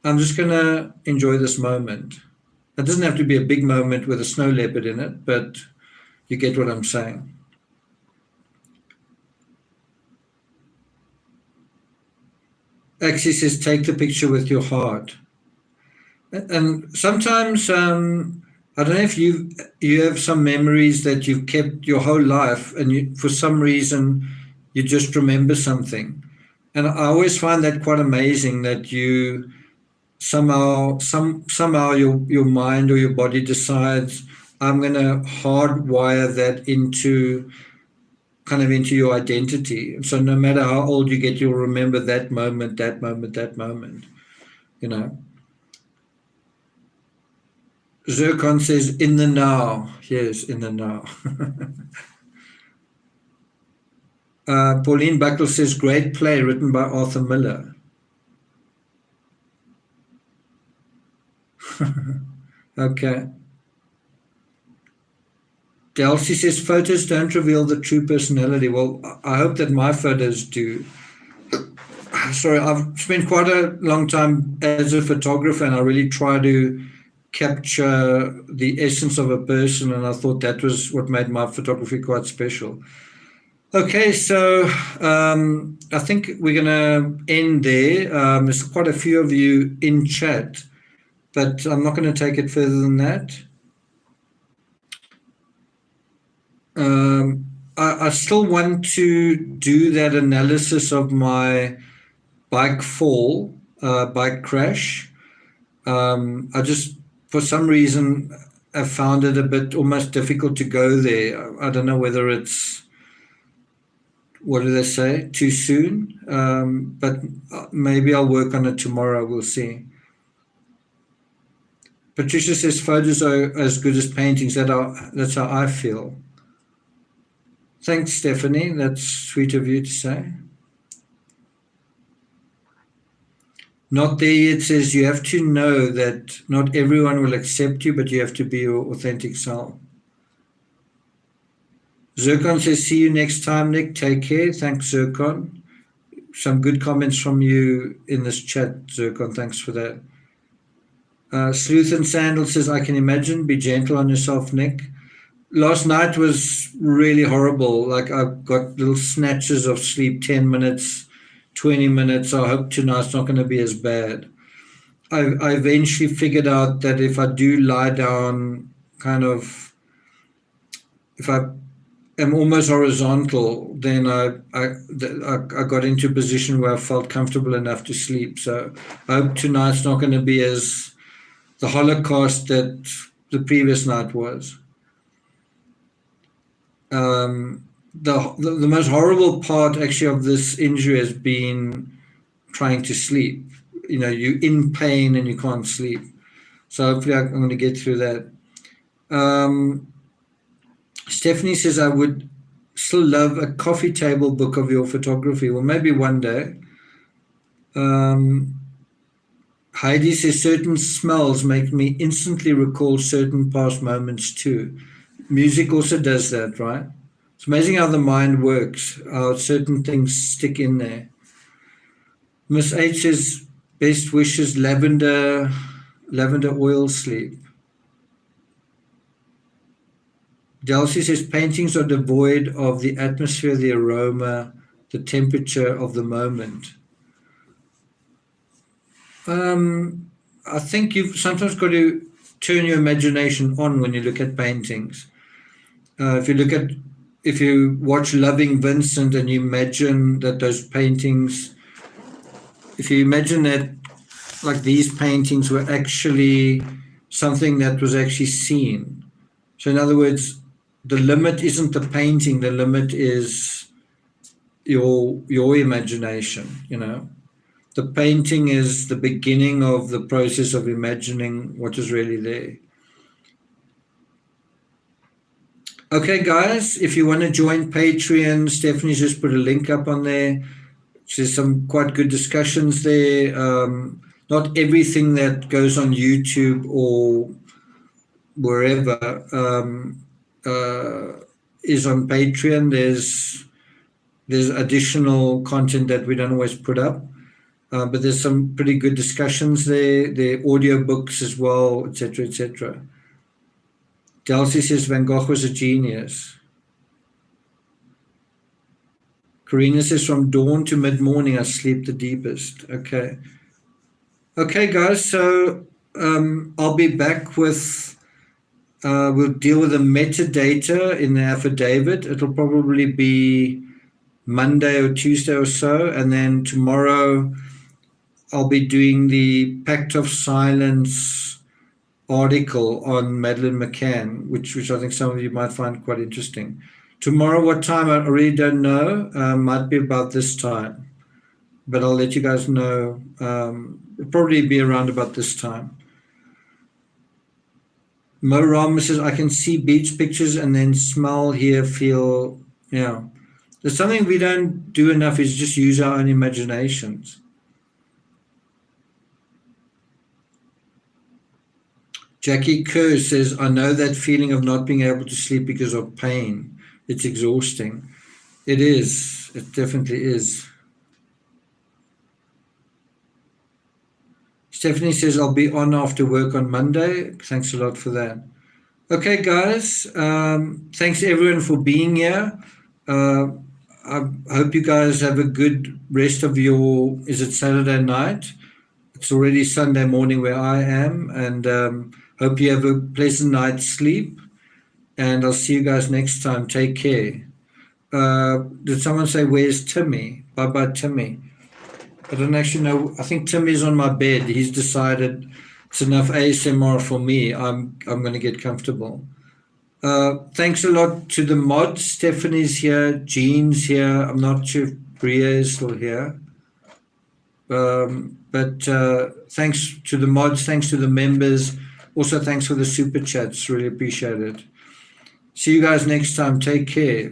Speaker 1: I'm just going to enjoy this moment. It doesn't have to be a big moment with a snow leopard in it, but you get what I'm saying. Actually says, take the picture with your heart. And sometimes, I don't know if you have some memories that you've kept your whole life, and for some reason you just remember something. And I always find that quite amazing, that you somehow your mind or your body decides, I'm going to hardwire that into your identity. So no matter how old you get, you'll remember that moment, you know. Zircon says, in the now. Yes, in the now. Pauline Buckle says, great play written by Arthur Miller. Okay. Delcy says, photos don't reveal the true personality. Well, I hope that my photos do. Sorry, I've spent quite a long time as a photographer, and I really try to capture the essence of a person, and I thought that was what made my photography quite special. Okay, so I think we're going to end there. There's quite a few of you in chat, but I'm not going to take it further than that. I still want to do that analysis of my bike fall, bike crash. I just, for some reason, I found it a bit almost difficult to go there. I don't know whether it's, what do they say, too soon? But maybe I'll work on it tomorrow. We'll see. Patricia says photos are as good as paintings. That's how I feel. Thanks, Stephanie. That's sweet of you to say. Not there yet says, you have to know that not everyone will accept you, but you have to be your authentic self. Zircon says, see you next time, Nick. Take care. Thanks, Zircon. Some good comments from you in this chat, Zircon. Thanks for that. Sleuth and Sandal says, I can imagine. Be gentle on yourself, Nick. Last night was really horrible. Like, I've got little snatches of sleep, 10 minutes, 20 minutes. I hope tonight's not going to be as bad. I eventually figured out that if I do lie down, if I am almost horizontal, then I got into a position where I felt comfortable enough to sleep. So I hope tonight's not going to be as the Holocaust that the previous night was. The most horrible part actually of this injury has been trying to sleep. You know, you're in pain and you can't sleep. So hopefully I'm going to get through that. Stephanie says, I would still love a coffee table book of your photography. Well, maybe one day. Heidi says, certain smells make me instantly recall certain past moments too. Music also does that, right? It's amazing how the mind works, how certain things stick in there. Miss H says, best wishes, lavender oil sleep. Delcy says, paintings are devoid of the atmosphere, the aroma, the temperature of the moment. I think you've sometimes got to turn your imagination on when you look at paintings. If you watch Loving Vincent and you imagine that those paintings, if you imagine that like these paintings were actually something that was actually seen. So in other words, the limit isn't the painting, the limit is your imagination, you know. The painting is the beginning of the process of imagining what is really there. Okay, guys, if you want to join Patreon, Stephanie's just put a link up on there. There's some quite good discussions there. Not everything that goes on YouTube or wherever is on Patreon. There's there's additional content that we don't always put up. But there's some pretty good discussions there. There are audio books as well, etc., etc. Delcy says Van Gogh was a genius. Karina says from dawn to mid-morning I sleep the deepest. Okay. Okay, guys, so I'll be back with, we'll deal with the metadata in the affidavit. It'll probably be Monday or Tuesday or so, and then tomorrow I'll be doing the Pact of Silence article on Madeleine Mccann, which I think some of you might find quite interesting. Tomorrow, what time, I really don't know. Might be about this time, but I'll let you guys know. It'll probably be around about this time. Mo Ram says, I can see beach pictures and then smell, hear, feel, There's something we don't do enough is just use our own imaginations. Jackie Kerr says, I know that feeling of not being able to sleep because of pain. It's exhausting. It is. It definitely is. Stephanie says, I'll be on after work on Monday. Thanks a lot for that. Okay, guys. Thanks everyone for being here. I hope you guys have a good rest of your, is it Saturday night? It's already Sunday morning where I am, and hope you have a pleasant night's sleep, and I'll see you guys next time. Take care. Did someone say, where's Timmy? Bye-bye, Timmy. I don't actually know. I think Timmy's on my bed. He's decided it's enough ASMR for me. I'm going to get comfortable. Thanks a lot to the mods. Stephanie's here. Jean's here. I'm not sure if Bria is still here. But thanks to the mods. Thanks to the members. Also, thanks for the super chats. Really appreciate it. See you guys next time. Take care.